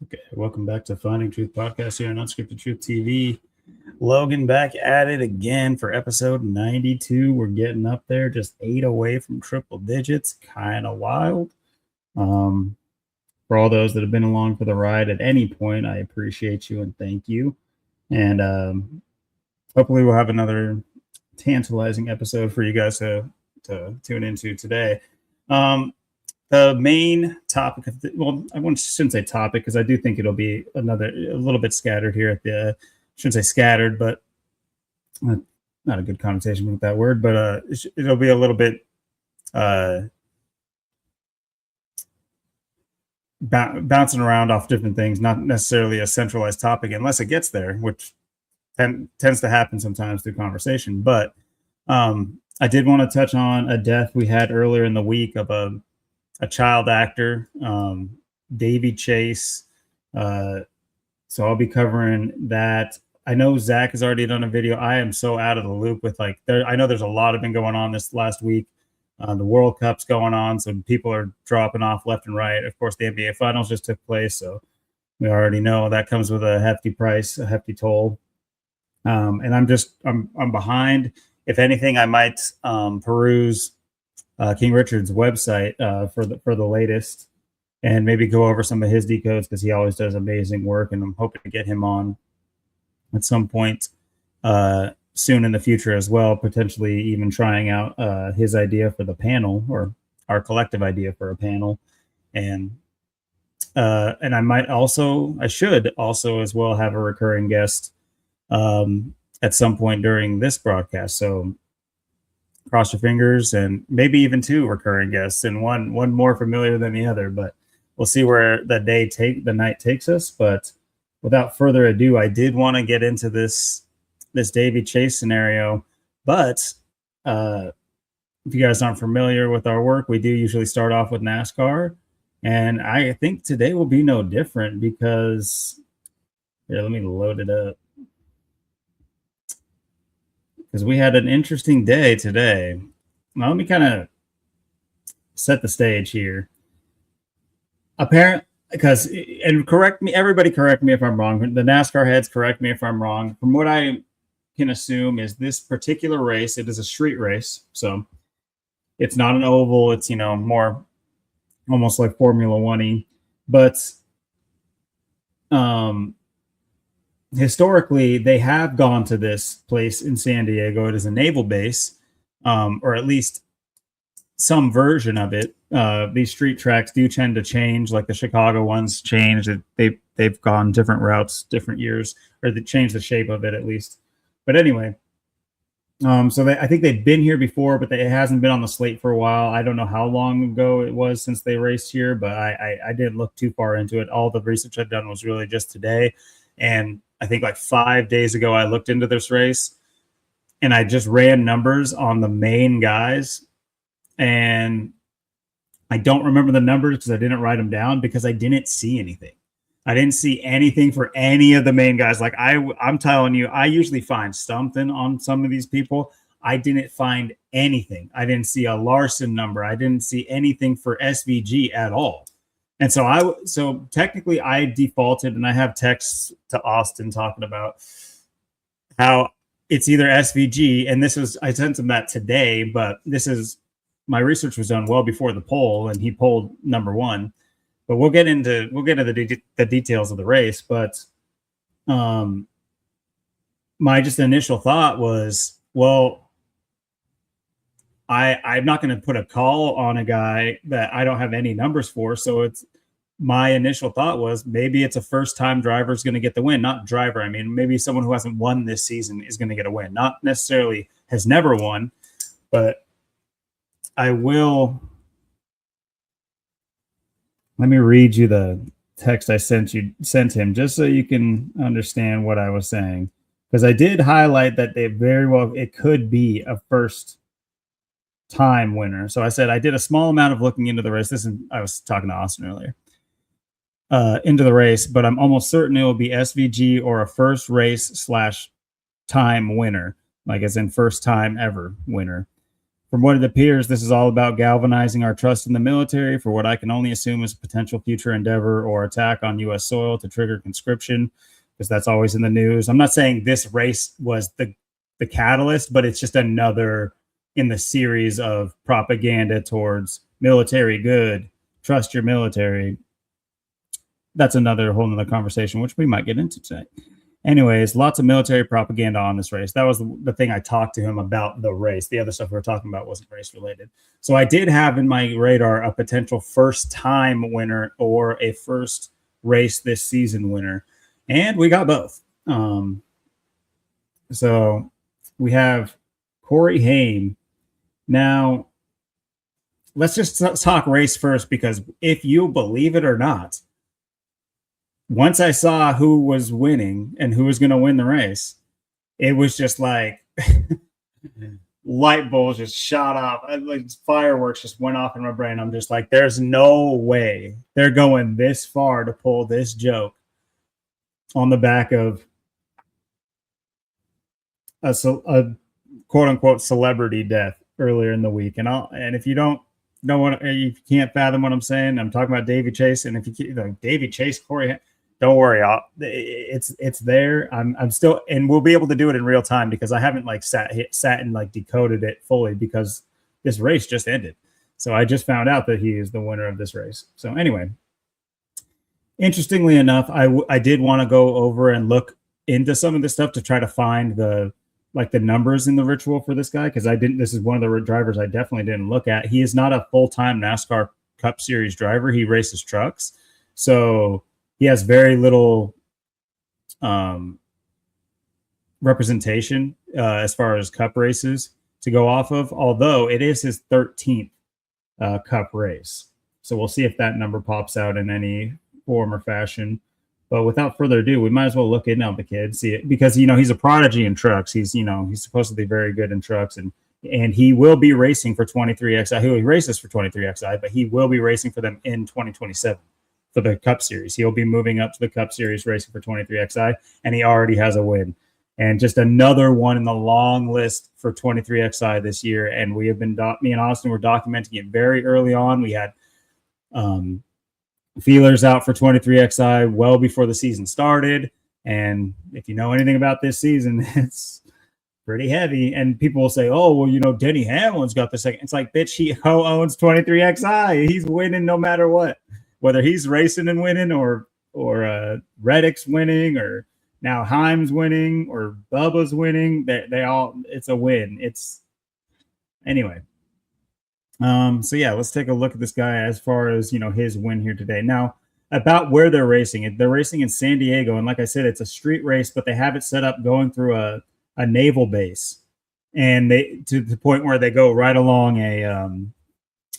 Okay, welcome back to Finding Truth Podcast here on Unscripted Truth TV. Logan back at it again for episode 92. We're getting up there, just 8 away from triple digits. Kind of wild. For all those that have been along for the ride at any point, I appreciate you and thank you. And hopefully we'll have another tantalizing episode for you guys to tune into today. The main topic of shouldn't say topic because I do think it'll be a little bit scattered here at the shouldn't say scattered, but not a good connotation with that word, but it'll be a little bit bouncing around off different things, not necessarily a centralized topic unless it gets there, which tends to happen sometimes through conversation. But I did want to touch on a death we had earlier in the week of a child actor, Davy Chase. So I'll be covering that. I know Zach has already done a video. I am so out of the loop with I know there's a lot been going on this last week. The World Cup's going on, so people are dropping off left and right. Of course, the NBA Finals just took place, so we already know that comes with a hefty price, a hefty toll. And I'm behind. If anything, I might peruse King Richard's website for the latest, and maybe go over some of his decodes because he always does amazing work, and I'm hoping to get him on at some point soon in the future as well, potentially even trying out his idea for the panel, or our collective idea for a panel. And I should also as well have a recurring guest at some point during this broadcast. So cross your fingers, and maybe even 2 recurring guests, and one more familiar than the other, but we'll see where the night takes us. But without further ado, I did want to get into this Davy Chase scenario. But if you guys aren't familiar with our work, we do usually start off with NASCAR, and I think today will be no different because let me load it up, because we had an interesting day today. Now, let me kind of set the stage here. Everybody correct me if I'm wrong. The NASCAR heads, correct me if I'm wrong. From what I can assume is this particular race, it is a street race. So it's not an oval. It's, more almost like Formula One-y. But historically, they have gone to this place in San Diego. It is a naval base, or at least some version of it. These street tracks do tend to change, like the Chicago ones changed. They've gone different routes, different years, or they changed the shape of it at least. But anyway, I think they've been here before, but it hasn't been on the slate for a while. I don't know how long ago it was since they raced here, but I didn't look too far into it. All the research I've done was really just today. And I think like 5 days ago, I looked into this race, and I just ran numbers on the main guys. And I don't remember the numbers because I didn't write them down, because I didn't see anything. I didn't see anything for any of the main guys. Like I'm telling you, I usually find something on some of these people. I didn't find anything. I didn't see a Larson number. I didn't see anything for SVG at all. And so technically I defaulted, and I have texts to Austin talking about how it's either SVG, and I sent him that today, but my research was done well before the poll, and he polled number 1. But we'll get into the details of the race. But my just initial thought was, well, I'm not going to put a call on a guy that I don't have any numbers for. So my initial thought was, maybe it's a first-time driver is going to get the win. Not driver. I mean, maybe someone who hasn't won this season is going to get a win. Not necessarily has never won, but I will. Let me read you the text I sent him, just so you can understand what I was saying. Because I did highlight that it could be a first time winner. So I said, I did a small amount of looking into the race. I was talking to Austin earlier. Into the race, but I'm almost certain it will be SVG or a first race / time winner, like as in first time ever winner. From what it appears, this is all about galvanizing our trust in the military for what I can only assume is a potential future endeavor or attack on U.S. soil to trigger conscription, because that's always in the news. I'm not saying this race was the catalyst, but it's just another in the series of propaganda towards military good, trust your military. That's another whole nother conversation, which we might get into today. Anyways, lots of military propaganda on this race. That was the thing I talked to him about the race. The other stuff we were talking about wasn't race related. So I did have in my radar a potential first time winner or a first race this season winner. And we got both. So we have Corey Haim. Now, let's just talk race first, because if you believe it or not, once I saw who was winning and who was going to win the race, it was just like light bulbs just shot off. Like fireworks just went off in my brain. I'm just like, there's no way they're going this far to pull this joke on the back of a quote unquote celebrity death earlier in the week. And if you don't know what, you can't fathom what I'm saying, I'm talking about Davy Chase. And if you like Davy Chase, Corey, don't worry, it's there. I'm still, and we'll be able to do it in real time, because I haven't like sat and like decoded it fully, because this race just ended. So I just found out that he is the winner of this race. So anyway, interestingly enough, I did want to go over and look into some of this stuff to try to find the numbers in the ritual for this guy, because this is one of the drivers I definitely didn't look at. He is not a full-time NASCAR Cup Series driver. He races trucks. So he has very little representation as far as Cup races to go off of, although it is his 13th Cup race. So we'll see if that number pops out in any form or fashion. But without further ado, we might as well look into the kid, see it, because he's a prodigy in trucks. He's supposed to be very good in trucks, and he will be racing for 23XI. He races for 23XI, but he will be racing for them in 2027 for the Cup Series. He'll be moving up to the Cup Series racing for 23XI, and he already has a win. And just another one in the long list for 23XI this year. And we have been, me and Austin were documenting it very early on. We had feelers out for 23XI well before the season started. And if you know anything about this season, it's pretty heavy. And people will say, oh, well, Denny Hamlin's got the second. It's like, bitch, he owns 23XI. He's winning no matter what. Whether he's racing and winning, or Reddick's winning, or now Heim's winning, or Bubba's winning, they all, it's a win. Anyway. So yeah, let's take a look at this guy as far as, his win here today. Now, about where they're racing. They're racing in San Diego. And like I said, it's a street race, but they have it set up going through a naval base. And to the point where they go right along a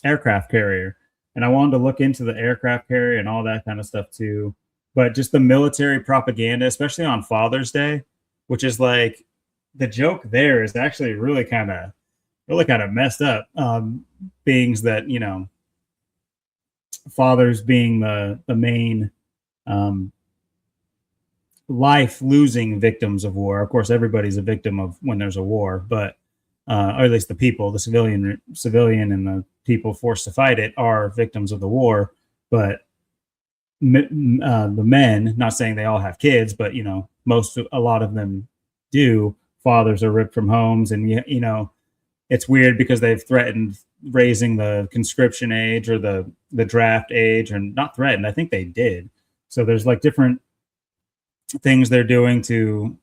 aircraft carrier. And I wanted to look into the aircraft carrier and all that kind of stuff too. But just the military propaganda, especially on Father's Day, which is like, the joke there is actually really kind of messed up. Beings that, fathers being the main life losing victims of war. Of course, everybody's a victim of when there's a war, but or at least the people, the civilian and the people forced to fight it are victims of the war. But the men, not saying they all have kids, but a lot of them do. Fathers are ripped from homes, and it's weird because they've threatened raising the conscription age or the draft age, and not threatened. I think they did. So there's like different things they're doing to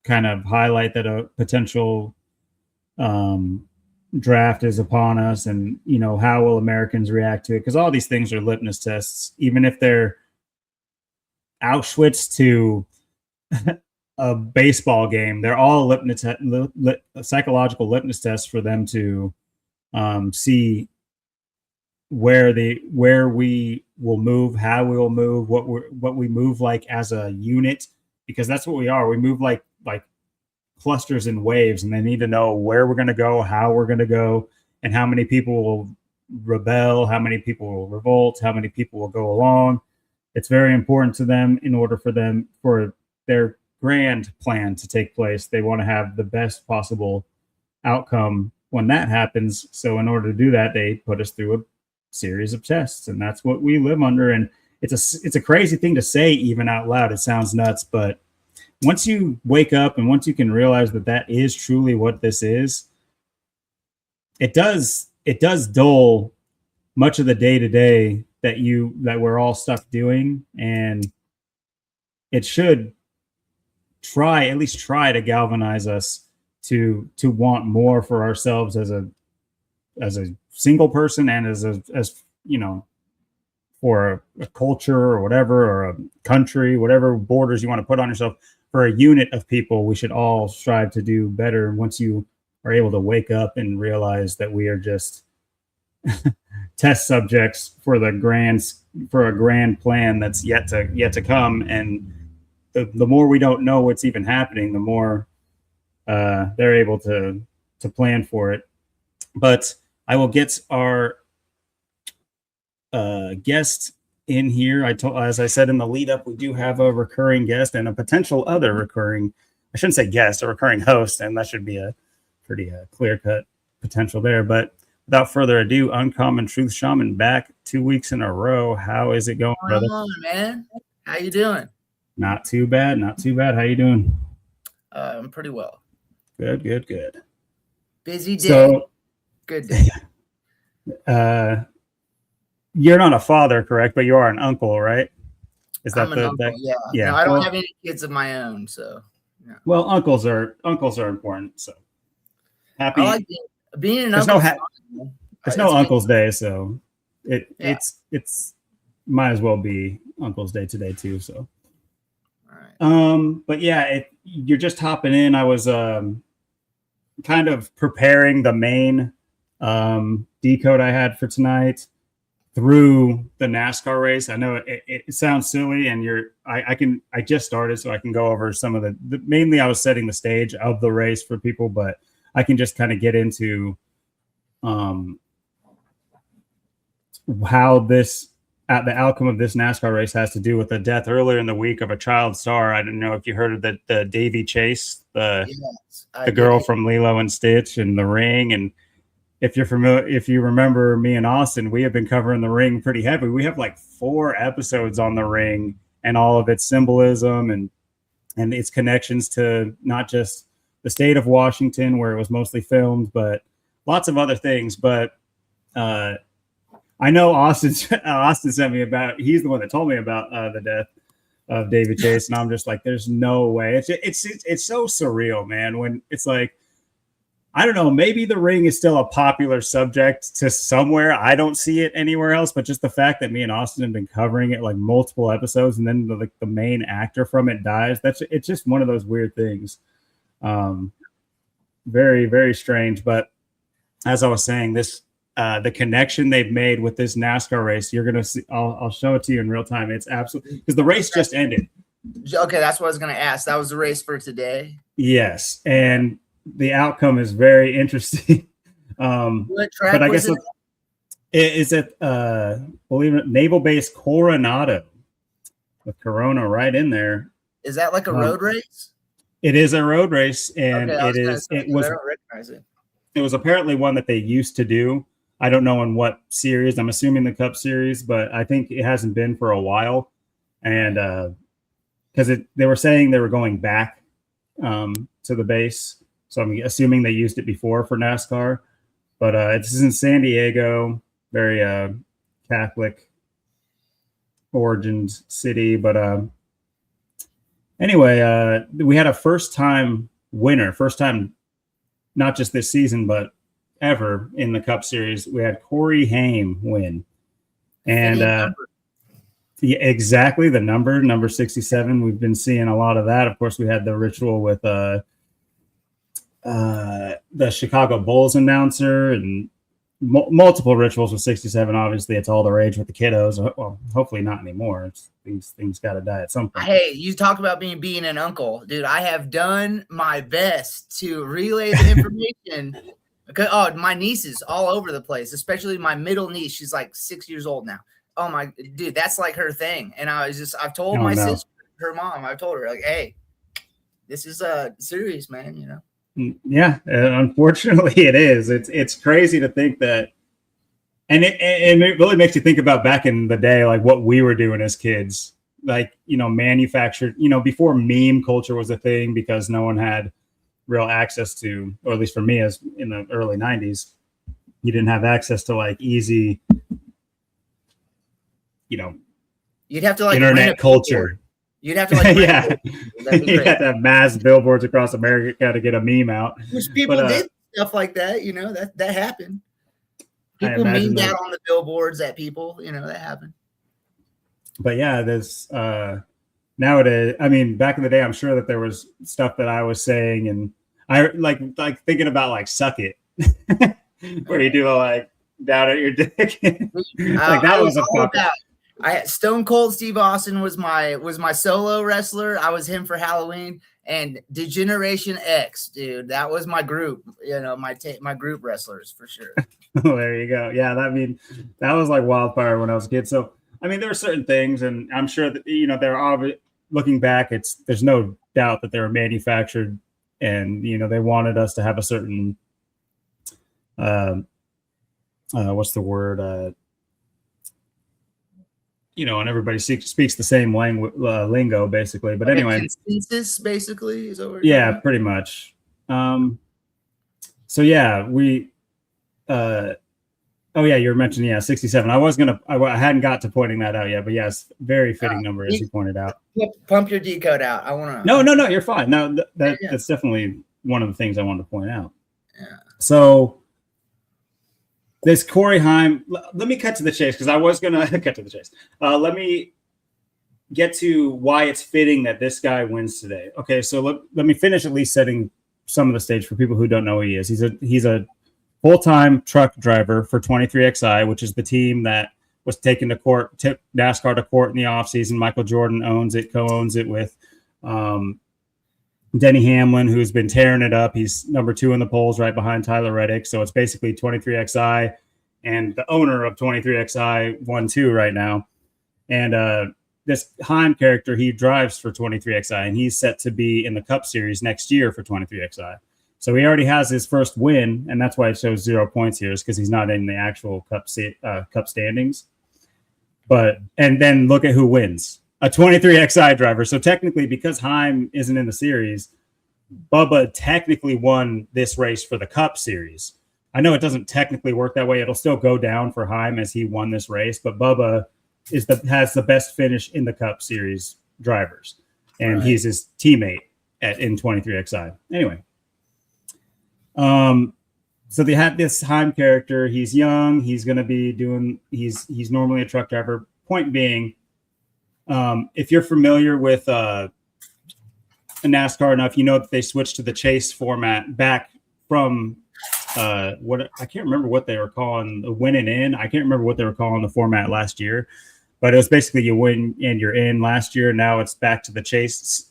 kind of highlight that a potential draft is upon us, and how will Americans react to it, because all these things are litmus tests, even if they're Auschwitz to a baseball game. They're all psychological litmus tests for them to see where we will move, how we will move, what we move like as a unit, because that's what we are. We move like clusters and waves, and they need to know where we're going to go, how we're going to go, and how many people will rebel, how many people will revolt, how many people will go along. It's very important to them in order for their grand plan to take place. They want to have the best possible outcome when that happens. So in order to do that, they put us through a series of tests, and that's what we live under. And it's a crazy thing to say even out loud. It sounds nuts, but once you wake up and once you can realize that that is truly what this is, it does dull much of the day to day that we're all stuck doing, and it should at least try to galvanize us to want more for ourselves as a single person, and as you know, for a culture or whatever, or a country, whatever borders you want to put on yourself. For a unit of people, we should all strive to do better. Once you are able to wake up and realize that we are just test subjects for a grand plan that's yet to come, and the more we don't know what's even happening, the more they're able to plan for it. But I will get our guest in here. As I said in the lead up, we do have a recurring guest and a potential other recurring, I shouldn't say guest, a recurring host, and that should be a pretty clear cut potential there. But without further ado, Uncommon Truth Shaman back 2 weeks in a row. How is it going, brother? Come on, man. How you doing? Not too bad. Not too bad. How you doing? I'm pretty well. Good. Busy day. So, good day. You're not a father, correct? But you are an uncle, right? Is that I'm an uncle, yeah. No, I don't have any kids of my own, so. Yeah. Well, uncles are important. So happy. I like being an uncle. There's no Uncle's Day, so it's might as well be Uncle's Day today too. So. All right. But yeah, you're just hopping in. I was kind of preparing the main decode I had for tonight through the NASCAR race. I know it sounds silly, and I just started, so I can go over some of the mainly I was setting the stage of the race for people, but I can just kind of get into how the outcome of this NASCAR race has to do with the death earlier in the week of a child star. I don't know if you heard of the Davy Chase, the girl from Lilo and Stitch and The Ring. And if you're familiar, if you remember me and Austin, we have been covering The Ring pretty heavy. We have like 4 episodes on The Ring and all of its symbolism and its connections to not just the state of Washington, where it was mostly filmed, but lots of other things. But I know Austin sent me he's the one that told me about the death of David Chase, and I'm just like, there's no way. It's so surreal, man. When it's like, I don't know, maybe The Ring is still a popular subject to somewhere. I don't see it anywhere else, but just the fact that me and Austin have been covering it like multiple episodes, and then the main actor from it dies. It's just one of those weird things. Very, very strange. But as I was saying, the connection they've made with this NASCAR race, you're gonna see. I'll show it to you in real time. It's absolutely, because the race just ended. Okay, that's what I was gonna ask. That was the race for today. Yes, and the outcome is very interesting. What track but I guess it's at believe it, Naval Base Coronado, with Corona right in there. Is that like a road race? It is a road race, and I don't recognize it. It was apparently one that they used to do. I don't know in what series. I'm assuming the Cup Series, but I think it hasn't been for a while. And because they were saying they were going back to the base, so I'm assuming they used it before for NASCAR. But this is in San Diego, very Catholic origins city. But anyway, we had a first-time winner, not just this season, but ever in the Cup Series. We had Corey Haim win. And yeah, exactly, the number 67. We've been seeing a lot of that. Of course, we had the ritual with the Chicago Bulls announcer, and multiple rituals with 67. Obviously, it's all the rage with the kiddos. Well, hopefully not anymore. These things got to die at some point. Hey, you talk about being an uncle, dude. I have done my best to relay the information. Because my niece is all over the place, especially my middle niece. She's like 6 years old now. Oh my dude, that's like her thing. And I've told my sister, her mom, I've told her like, hey, this is serious, man. You know. Yeah, unfortunately, it is. It's crazy to think that, and it really makes you think about back in the day, like what we were doing as kids, like manufactured, before meme culture was a thing because no one had real access to, or at least for me, as in the early '90s, you didn't have access to like easy, You'd have to like rent internet a billboard. culture. You'd have to like rent Yeah, a billboard. That'd be you great. had to have mass billboards across America to get a meme out. Which people did stuff like that, that happened. People memed out on the billboards at people, that happened. But yeah, there's nowadays, I mean, back in the day, I'm sure that there was stuff that I was saying, and I like thinking about like "suck it," where you do like down at your dick. Like that was a about. I had Stone Cold Steve Austin was my solo wrestler. I was him for Halloween, and Degeneration X, dude, that was my group. My group wrestlers for sure. There you go. Yeah, that was like wildfire when I was a kid. So I mean, there are certain things, and I'm sure that they're obvious. Looking back, there's no doubt that they were manufactured, and they wanted us to have a certain what's the word? And everybody speaks the same lingo, basically. But like anyway, consensus, basically, is over. Yeah, pretty much. So yeah, we. Oh yeah, you were mentioning 67. I hadn't got to pointing that out yet, but yes, very fitting number as you pointed out. Pump your decode out. I want to. No, you're fine. No, that's definitely one of the things I wanted to point out. Yeah. So this Corey Haim. Let me cut to the chase because I was gonna cut to the chase. Let me get to why it's fitting that this guy wins today. Okay, so let me finish at least setting some of the stage for people who don't know who he is. He's a full-time truck driver for 23XI, which is the team that was took NASCAR to court in the offseason. Michael Jordan co-owns it with Denny Hamlin, who's been tearing it up. He's number 2 in the polls right behind Tyler Reddick. So it's basically 23XI and the owner of 23XI 1-2 right now. And this Haim character, he drives for 23XI, and he's set to be in the Cup Series next year for 23XI. So he already has his first win, and that's why it shows 0 points here, is because he's not in the actual Cup standings. And then look at who wins. A 23XI driver. So technically, because Haim isn't in the series, Bubba technically won this race for the Cup Series. I know it doesn't technically work that way. It'll still go down for Haim as he won this race, but Bubba has the best finish in the Cup Series drivers, and he's his teammate in 23XI. Anyway. So they had this Haim character. He's young. He's going to be he's normally a truck driver. Point being, if you're familiar with NASCAR enough, you know that they switched to the chase format back from what I can't remember what they were calling the win and in. I can't remember what they were calling the format last year, but it was basically you win and you're in last year. Now it's back to the chase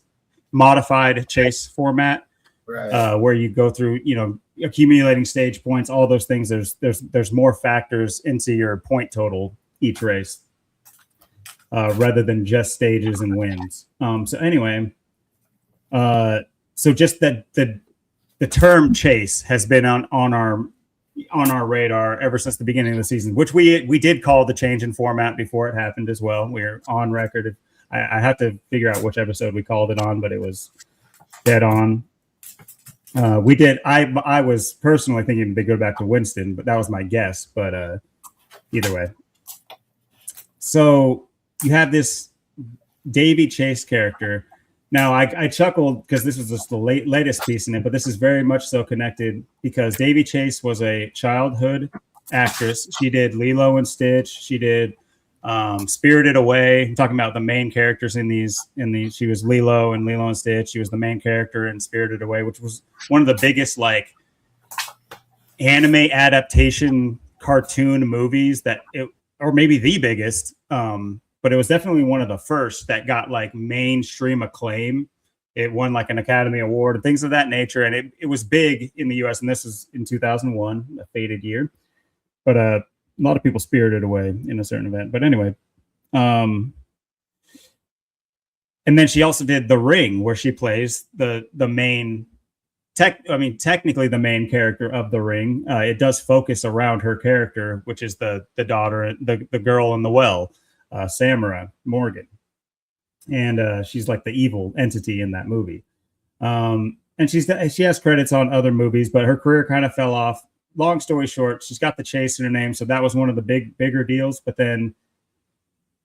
modified chase format. Right. Where you go through, accumulating stage points, all those things. There's more factors into your point total each race, rather than just stages and wins. So anyway, so just that the term chase has been on our radar ever since the beginning of the season, which we did call the change in format before it happened as well. We're on record. I have to figure out which episode we called it on, but it was dead on. We did. I was personally thinking they go back to Winston, but that was my guess. But either way, so you have this Davy Chase character. Now I chuckled because this was just the latest piece in it, but this is very much so connected because Davy Chase was a childhood actress. She did Lilo and Stitch. She did Spirited Away. I'm talking about the main characters in these. She was Lilo and Stitch. She was the main character in Spirited Away, which was one of the biggest like anime adaptation cartoon movies or maybe the biggest. But it was definitely one of the first that got like mainstream acclaim. It won like an Academy Award and things of that nature, and it was big in the U.S. And this was in 2001, a faded year. But a lot of people spirited away in a certain event. But anyway, and then she also did The Ring, where she plays the main technically the main character of The Ring. It does focus around her character, which is the daughter, the girl in the well, Samara Morgan, and she's like the evil entity in that movie. And she has credits on other movies, but her career kind of fell off. Long story short, she's got The Chase in her name, so that was one of the bigger deals. But then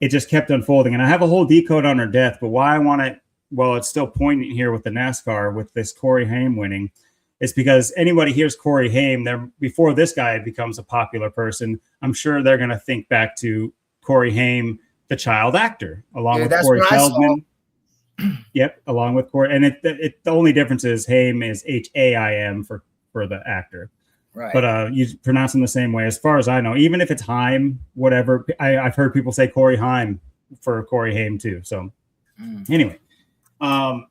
it just kept unfolding, and I have a whole decode on her death. But why I want it, well, it's still poignant here with the NASCAR with this Corey Haim winning. It's because anybody hears Corey Haim, there before this guy becomes a popular person, I'm sure they're going to think back to Corey Haim, the child actor, along with Corey Feldman. Yep, along with Corey, and the only difference is Haim is Haim for the actor, right? But you pronounce them the same way, as far as I know. Even if it's Haim, whatever, I've heard people say Corey Haim for Corey Haim too. So anyway, long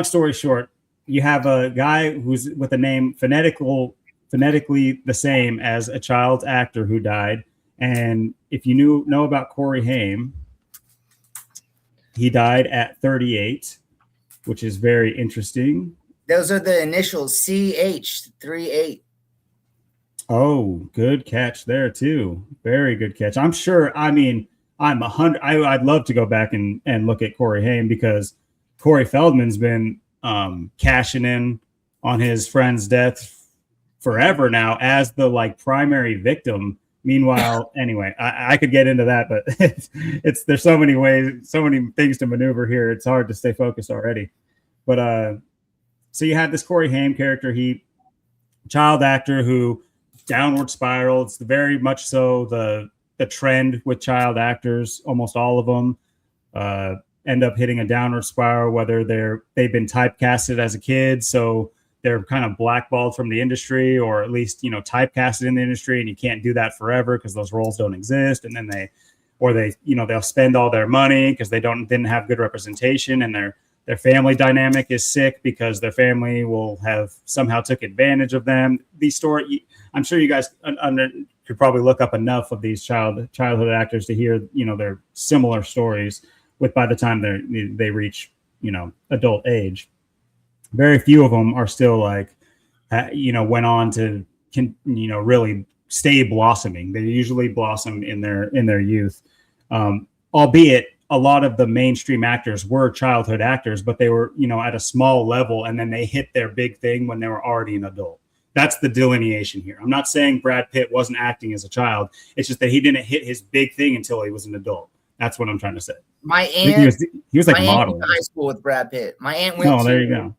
story short, you have a guy who's with a name phonetically the same as a child actor who died, and if you know about Corey Haim, he died at 38, which is very interesting. Those are the initials CH38. Oh, good catch there too. Very good catch. I'm sure. I mean, I'd love to go back and look at Corey Haim, because Corey Feldman's been cashing in on his friend's death forever now as the primary victim. Meanwhile, anyway, I could get into that, but there's so many ways, so many things to maneuver here. It's hard to stay focused already. But so you had this Corey Haim character, he child actor who downward spiral. It's very much so the trend with child actors. Almost all of them end up hitting a downward spiral, whether they've been typecasted as a kid, so they're kind of blackballed from the industry, or at least, typecasted in the industry, and you can't do that forever because those roles don't exist. And then they'll spend all their money because they didn't have good representation, and their family dynamic is sick because their family will have somehow took advantage of them. These story, I'm sure you guys could probably look up enough of these childhood actors to hear, their similar stories by the time they reach, adult age. Very few of them are still went on to really stay blossoming. They usually blossom in their youth, albeit a lot of the mainstream actors were childhood actors, but they were at a small level, and then they hit their big thing when they were already an adult. That's the delineation here. I'm not saying Brad Pitt wasn't acting as a child. It's just that he didn't hit his big thing until he was an adult. That's what I'm trying to say. My aunt, he was like modeling. High school with Brad Pitt. My aunt went. Oh, there you go.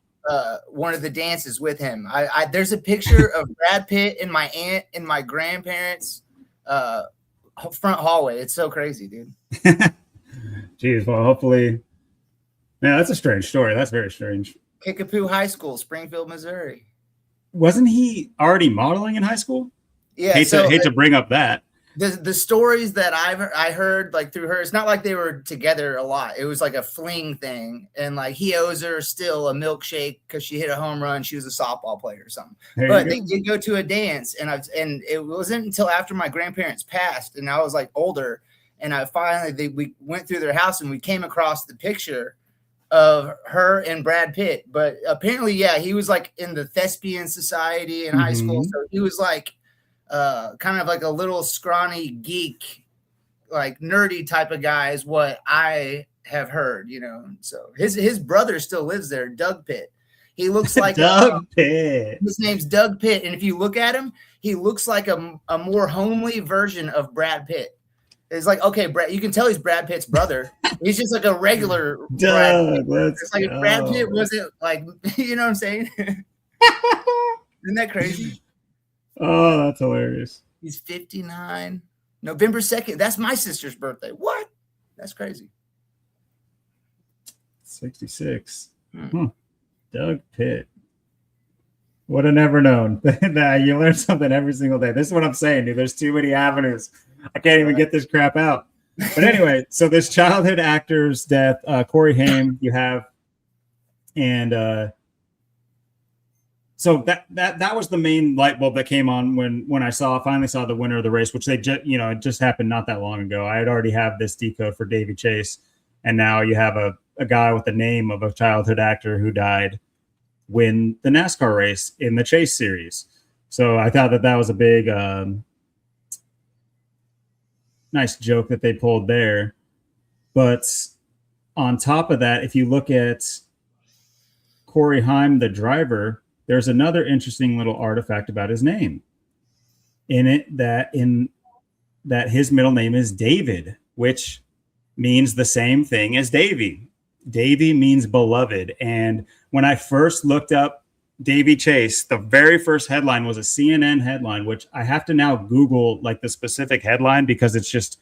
One of the dances with him. There's a picture of Brad Pitt and my aunt and my grandparents' front hallway. It's so crazy, dude. Jeez, well, hopefully. Yeah, that's a strange story. That's very strange. Kickapoo High School, Springfield, Missouri. Wasn't he already modeling in high school? Yeah. Hate to bring up that. The stories that I heard through her, it's not like they were together a lot. It was like a fling thing, and he owes her still a milkshake because she hit a home run. She was a softball player or something. But they did go to a dance, and it wasn't until after my grandparents passed, and I was older, and we went through their house, and we came across the picture of her and Brad Pitt. But apparently, yeah, he was in the thespian society in high school, so he was kind of a little scrawny geek, nerdy type of guy is what I have heard, So his brother still lives there, Doug Pitt. He looks like Doug Pitt. His name's Doug Pitt, and if you look at him, he looks like a more homely version of Brad Pitt. It's okay, Brad. You can tell he's Brad Pitt's brother. He's just a regular Doug. It's if Brad Pitt wasn't you know what I'm saying? Isn't that crazy? Oh, that's hilarious. He's 59. November 2nd. That's my sister's birthday. What? That's crazy. 66. Doug Pitt. Would have never known. You learn something every single day. This is what I'm saying, dude. There's too many avenues. I can't even get this crap out. But anyway, so this childhood actor's death, Corey Haim, you have, and so that was the main light bulb that came on when I finally saw the winner of the race, which it just happened not that long ago. I had already have this decode for Davy Chase, and now you have a guy with the name of a childhood actor who died. win the NASCAR race in the Chase series. So I thought that was a big, nice joke that they pulled there. But on top of that, if you look at Corey Haim, the driver, there's another interesting little artifact about his name. That his middle name is David, which means the same thing as Davy. Davy means beloved. And when I first looked up Davy Chase, the very first headline was a CNN headline, which I have to now Google like the specific headline because it's just,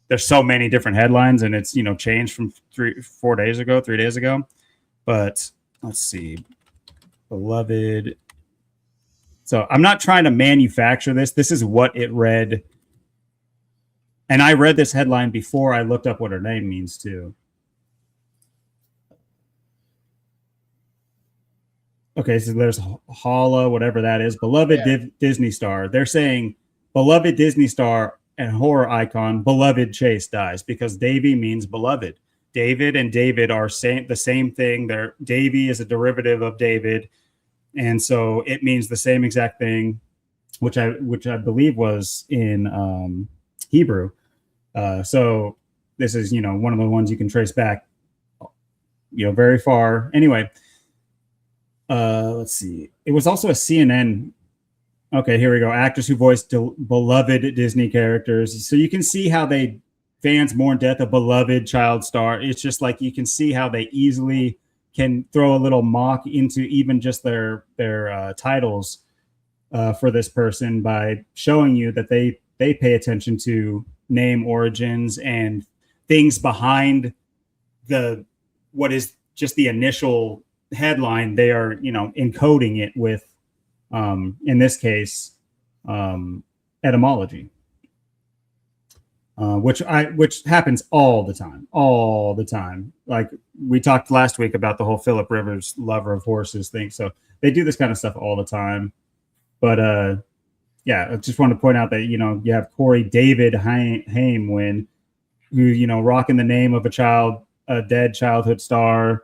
there's so many different headlines and it's, changed from 3 days ago. But let's see. Beloved. So I'm not trying to manufacture this. This is what it read. And I read this headline before I looked up what her name means too. Okay, so there's Hala, whatever that is. Beloved Disney star. They're saying beloved Disney star and horror icon, beloved Chase dies because Davy means beloved. David and David are the same thing. Davy is a derivative of David. And so it means the same exact thing, which I believe was in Hebrew. So this is, one of the ones you can trace back, very far. Anyway, let's see. It was also a CNN. Okay, here we go. Actors who voiced beloved Disney characters. So you can see how fans mourn death of beloved child star. It's just like you can see how they easily can throw a little mock into even just their titles for this person by showing you that they pay attention to name origins and things behind what is just the initial headline. They are, encoding it with, in this case, etymology, which happens all the time. Like we talked last week about the whole Philip Rivers lover of horses thing. So they do this kind of stuff all the time. But yeah, I just want to point out that, you have Corey David Haim who, rocking the name of a dead childhood star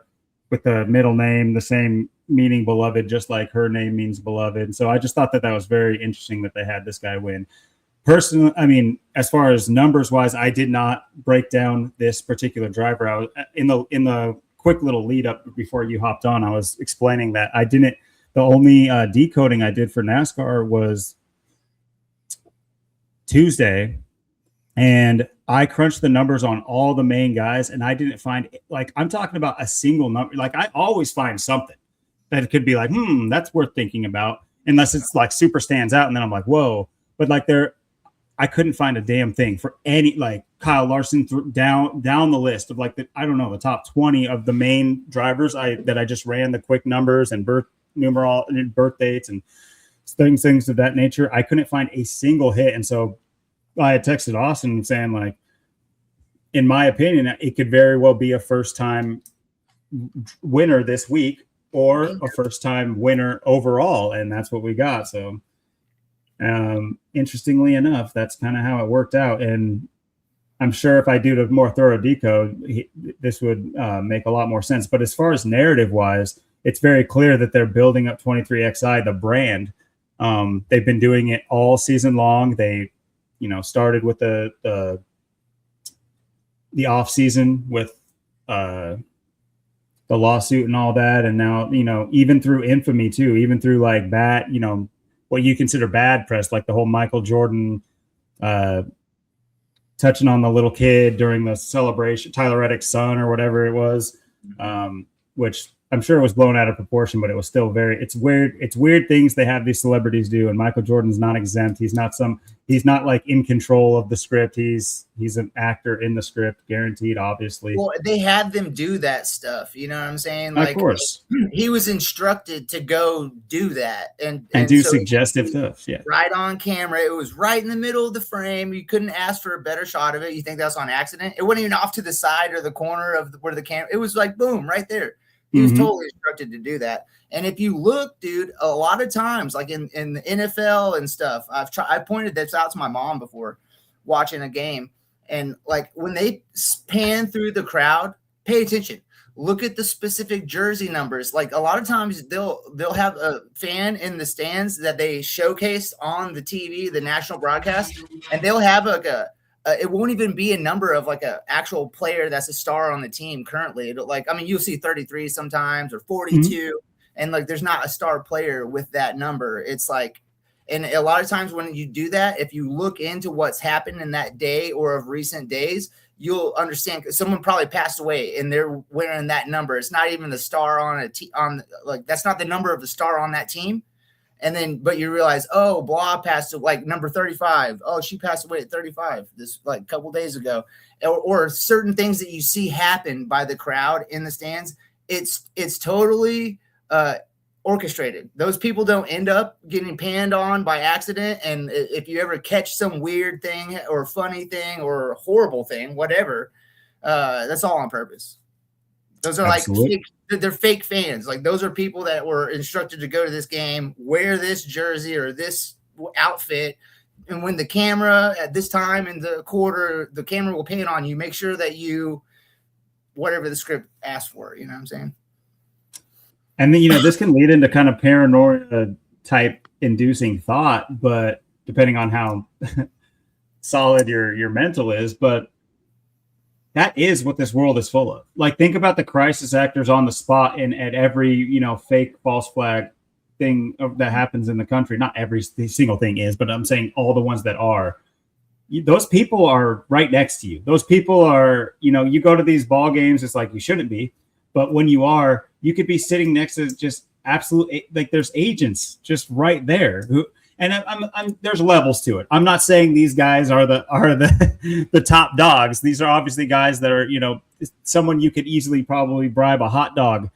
with the middle name, the same meaning beloved, just like her name means beloved. So I just thought that was very interesting that they had this guy win. Personally, I mean, as far as numbers wise, I did not break down this particular driver. I was in the quick little lead up before you hopped on. I was explaining that the only decoding I did for NASCAR was Tuesday, and I crunched the numbers on all the main guys, and I didn't find, like, I'm talking about a single number. Like, I always find something that it could be like, that's worth thinking about, unless it's like super stands out, and then I'm like, whoa. But like I couldn't find a damn thing for any, like Kyle Larson down the list of like the top 20 of the main drivers that I just ran the quick numbers and birth dates and things of that nature. I couldn't find a single hit, and so I had texted Austin saying, like, in my opinion, it could very well be a first-time winner this week or a first-time winner overall, and that's what we got. So, interestingly enough, that's kind of how it worked out. And I'm sure if I do the more thorough decode, this would make a lot more sense. But as far as narrative-wise, it's very clear that they're building up 23XI, the brand. They've been doing it all season long. They started with the off season with the lawsuit and all that, and now even through infamy too, even through like bad, what you consider bad press, like the whole Michael Jordan touching on the little kid during the celebration, Tyler Reddick's son or whatever it was, which I'm sure it was blown out of proportion, but it was still it's weird things they have these celebrities do. And Michael Jordan's not exempt. He's not like in control of the script. He's an actor in the script, guaranteed, obviously. Well, they had them do that stuff. You know what I'm saying? Like, of course. He was instructed to go do that and do so suggestive stuff. Yeah. Right on camera. It was right in the middle of the frame. You couldn't ask for a better shot of it. You think that's on accident? It wasn't even off to the side or the corner of where the camera, it was like, boom, right there. He was totally instructed to do that. And if you look, dude, a lot of times, like in the NFL and stuff, I pointed this out to my mom before watching a game. And like when they pan through the crowd, pay attention. look at the specific jersey numbers. Like a lot of times they'll have a fan in the stands that they showcase on the TV, the national broadcast, and they'll have like it won't even be a number of like a actual player that's a star on the team currently. It'll, like, I mean, you'll see 33 sometimes or 42, and like there's not a star player with that number. It's like, and a lot of times when you do that, if you look into what's happened in that day or of recent days, you'll understand someone probably passed away and they're wearing that number. It's not even the star on like, that's not the number of the star on that team. And then, but you realize, oh, blah passed away, like number 35. Oh, she passed away at 35 this like a couple days ago, or certain things that you see happen by the crowd in the stands. It's totally orchestrated. Those people don't end up getting panned on by accident. And if you ever catch some weird thing or funny thing or horrible thing, whatever, that's all on purpose. Those are Absolutely. Like they're fake fans. Like those are people that were instructed to go to this game, wear this jersey or this outfit. And when the camera at this time in the quarter, the camera will pan on you, make sure that you, whatever the script asks for, you know what I'm saying? And then, this can lead into kind of paranoia type inducing thought, but depending on how solid your mental is, but that is what this world is full of. Like, think about the crisis actors on the spot at every, fake false flag thing that happens in the country. Not every single thing is, but I'm saying all the ones that are. Those people are right next to you. Those people are, you go to these ball games, it's like you shouldn't be. But when you are, you could be sitting next to just absolute, like there's agents just right there who, and I'm there's levels to it. I'm not saying these guys are the top dogs. These are obviously guys that are, someone you could easily probably bribe a hot dog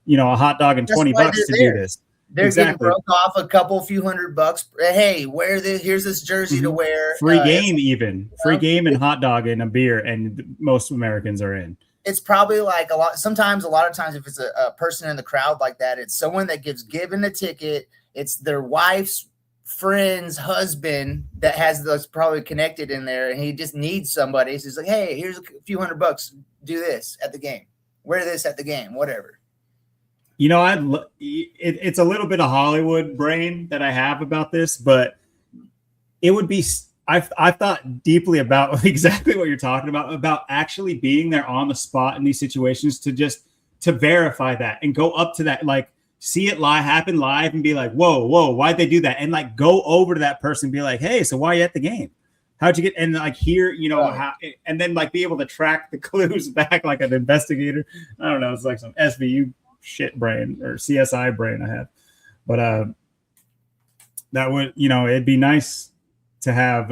and That's $20 to do this. They're getting broke off a few $100. Hey, wear this. Here's this jersey to wear. Free game, free game and hot dog and a beer, and most Americans are in. It's probably like a lot of times if it's a person in the crowd like that, it's someone that given the ticket. It's their wife's friend's husband that has those probably connected in there, and he just needs somebody. So he's like, hey, here's a few $100. Do this at the game. Wear this at the game, whatever. It's a little bit of Hollywood brain that I have about this, but it would be I've thought deeply about exactly what you're talking about actually being there on the spot in these situations to verify that and go up to that, like see it happen live and be like, whoa, why'd they do that? And like go over to that person and be like, hey, so why are you at the game? How'd you get, and like hear, how, and then like be able to track the clues back like an investigator. I don't know. It's like some SVU shit brain or CSI brain I have, but that would, it'd be nice to have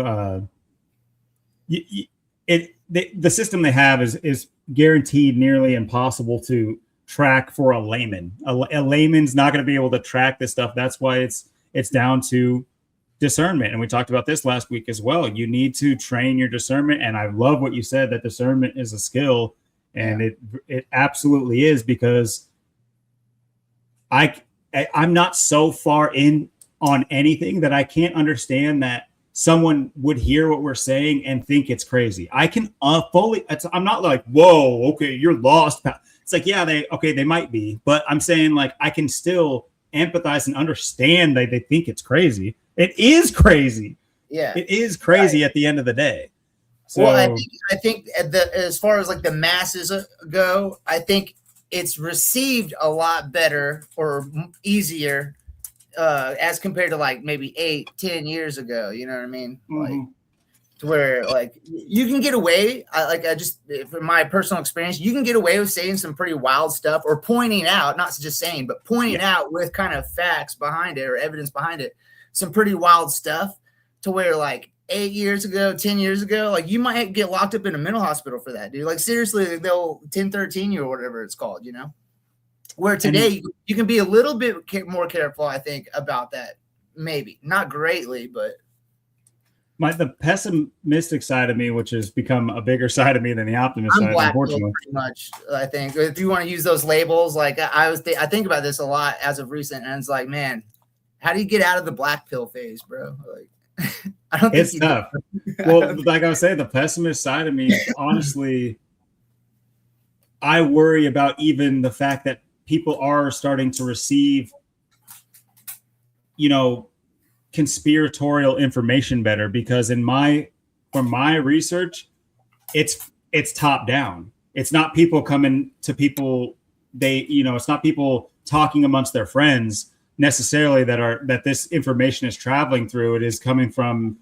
the system they have is guaranteed nearly impossible to track for a layman. A layman's not going to be able to track this stuff. That's why it's down to discernment. And we talked about this last week as well. You need to train your discernment. And I love what you said, that discernment is a skill, and it absolutely is, because I'm not so far in on anything that I can't understand that someone would hear what we're saying and think it's crazy. I can I'm not like, whoa, okay, you're lost. It's like, yeah, they might be, but I'm saying like, I can still empathize and understand that they think it's crazy. It is crazy. Yeah. It is crazy at the end of the day. So, well, I think as far as like the masses go, I think it's received a lot better or easier as compared to like maybe 8-10 years ago, you know what I mean? Like to where like you can get away. From my personal experience, you can get away with saying some pretty wild stuff or pointing out, not just saying, but pointing out with kind of facts behind it or evidence behind it, some pretty wild stuff, to where like 8 years ago, 10 years ago, like you might get locked up in a mental hospital for that, dude. Like seriously, they'll 1013 you or whatever it's called, Where today you can be a little bit more careful, I think, about that. Maybe not greatly, but the pessimistic side of me, which has become a bigger side of me than the optimist side, unfortunately. Pretty much, I think, if you want to use those labels, like I think about this a lot as of recent, and it's like, man, how do you get out of the black pill phase, bro? Like, I don't think it's tough. Well, like I was saying, the pessimist side of me, honestly, I worry about even the fact that people are starting to receive, conspiratorial information better, because from my research, it's top down. It's not people coming to people. It's not people talking amongst their friends necessarily that this information is traveling through. It is coming from,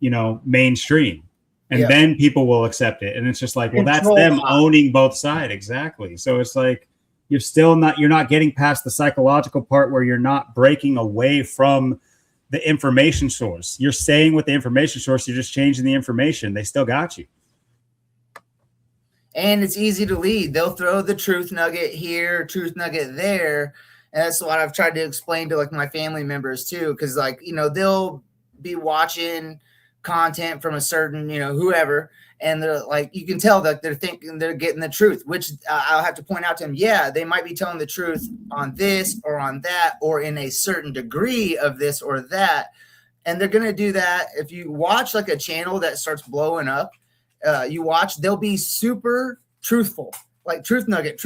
mainstream, and then people will accept it. And it's just like, well, that's them owning both sides. Exactly. So it's like, you're not getting past the psychological part where you're not breaking away from the information source. You're staying with the information source. You're just changing the information. They still got you. And it's easy to lead. They'll throw the truth nugget here, truth nugget there. And that's what I've tried to explain to like my family members too. Cause like, they'll be watching content from a certain, whoever, and they're like, you can tell that they're thinking they're getting the truth, which I'll have to point out to them. Yeah, they might be telling the truth on this or on that, or in a certain degree of this or that. And they're going to do that. If you watch like a channel that starts blowing up, they'll be super truthful, like truth nugget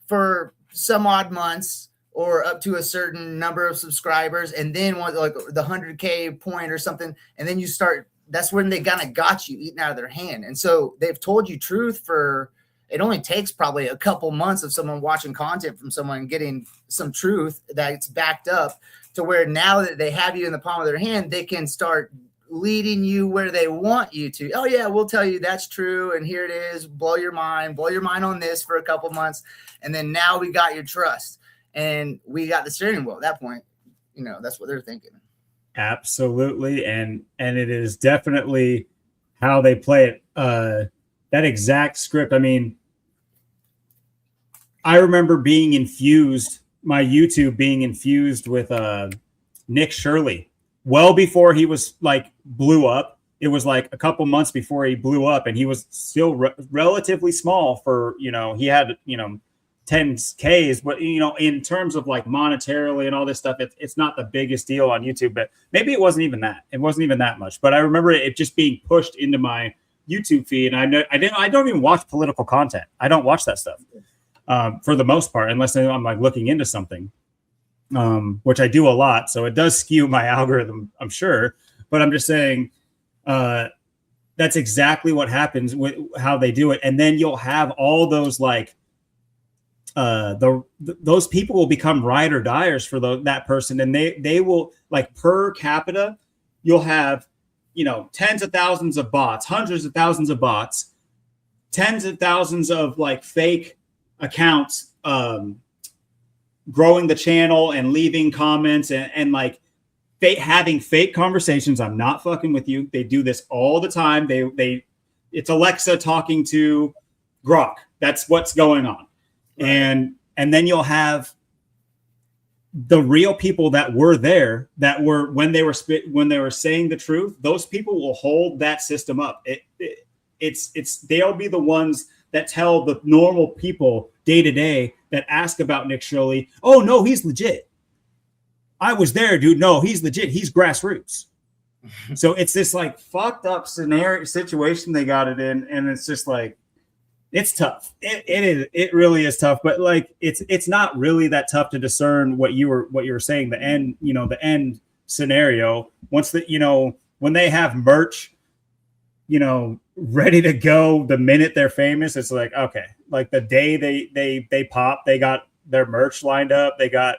for some odd months or up to a certain number of subscribers. And then like the 100K point or something. And then that's when they kind of got you eaten out of their hand. And so they've told you truth it only takes probably a couple months of someone watching content from someone getting some truth that's backed up to where now that they have you in the palm of their hand, they can start leading you where they want you to. Oh yeah, we'll tell you that's true. And here it is. Blow your mind on this for a couple months. And then now we got your trust and we got the steering wheel at that point. That's what they're thinking. Absolutely. And it is definitely how they play it. That exact script. I mean, I remember my YouTube being infused with Nick Shirley well before he was like blew up. It was like a couple months before he blew up, and he was still relatively small for, he had, 10Ks, but in terms of like monetarily and all this stuff, it's not the biggest deal on YouTube, but maybe it wasn't even that much. But I remember it just being pushed into my YouTube feed, and I don't even watch political content. I don't watch that stuff for the most part, unless I'm like looking into something, which I do a lot. So it does skew my algorithm, I'm sure. But I'm just saying that's exactly what happens with how they do it. And then you'll have all those like those people will become ride or diers for that person, and they will, like, per capita, you'll have tens of thousands of bots, hundreds of thousands of bots, tens of thousands of like fake accounts growing the channel and leaving comments and like having fake conversations. I'm not fucking with you. They do this all the time. It's Alexa talking to Grok. That's what's going on. Right. And then you'll have the real people that were there, that were when they were saying the truth. Those people will hold that system up. They'll be the ones that tell the normal people day to day that ask about Nick Shirley, oh no, he's legit. I was there, dude. No, he's legit. He's grassroots. So it's this like fucked up situation they got it in, and it's just like, it's tough. It really is tough, but like it's not really that tough to discern what you were saying. The end scenario, once when they have merch, ready to go the minute they're famous, it's like, okay, like the day they pop, they got their merch lined up, they got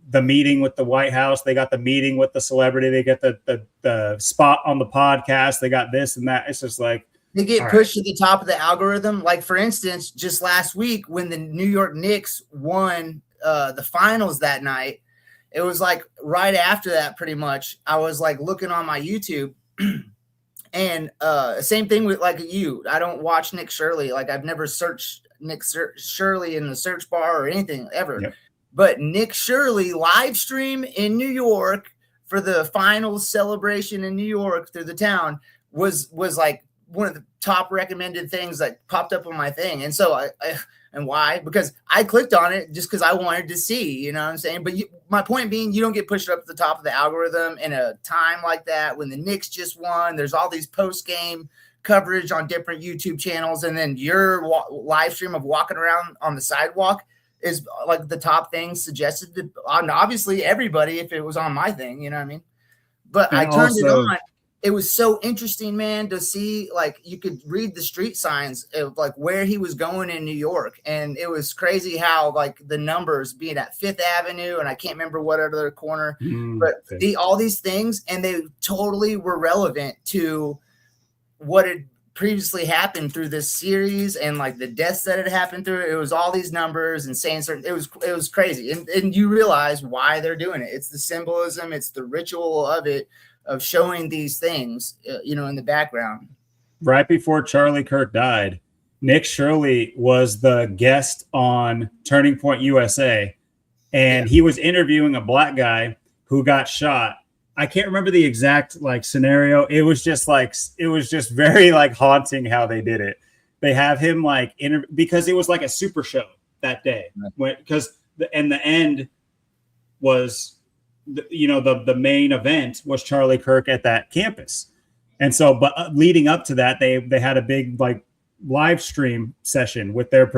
the meeting with the White House, they got the meeting with the celebrity, they get the spot on the podcast, they got this and that. It's just like, they get pushed to the top of the algorithm. Like, for instance, just last week when the New York Knicks won the finals that night, it was like right after that, pretty much, I was like looking on my YouTube and same thing with like you. I don't watch Nick Shirley. Like, I've never searched Nick Shirley in the search bar or anything ever. Yep. But Nick Shirley live stream in New York for the finals celebration in New York through the town was like one of the top recommended things that popped up on my thing. And so and why? Because I clicked on it just because I wanted to see, you know what I'm saying? But my point being, you don't get pushed up to the top of the algorithm in a time like that when the Knicks just won. There's all these post-game coverage on different YouTube channels, and then your live stream of walking around on the sidewalk is like the top thing suggested to obviously everybody if it was on my thing, you know what I mean? But And I turned it also- on. It was so interesting, man, to see, like, you could read the street signs of like where he was going in New York. And it was crazy how like the numbers being at Fifth Avenue and I can't remember what other corner, but all these things, and they totally were relevant to what had previously happened through this series and like the deaths that had happened through it. It was all these numbers and saying certain, it was crazy. And you realize why they're doing it. It's the symbolism, it's the ritual of it, of showing these things, you know, in the background. Right before Charlie Kirk died, Nick Shirley was the guest on Turning Point USA, and he was interviewing a black guy who got shot. I can't remember the exact like scenario. It was just very like haunting how they did it. They have him like because it was like a super show that day, because the end was, the main event was Charlie Kirk at that campus. And so, but leading up to that, they had a big like live stream session with their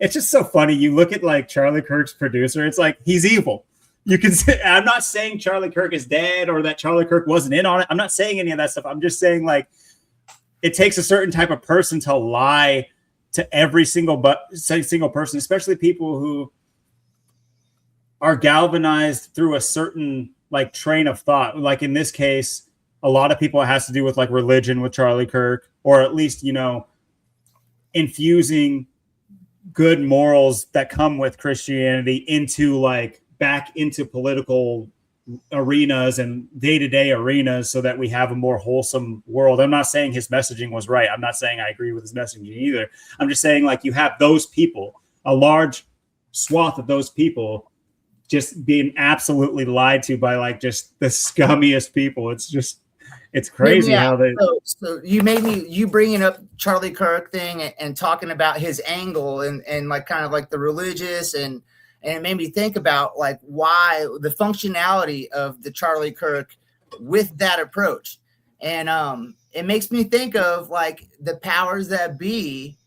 it's just so funny. You look at like Charlie Kirk's producer, it's like, he's evil. You can say, I'm not saying Charlie Kirk is dead or that Charlie Kirk wasn't in on it. I'm not saying any of that stuff. I'm just saying like, it takes a certain type of person to lie to every single person, especially people who are galvanized through a certain like train of thought. Like in this case, a lot of people, it has to do with like religion with Charlie Kirk, or at least, infusing good morals that come with Christianity into like back into political arenas and day-to-day arenas so that we have a more wholesome world. I'm not saying his messaging was right. I'm not saying I agree with his messaging either. I'm just saying like you have those people, a large swath of those people just being absolutely lied to by like just the scummiest people. It's crazy how they. So you bringing up Charlie Kirk thing and talking about his angle and like kind of like the religious and it made me think about like why the functionality of the Charlie Kirk with that approach. And it makes me think of like the powers that be.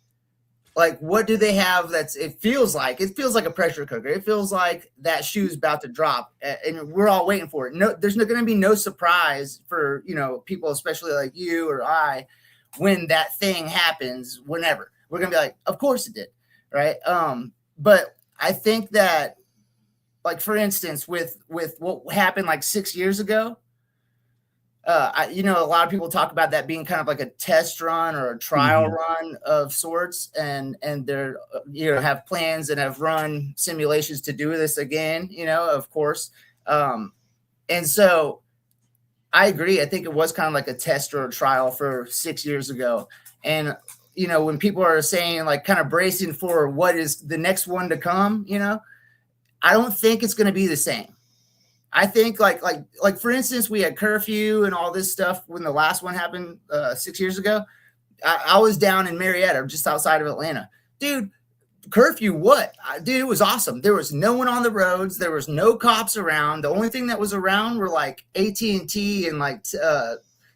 Like, what do they have it feels like a pressure cooker. It feels like that shoe's about to drop and we're all waiting for it. No, there's going to be no surprise for, people, especially like you or I, when that thing happens, whenever. We're going to be like, of course it did. Right. But I think that, like, for instance, with what happened like 6 years ago, a lot of people talk about that being kind of like a test run or a trial run of sorts, and they're have plans and have run simulations to do this again, of course. And so I agree. I think it was kind of like a test or a trial for 6 years ago. And, when people are saying like kind of bracing for what is the next one to come, I don't think it's going to be the same. I think like for instance, we had curfew and all this stuff when the last one happened 6 years ago. I was down in Marietta, just outside of Atlanta. Dude, curfew, what? Dude, it was awesome. There was no one on the roads. There was no cops around. The only thing that was around were like AT&T and like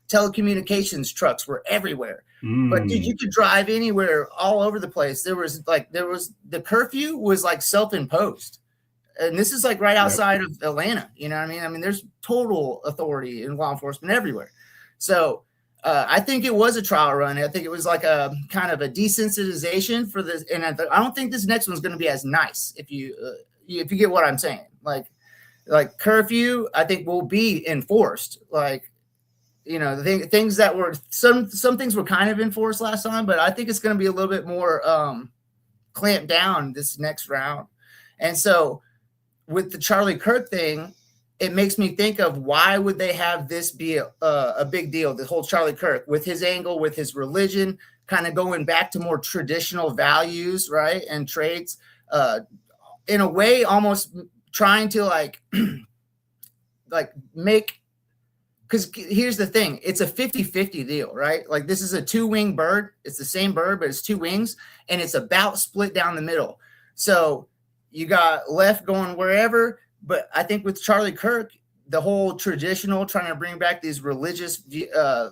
telecommunications trucks were everywhere. But dude, you could drive anywhere all over the place. The curfew was like self-imposed. And this is like right outside of Atlanta. You know what I mean? I mean, there's total authority in law enforcement everywhere. So I think it was a trial run. I think it was like a kind of a desensitization for this. And I don't think this next one's going to be as nice if you get what I'm saying. Like curfew, I think will be enforced. Like, things that were some things were kind of enforced last time, but I think it's going to be a little bit more clamped down this next round. And so, with the Charlie Kirk thing, it makes me think of why would they have this be a big deal, the whole Charlie Kirk, with his angle, with his religion, kind of going back to more traditional values, right, and traits, in a way almost trying to like make, because here's the thing, it's a 50-50 deal, right? Like this is a two-wing bird. It's the same bird, but it's two wings, and it's about split down the middle. So you got left going wherever, but I think with Charlie Kirk, the whole traditional, trying to bring back these religious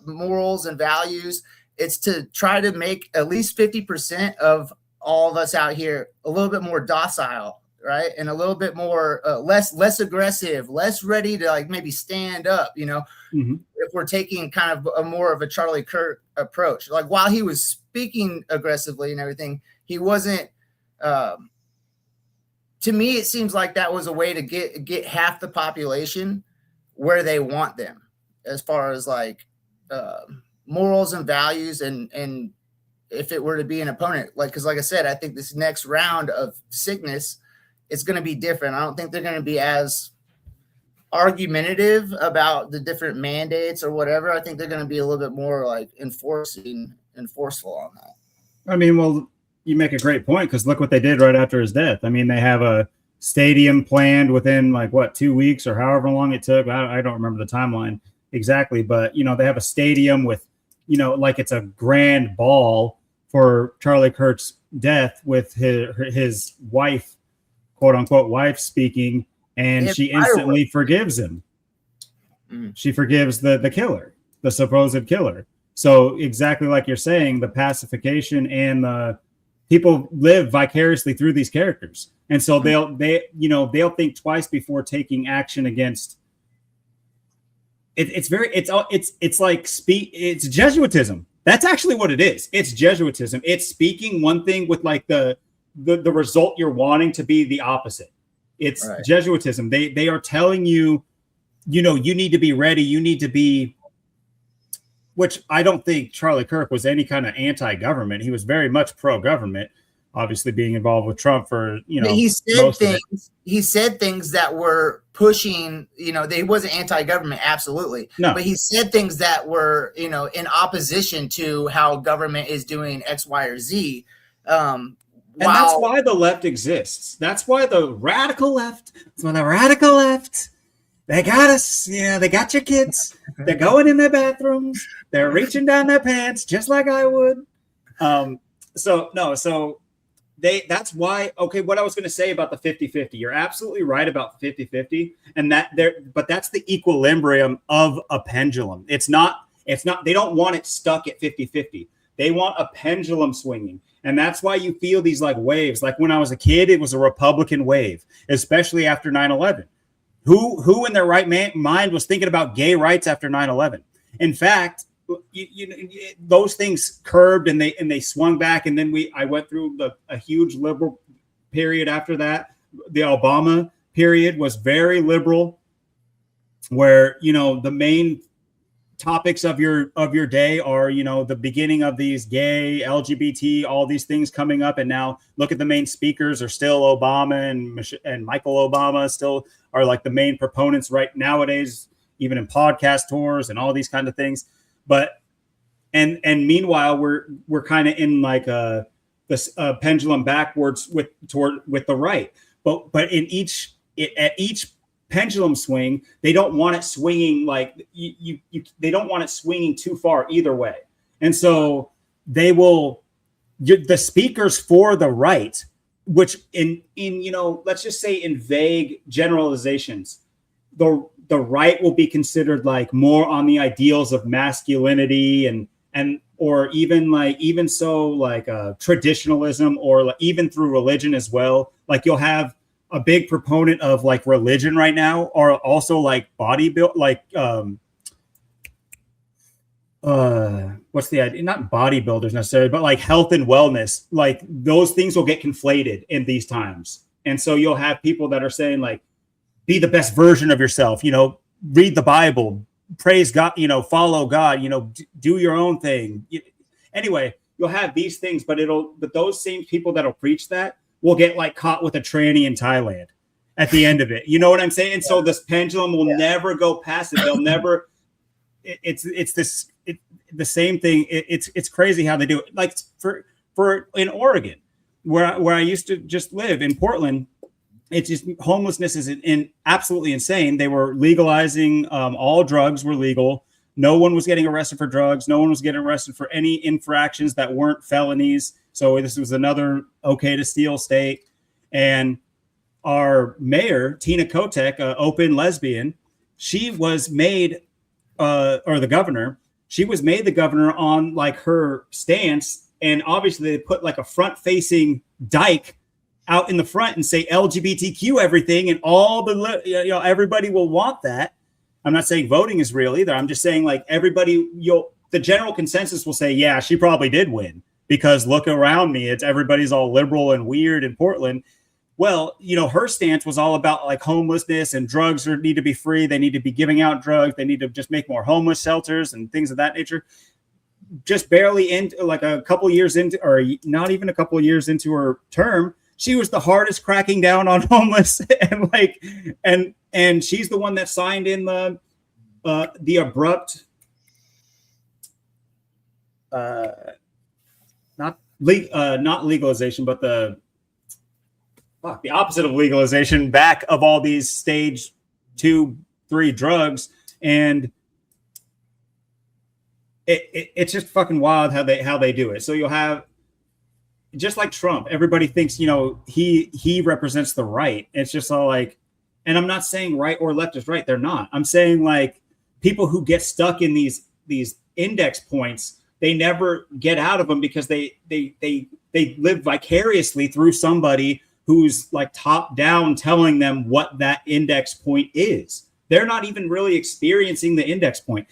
morals and values. It's to try to make at least 50% of all of us out here a little bit more docile, right? And a little bit more less aggressive, less ready to like maybe stand up, you know. If we're taking kind of a more of a Charlie Kirk approach, like while he was speaking aggressively and everything, he wasn't to me, it seems like that was a way to get half the population where they want them, as far as like morals and values, and if it were to be an opponent, like, because like I said, I think this next round of sickness, it's going to be different. I don't think they're going to be as argumentative about the different mandates or whatever. I think they're going to be a little bit more like forceful on that. I mean, well, you make a great point, because look what they did right after his death. I mean, they have a stadium planned within like 2 weeks or however long it took. I don't remember the timeline exactly, but you know, they have a stadium with, you know, like it's a grand ball for Charlie Kirk's death with his wife, quote unquote wife, speaking, and she instantly forgives him. She forgives the killer, the supposed killer. So exactly like you're saying, the pacification and the people live vicariously through these characters. And so they'll think twice before taking action against it. It's Jesuitism. That's actually what it is. It's Jesuitism. It's speaking one thing with like the result you're wanting to be the opposite. It's right. Jesuitism. They are telling you, you know, you need to be ready. You need to be, which I don't think Charlie Kirk was any kind of anti-government. He was very much pro-government, obviously being involved with Trump for, you know, he said things that were pushing, you know, he wasn't anti-government, absolutely. No. But he said things that were, you know, in opposition to how government is doing X, Y, or Z. And that's why the left exists. That's why the radical left, they got us. Yeah, they got your kids. They're going in their bathrooms. They're reaching down their pants just like I would. That's why, okay, what I was going to say about the 50-50, you're absolutely right about 50-50, and but that's the equilibrium of a pendulum. It's not, they don't want it stuck at 50-50. They want a pendulum swinging. And that's why you feel these like waves. Like when I was a kid, it was a Republican wave, especially after 9/11. Who in their right mind was thinking about gay rights after 9/11? In fact, those things curbed and they swung back. And then I went through a huge liberal period after that. The Obama period was very liberal, where, you know, the main topics of your day are, you know, the beginning of these gay, LGBT, all these things coming up. And now look at the main speakers are still Obama and Michael Obama still are like the main proponents right nowadays, even in podcast tours and all these kind of things. But and meanwhile, we're kind of in like this pendulum backwards with the right. But at each pendulum swing, they don't want it swinging like they don't want it swinging too far either way. And so the speakers for the right, which in you know, let's just say in vague generalizations, the right will be considered like more on the ideals of masculinity and or even so traditionalism, or like even through religion as well. Like you'll have a big proponent of like religion right now, or also like bodybuilding, like what's the idea? Not bodybuilders necessarily, but like health and wellness. Like those things will get conflated in these times. And so you'll have people that are saying like, be the best version of yourself, you know, read the Bible, praise God, you know, follow God, you know, do your own thing. Anyway, you'll have these things, but those same people that'll preach that will get like caught with a tranny in Thailand at the end of it. You know what I'm saying? And so this pendulum will never go past it. They'll never, it's the same thing. It's crazy how they do it. Like for in Oregon, where I used to just live in Portland, it's just homelessness is absolutely insane. They were legalizing, all drugs were legal. No one was getting arrested for drugs. No one was getting arrested for any infractions that weren't felonies. So this was another okay to steal state. And our mayor, Tina Kotek, open lesbian, she was made, or the governor, she was made the governor on like her stance. And obviously they put like a front facing dike out in the front and say LGBTQ everything, and all the, everybody will want that. I'm not saying voting is real either. I'm just saying like everybody, the general consensus will say, yeah, she probably did win, because look around me, it's everybody's all liberal and weird in Portland. Well, her stance was all about like homelessness, and drugs need to be free. They need to be giving out drugs. They need to just make more homeless shelters and things of that nature. Just barely into like a couple years into, or not even a couple of years into her term, she was the hardest cracking down on homeless, and like, and she's the one that signed in the abrupt, not legalization, but the opposite of legalization back of all these stage 2, 3 drugs. And it's just fucking wild how they do it. So you'll have, just like Trump, everybody thinks, he represents the right. It's just all like, and I'm not saying right or left is right. They're not. I'm saying like people who get stuck in these index points, they never get out of them because they live vicariously through somebody who's like top down telling them what that index point is. They're not even really experiencing the index point.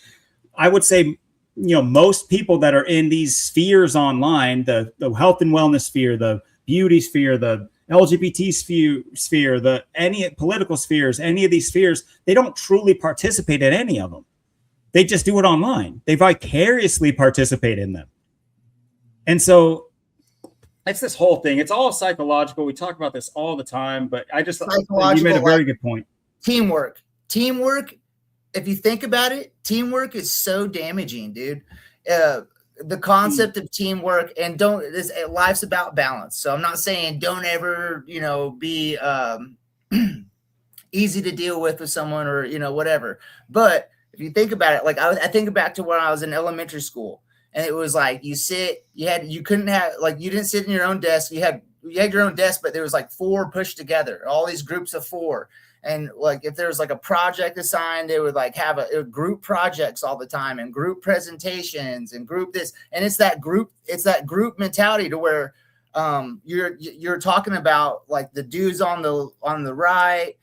I would say, most people that are in these spheres online, the health and wellness sphere, the beauty sphere, the LGBT sphere, any political spheres, any of these spheres, they don't truly participate in any of them. They just do it online. They vicariously participate in them. And so it's this whole thing. It's all psychological. We talk about this all the time, but you made a very good point. Teamwork. If you think about it, teamwork is so damaging, dude. The concept of teamwork, and life's about balance. So I'm not saying don't ever, be easy to deal with someone, or, whatever. But if you think about it, like I think back to when I was in elementary school, and it was like you didn't sit in your own desk. You had your own desk, but there was like 4 pushed together, all these groups of 4. And like if there was like a project assigned, they would like have a group projects all the time, and group presentations, and group this. And it's that group mentality to where you're talking about like the dudes on the right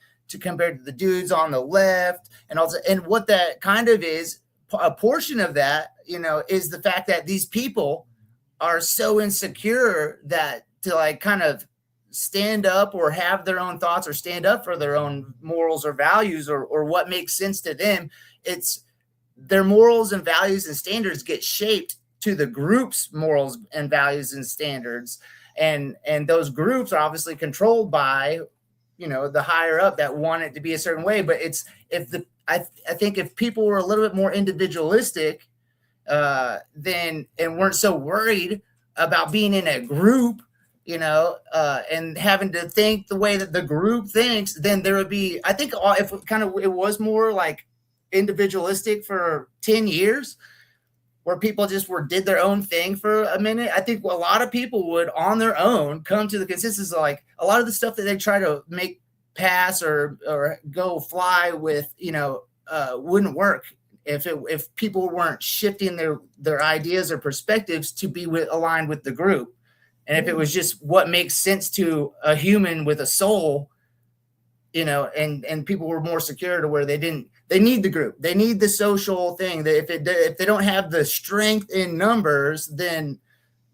compared to the dudes on the left, and also, and what that kind of is, a portion of that, is the fact that these people are so insecure that to like kind of stand up or have their own thoughts or stand up for their own morals or values or what makes sense to them. It's their morals and values and standards get shaped to the group's morals and values and standards. And those groups are obviously controlled by, the higher up that want it to be a certain way. But I think if people were a little bit more individualistic, and weren't so worried about being in a group, and having to think the way that the group thinks, then there would be, I think if it was more like individualistic for 10 years, where people just did their own thing for a minute, I think a lot of people would on their own come to the consensus of like a lot of the stuff that they try to make pass or go fly with, wouldn't work if people weren't shifting their ideas or perspectives to be aligned with the group. And if it was just what makes sense to a human with a soul, and people were more secure to where they need the group. They need the social thing. That if they don't have the strength in numbers, then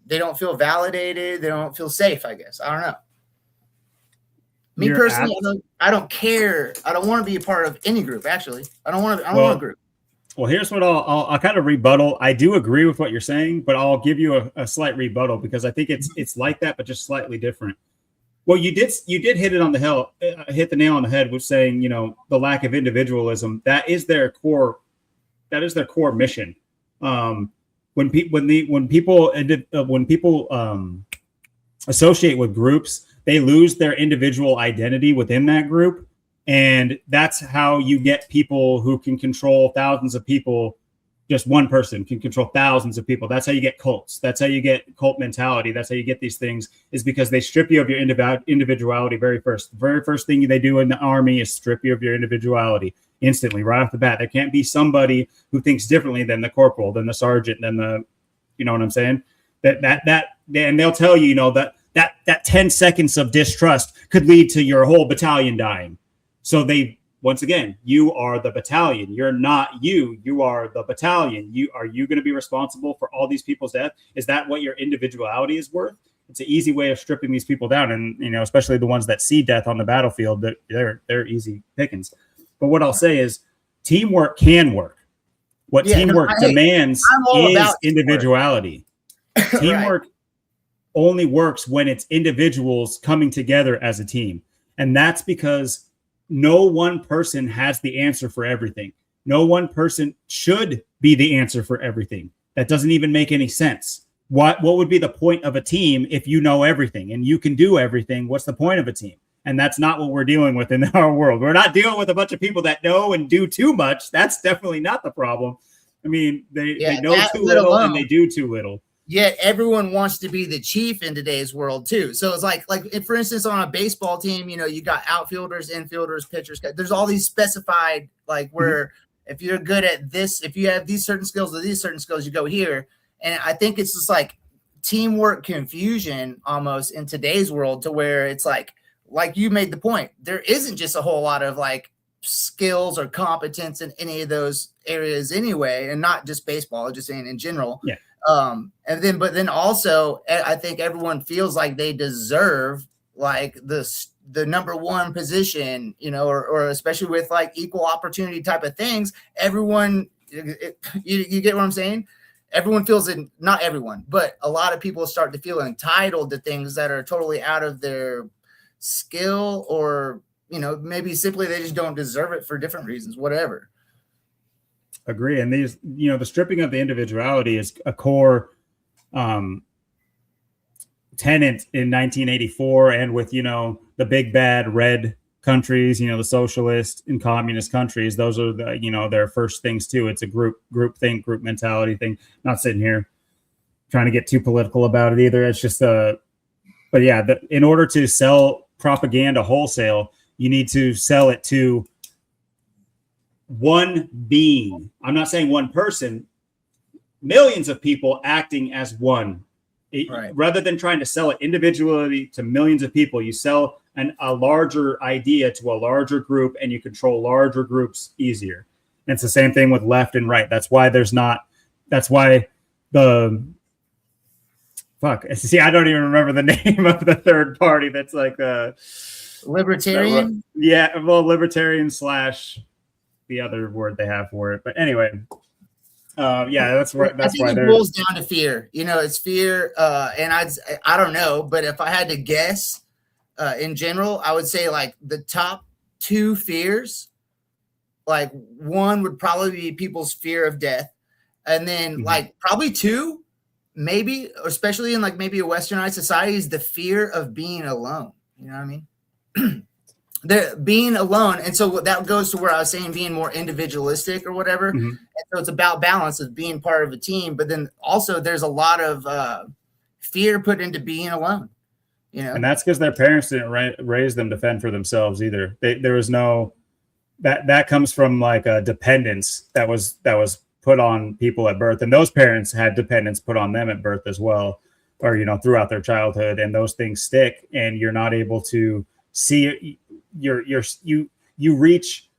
they don't feel validated. They don't feel safe, I guess. I don't know. Me personally, I don't care. I don't want to be a part of any group, actually. I don't want a group. Well, here's what I'll kind of rebuttal. I do agree with what you're saying, but I'll give you a slight rebuttal because I think it's like that, but just slightly different. Well, you did hit it on hit the nail on the head with saying, the lack of individualism. That is their core mission. When people associate with groups, they lose their individual identity within that group. And that's how you get people who can control thousands of people just one person can control thousands of people. That's how you get cults. That's how you get cult mentality. That's how you get these things, is because they strip you of your individuality very first. The very first thing they do in the army is strip you of your individuality instantly, right off the bat. There can't be somebody who thinks differently than the corporal, than the sergeant, than the, you know what I'm saying? And they'll tell you, you know, that 10 seconds of distrust could lead to your whole battalion dying. So once again, you are the battalion. You're not you. You are the battalion. Are you going to be responsible for all these people's death? Is that what your individuality is worth? It's an easy way of stripping these people down. And, you know, especially the ones that see death on the battlefield, that they're easy pickings. But what I'll say is teamwork can work. What teamwork demands is individuality. Teamwork only works when it's individuals coming together as a team. And that's because no one person has the answer for everything. No one person should be the answer for everything. That doesn't even make any sense. What would be the point of a team if you know everything and you can do everything? What's the point of a team? And that's not what we're dealing with in our world. We're not dealing with a bunch of people that know and do too much. That's definitely not the problem. I mean, they know too little and they do too little. Yet everyone wants to be the chief in today's world too. So it's like if, for instance, on a baseball team, you know, you got outfielders, infielders, pitchers. There's all these specified, like, where if you're good at this, if you have these certain skills or these certain skills, you go here. And I think it's just like teamwork confusion almost in today's world, to where it's like you made the point, there isn't just a whole lot of like skills or competence in any of those areas anyway, and not just baseball, just saying in general. Yeah. But then also I think everyone feels like they deserve like the number one position, you know, or especially with like equal opportunity type of things. Everyone, you get what I'm saying? Everyone feels it, not everyone, but a lot of people start to feel entitled to things that are totally out of their skill, or, you know, maybe simply they just don't deserve it for different reasons, whatever. Agree. And these, you know, the stripping of the individuality is a core tenet in 1984, and with, you know, the big bad red countries, you know, the socialist and communist countries, those are the, you know, their first things too. It's a group mentality thing. Not sitting here trying to get too political about it either. It's just but yeah, in order to sell propaganda wholesale, you need to sell it to one being. I'm not saying one person, millions of people acting as one. Rather than trying to sell it individually to millions of people, you sell a larger idea to a larger group, and you control larger groups easier. And it's the same thing with left and right. That's why see, I don't even remember the name of the third party. That's like libertarian. Yeah, well, libertarian / the other word they have for it. But anyway, that's why it boils down to fear. You know, it's fear. And I don't know, but if I had to guess, in general, I would say like the top two fears, like one would probably be people's fear of death, and then like probably two, maybe, especially in like maybe a westernized society, is the fear of being alone. You know what I mean? They're being alone. And so that goes to where I was saying being more individualistic or whatever. And so it's about balance of being part of a team. But then also there's a lot of fear put into being alone, you know? And that's because their parents didn't raise them to fend for themselves either. There was no, that comes from like a dependence that was put on people at birth. And those parents had dependence put on them at birth as well, or, you know, throughout their childhood. And those things stick, and you're not able to see it. You reach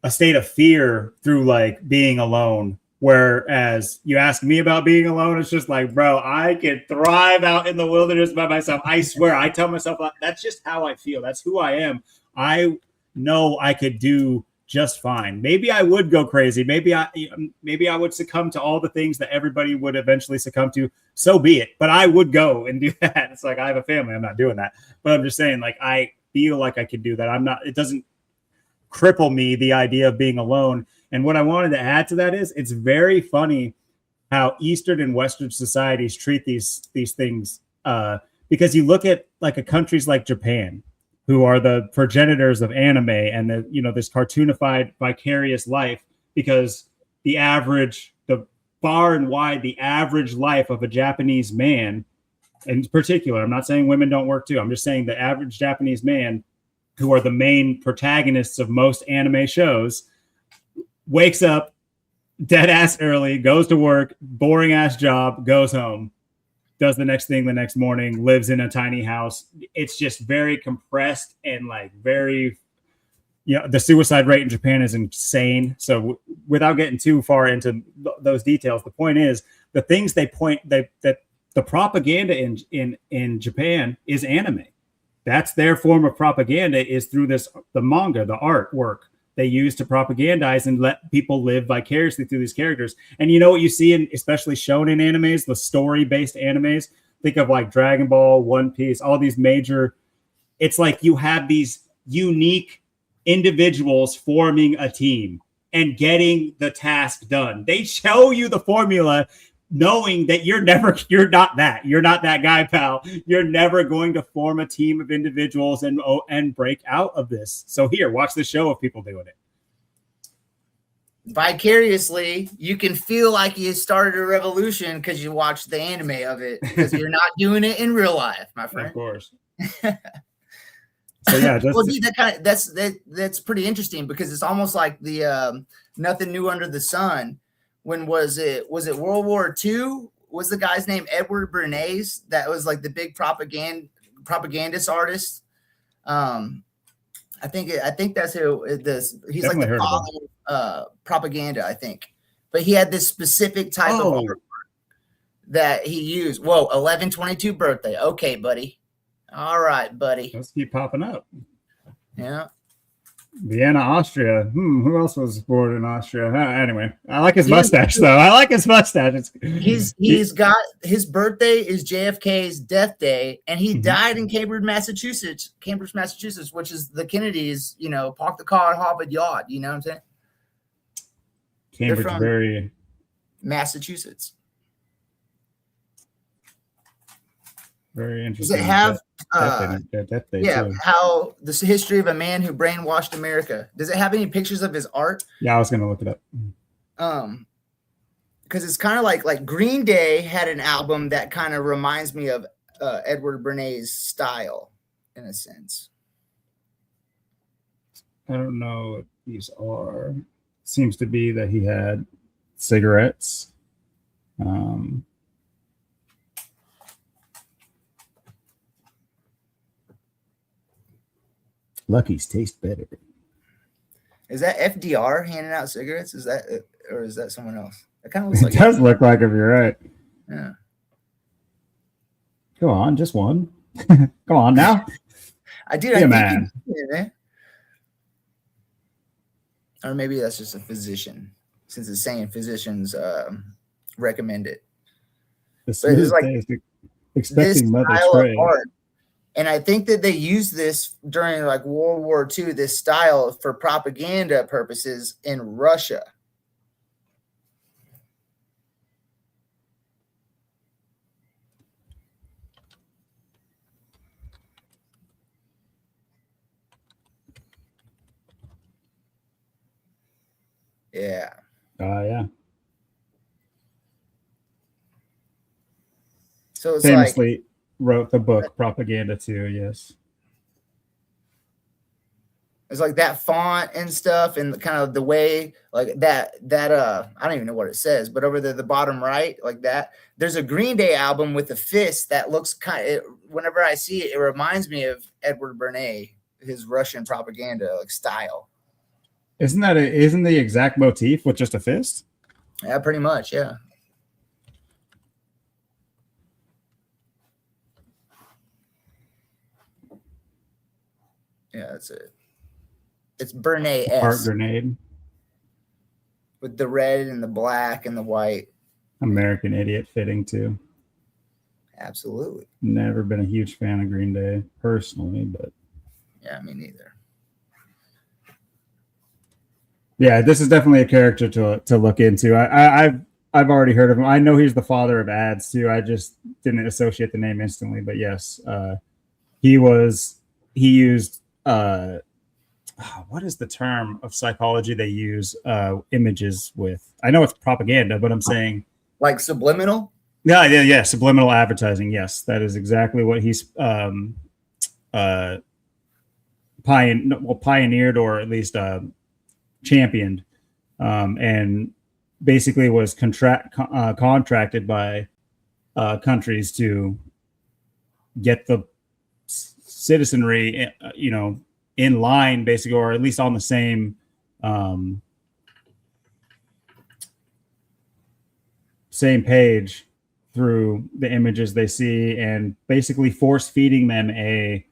a state of fear through like being alone, whereas you ask me about being alone, it's just like, bro, I could thrive out in the wilderness by myself. I swear, I tell myself that's just how I feel. That's who I am. I know I could do just fine. Maybe I would go crazy. Maybe I would succumb to all the things that everybody would eventually succumb to. So be it. But I would go and do that. It's like, I have a family. I'm not doing that. But I'm just saying, like, I feel like I could do that. It doesn't cripple me, the idea of being alone. And what I wanted to add to that is, it's very funny how Eastern and Western societies treat these things. Because you look at like countries like Japan, who are the progenitors of anime and this cartoonified vicarious life, because the far and wide the average life of a Japanese man, in particular. I'm not saying women don't work too. I'm just saying the average Japanese man, who are the main protagonists of most anime shows, wakes up dead ass early, goes to work, boring ass job, goes home, does the next thing the next morning, lives in a tiny house. It's just very compressed and like very, the suicide rate in Japan is insane. So without getting too far into those details, the point is the things that the propaganda in Japan is anime. That's their form of propaganda, is through the manga, the artwork they use to propagandize and let people live vicariously through these characters. And you know what you see in especially shonen animes, the story-based animes, think of like Dragon Ball, One Piece, all these major, it's like you have these unique individuals forming a team and getting the task done. They show you the formula knowing that you're not that guy, pal. You're never going to form a team of individuals and break out of this. So here, watch the show of people doing it. Vicariously, you can feel like you started a revolution because you watched the anime of it, because you're not doing it in real life, my friend. Of course. So yeah, well, that's pretty interesting, because it's almost like the nothing new under the sun. When was it World War II? Was the guy's name Edward Bernays? That was like the big propagandist artist. I think that's who it is. He's definitely like the father of propaganda, I think. But he had this specific type of artwork that he used. Whoa, 11/22 birthday. Okay, buddy. All right, buddy. Let's keep popping up. Yeah. Vienna, Austria. Who else was born in Austria? Anyway, I like his mustache, though. I like his mustache. He's got his birthday is JFK's death day, and he died in Cambridge, Massachusetts, which is the Kennedys. Park the car at Harvard Yard. You know what I'm saying? Cambridge, very Massachusetts. Very interesting. Does it have death day too. How this history of a man who brainwashed America? Does it have any pictures of his art? Yeah, I was gonna look it up. Because it's kind of like Green Day had an album that kind of reminds me of Edward Bernays' style in a sense. I don't know what these are. Seems to be that he had cigarettes. Lucky's taste better. Is that FDR handing out cigarettes? Is that someone else? It kind of looks like it does look like, if you're right. Yeah. Go on, just one. Come on now. I think man. Or maybe that's just a physician, since it's saying physicians recommend it. But it's like expecting mother spray. And I think that they used this during like World War II, this style for propaganda purposes in Russia. Yeah. Yeah. So it's famously wrote the book Propaganda too. Yes. It's like that font and stuff, and kind of the way like that I don't even know what it says, but over there, the bottom right, like that, there's a Green Day album with a fist that looks whenever I see it, it reminds me of Edward Bernays, his Russian propaganda like style. Isn't the exact motif with just a fist? Yeah, pretty much. Yeah. Yeah, that's it. It's Bernays. Heart grenade. With the red and the black and the white. American Idiot fitting too. Absolutely. Never been a huge fan of Green Day personally, but yeah, me neither. Yeah, this is definitely a character to look into. I've already heard of him. I know he's the father of ads too. I just didn't associate the name instantly, but yes, he used what is the term of psychology they use images with? I know it's propaganda, but I'm saying like subliminal. Yeah, subliminal advertising. Yes, that is exactly what he's pioneered, or at least championed, and basically was contracted by countries to get the citizenry, in line, basically, or at least on the same page through the images they see, and basically force feeding them a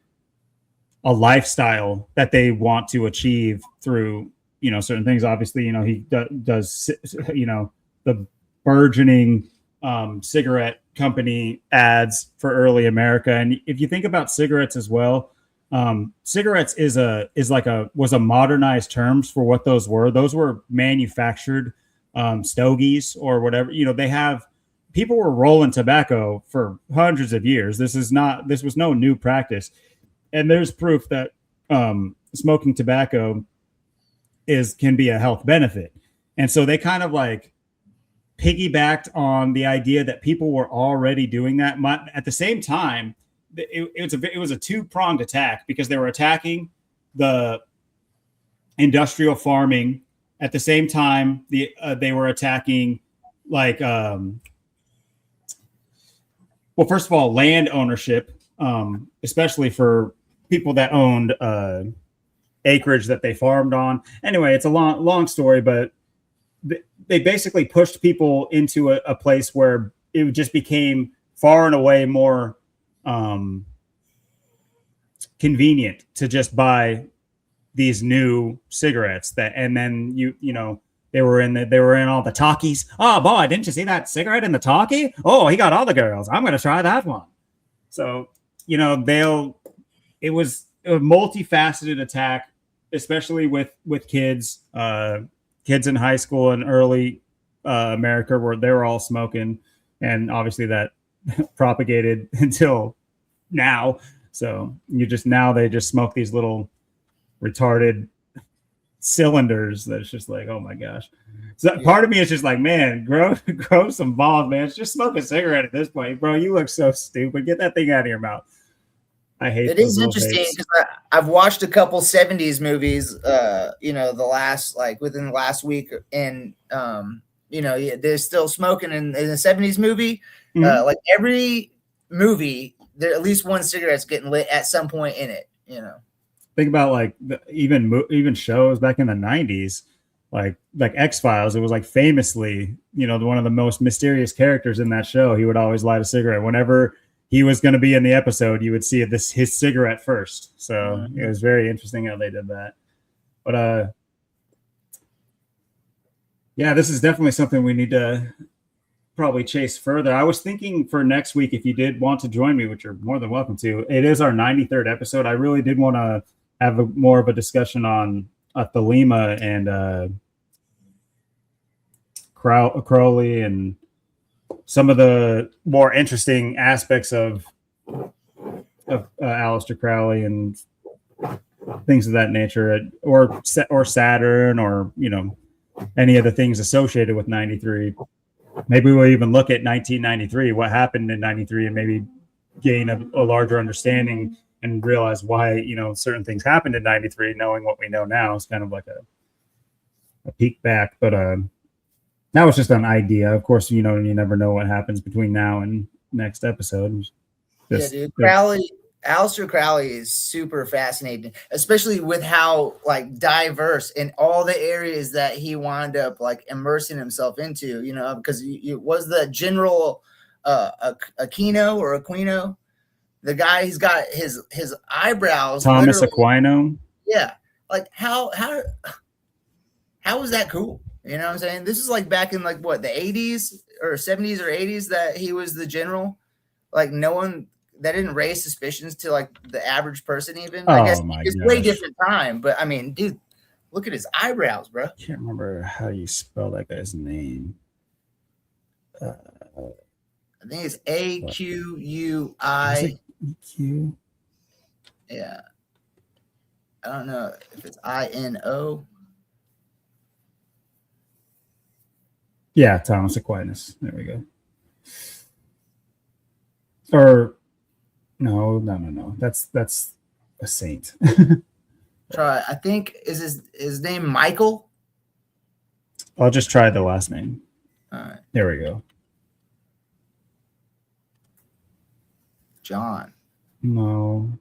lifestyle that they want to achieve through certain things. Obviously, he does the burgeoning cigarette company ads for early America. And if you think about cigarettes as well, cigarettes was a modernized terms for what those were. Those were manufactured stogies or whatever. People were rolling tobacco for hundreds of years. This was no new practice. And there's proof that smoking tobacco can be a health benefit. And so they kind of like piggybacked on the idea that people were already doing that. At the same time, it was a two-pronged attack, because they were attacking the industrial farming. At the same time, they were attacking first of all, land ownership, especially for people that owned acreage that they farmed on. Anyway, it's a long story, but they basically pushed people into a place where it just became far and away more convenient to just buy these new cigarettes and then they were in all the talkies. Oh boy, didn't you see that cigarette in the talkie? Oh, he got all the girls. I'm going to try that one. So, it was a multifaceted attack, especially with kids in high school and early America, where they were all smoking, and obviously that propagated until now. So they just smoke these little retarded cylinders that's just like, oh my gosh. So part of me is just like, man, grow some balls, man. Just smoke a cigarette at this point, bro. You look so stupid. Get that thing out of your mouth. I hate it. Is interesting because I've watched a couple 70s movies the last within the last week, and they're still smoking in the 70s movie. Mm-hmm. Like every movie, there at least one cigarette's getting lit at some point in it. Think about even shows back in the 90s, like X-Files. It was like famously, one of the most mysterious characters in that show. He would always light a cigarette whenever he was going to be in the episode. You would see his cigarette first. So mm-hmm. It was very interesting how they did that. But this is definitely something we need to probably chase further. I was thinking for next week, if you did want to join me, which you're more than welcome to, it is our 93rd episode. I really did want to have more of a discussion on Thelema and Crowley and some of the more interesting aspects of Aleister Crowley and things of that nature, or Saturn, or any of the things associated with 93. Maybe we'll even look at 1993, what happened in 93, and maybe gain a larger understanding and realize why certain things happened in 93. Knowing what we know now is kind of like a peek back, but that was just an idea. Of course, you never know what happens between now and next episode. Dude, Aleister Crowley is super fascinating, especially with how diverse in all the areas that he wound up immersing himself into. Because he was the general Aquino or Aquino, the guy. He's got his eyebrows. Thomas Aquino. Yeah, how is that cool? You know what I'm saying? This is back in the 80s or 70s or 80s that he was the general. No one that didn't raise suspicions to the average person even. I guess it's way different time, but I mean, dude, look at his eyebrows, bro. I can't remember how you spell that guy's name. I think it's Aquui. Q. Yeah. I don't know if it's INO. Yeah, Thomas Aquinas. There we go. Or no. That's a saint. Try. I think is his name Michael. I'll just try the last name. All right. There we go. John. No.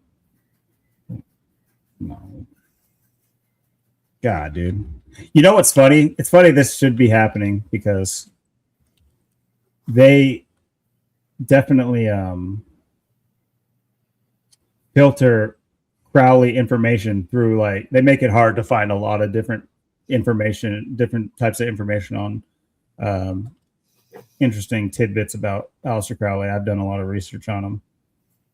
God, dude. You know what's funny? It's funny this should be happening because they definitely filter Crowley information through, like, they make it hard to find a lot of different information, different types of information on interesting tidbits about Aleister Crowley. I've done a lot of research on him.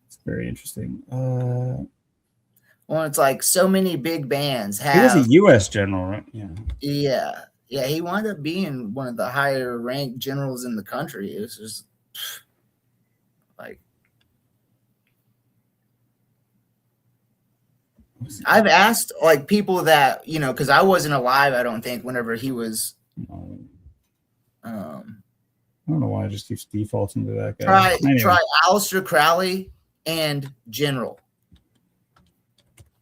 It's very interesting. Well, it's like so many big bands have. He was a U.S. general, right? Yeah. He wound up being one of the higher ranked generals in the country. It was just like, I've asked like people that, you know, because I wasn't alive, I don't think, whenever he was. I don't know why I just keeps defaulting to that guy. Try Aleister Crowley and General,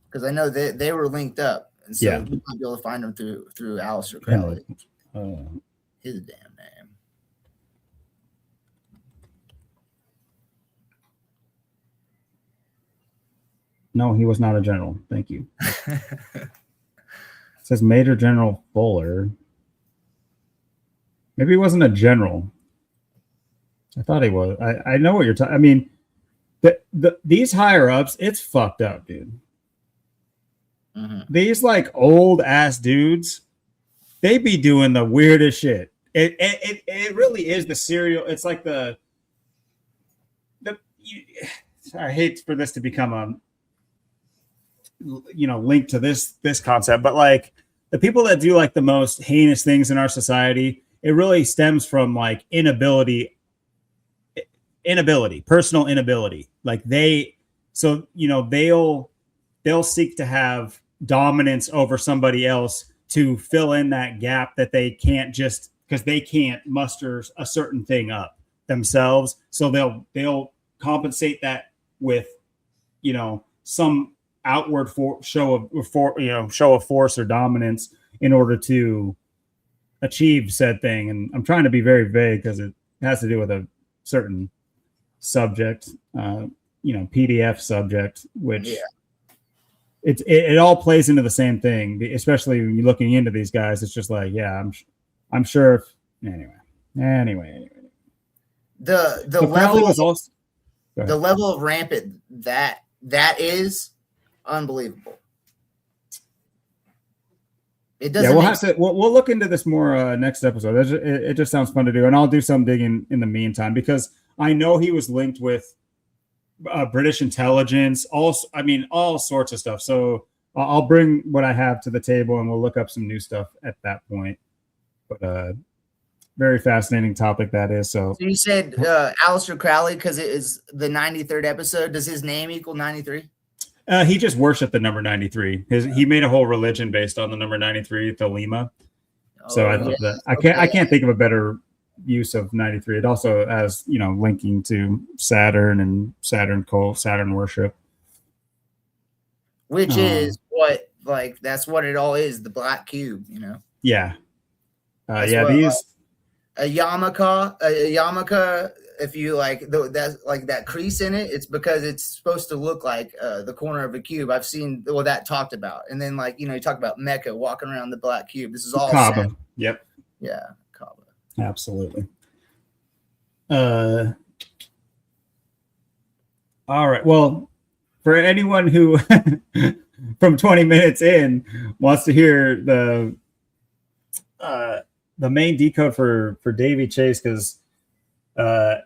because I know they were linked up, and so we might be able to find them through Aleister Crowley. His damn name. No, he was not a general. Thank you. It says Major General Fuller. Maybe he wasn't a general. I thought he was. I know what you're talking. I mean, these higher ups, it's fucked up, dude. Mm-hmm. These like old ass dudes, they be doing the weirdest shit. It really is the serial. It's like I hate for this to become a link to this concept, but like the people that do like the most heinous things in our society, it really stems from like personal inability. Like they'll seek to have dominance over somebody else to fill in that gap that they can't, just because they can't muster a certain thing up themselves. So they'll compensate that with, some outward show of force or dominance in order to achieve said thing. And I'm trying to be very vague because it has to do with a certain subject, PDF subject, which it all plays into the same thing, especially when you're looking into these guys. It's just like, I'm sure. Anyway, the level of rampant that is unbelievable. It doesn't. We'll look into this more next episode. It just sounds fun to do, and I'll do some digging in the meantime, because I know he was linked with British intelligence, all sorts of stuff. So I'll bring what I have to the table, and we'll look up some new stuff at that point. But very fascinating topic that is. So you said Aleister Crowley because it is the 93rd episode. Does his name equal 93? He just worshipped the number 93. He made a whole religion based on the number 93, Thelema. So I love that. I can't think of a better use of 93. It also has, linking to Saturn and Saturn cult, Saturn worship. Which is what, like, that's what it all is, the black cube, Yeah. A yarmulke, if you like that's like that crease in it, it's because it's supposed to look like the corner of a cube. I've seen that talked about. And then you talk about Mecca walking around the black cube. This is all Kaaba. Saturn. Yep. Yeah, Kaaba. Absolutely. All right. Well, for anyone who from 20 minutes in wants to hear the main decode for Davy Chase, because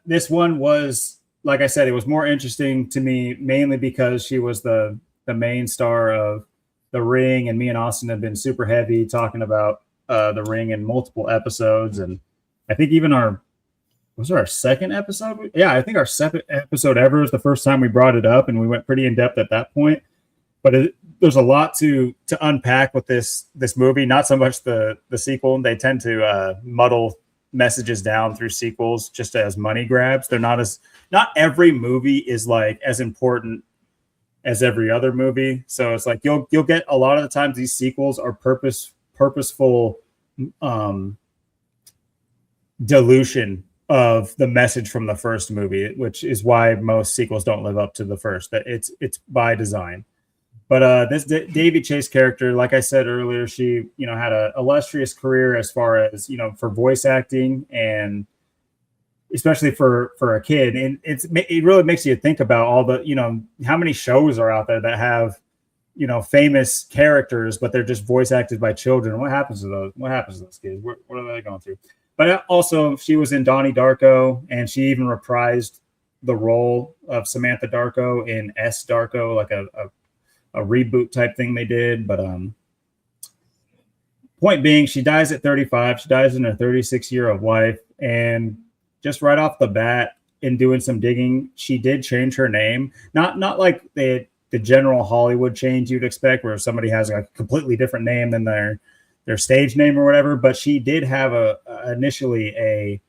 this one was, like I said, it was more interesting to me mainly because she was the main star of The Ring, and me and Austin have been super heavy talking about The Ring in multiple episodes, and I think even our second episode? Yeah, I think our second episode ever was the first time we brought it up, and we went pretty in depth at that point. but there's a lot to unpack with this movie. Not so much the sequel. They tend to muddle messages down through sequels just as money grabs. They're not every movie is like as important as every other movie. So it's like you'll get a lot of the times these sequels are purposeful dilution of the message from the first movie, which is why most sequels don't live up to the first. That it's by design. But this Davy Chase character, like I said earlier, she had a illustrious career as far as for voice acting, and especially for a kid. And it really makes you think about all the how many shows are out there that have famous characters, but they're just voice acted by children. What happens to those? What happens to those kids? What are they going through? But also, she was in Donnie Darko, and she even reprised the role of Samantha Darko in S. Darko, like a reboot type thing they did. But point being, she dies at 35. She dies in her 36th year of life, and just right off the bat, in doing some digging, she did change her name. Not like the general Hollywood change you'd expect, where somebody has a completely different name than their stage name or whatever. But she did have initially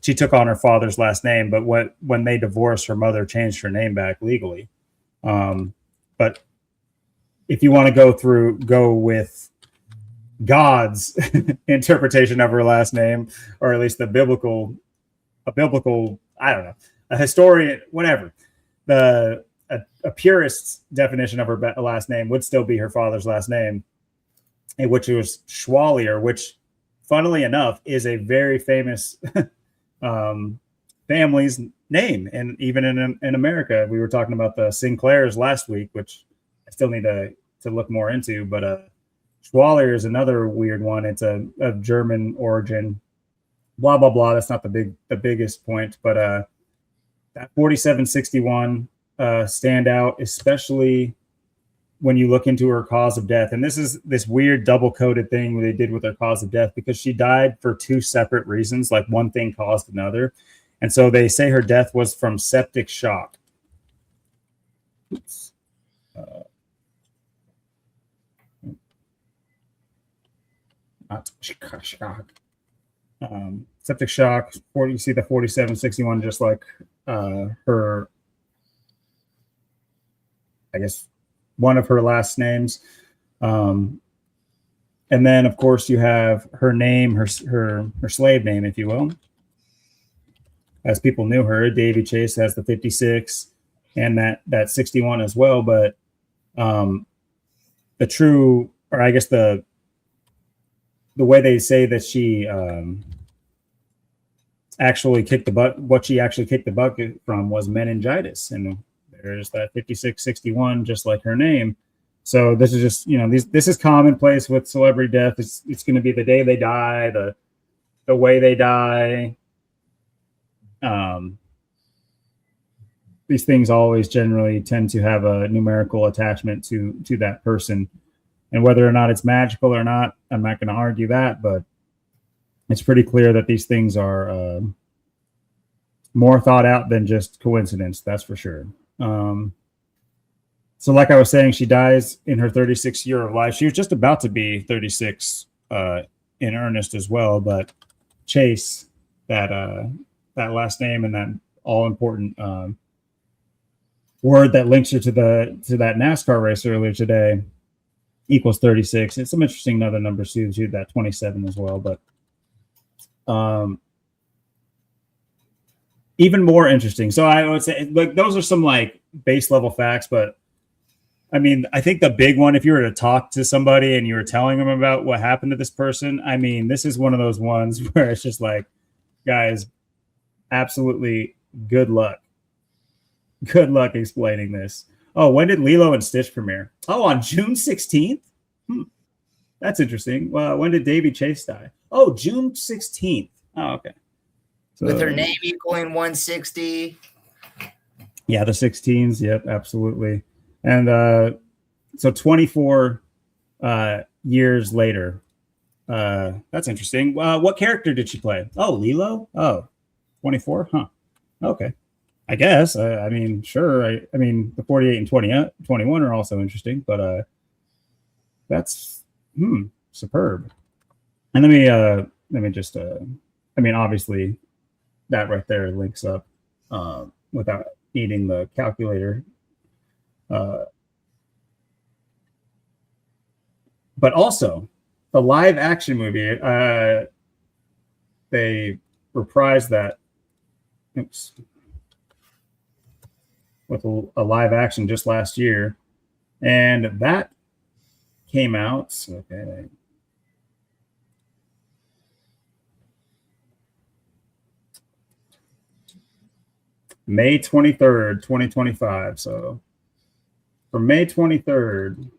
she took on her father's last name, but when they divorced, her mother changed her name back legally. But if you want to go with God's interpretation of her last name, or at least a biblical, I don't know, a historian, whatever, a purist's definition of her last name would still be her father's last name, which was Schwalier, which, funnily enough, is a very famous family's name. And even in America, we were talking about the Sinclairs last week, which I still need to look more into. But Schwalier is another weird one. It's a German origin. Blah blah blah. That's not the biggest point, but that 4761 stand out, especially when you look into her cause of death. And this is this weird double-coded thing they did with her cause of death, because she died for two separate reasons. Like, one thing caused another. And so they say her death was from septic shock. Oops. Not shock. Septic shock. You see the 4761, just like her, I guess, one of her last names. And then, of course, you have her name, her slave name, if you will. As people knew her, Davy Chase has the 56 and that 61 as well. But the true, or I guess the way they say that she actually kicked the butt, what she actually kicked the bucket from was meningitis. And there's that 5661, just like her name. So this is just, this is commonplace with celebrity death. It's going to be the day they die, the way they die. These things always generally tend to have a numerical attachment to that person, and whether or not it's magical or not, I'm not going to argue that, but it's pretty clear that these things are more thought out than just coincidence. That's for sure. So like I was saying, she dies in her 36th year of life. She was just about to be 36 in earnest as well, but Chase, that last name and that all important word that links her to that NASCAR race earlier today equals 36. It's some interesting other numbers too, that 27 as well. But even more interesting. So I would say, like, those are some like base level facts, but I mean, I think the big one, if you were to talk to somebody and you were telling them about what happened to this person, I mean, this is one of those ones where it's just like, guys, absolutely good luck. Good luck explaining this. Oh, when did Lilo and Stitch premiere? Oh, on June 16th? That's interesting. Well, when did Davy Chase die? Oh, June 16th. Oh, okay. So, with her name equaling 160. Yeah, the 16s. Yep, absolutely. And so 24 years later. That's interesting. What character did she play? Oh, Lilo? Oh, 24? Huh. Okay. I guess. I mean, sure. I mean, the 48 and 21 are also interesting, but that's superb. And let me just I mean, obviously that right there links up without needing the calculator. But also the live action movie, they reprised that with a live action just last year, and that came out. Okay. May 23rd, 2025. So from May 23rd,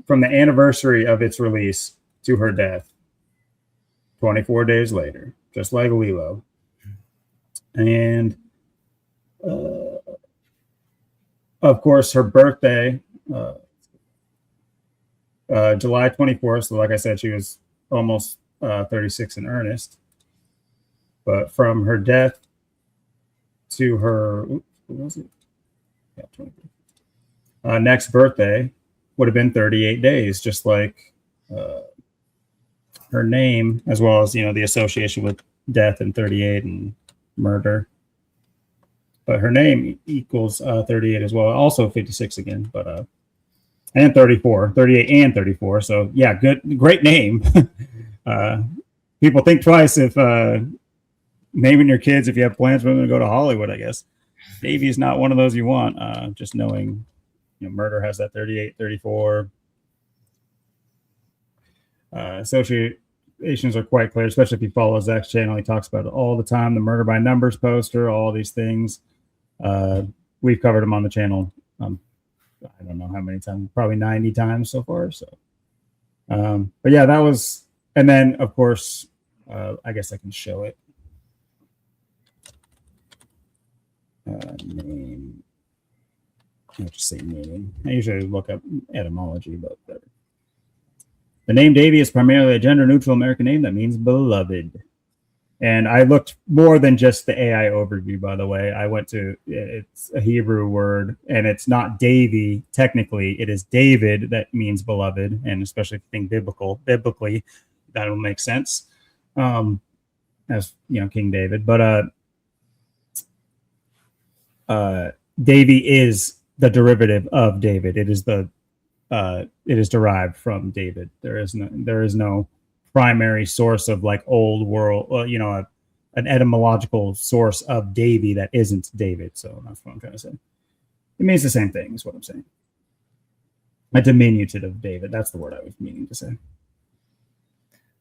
from the anniversary of its release to her death, 24 days later, just like Lilo. And of course, her birthday, July 24th. So, like I said, she was almost 36 in earnest. But from her death to her, what was it? Yeah, 23. Next birthday would have been 38 days, just like her name, as well as, the association with death and 38 and murder. But her name equals 38 as well. Also 56 again, but and 34, 38 and 34. So yeah, great name. People think twice if naming your kids if you have plans for them to go to Hollywood, I guess. Davey is not one of those you want. Just knowing, murder has that 38, 34. Associations are quite clear, especially if you follow Zach's channel. He talks about it all the time. The murder by numbers poster, all these things. We've covered them on the channel. I don't know how many times, probably 90 times so far. So, but yeah, that was, and then of course, I guess I can show it. Name. I'll just say name. I usually look up etymology, but the name Davy is primarily a gender-neutral American name that means beloved. And I looked more than just the AI overview, by the way. I went to, it's a Hebrew word, and it's not Davy, technically. It is David, that means beloved, and especially if you think biblically, that'll make sense. As, King David. But Davy is the derivative of David. It is derived from David. There is no primary source of like old world, an etymological source of Davy that isn't David. So that's what I'm trying to say. It means the same thing, is what I'm saying. A diminutive of David. That's the word I was meaning to say.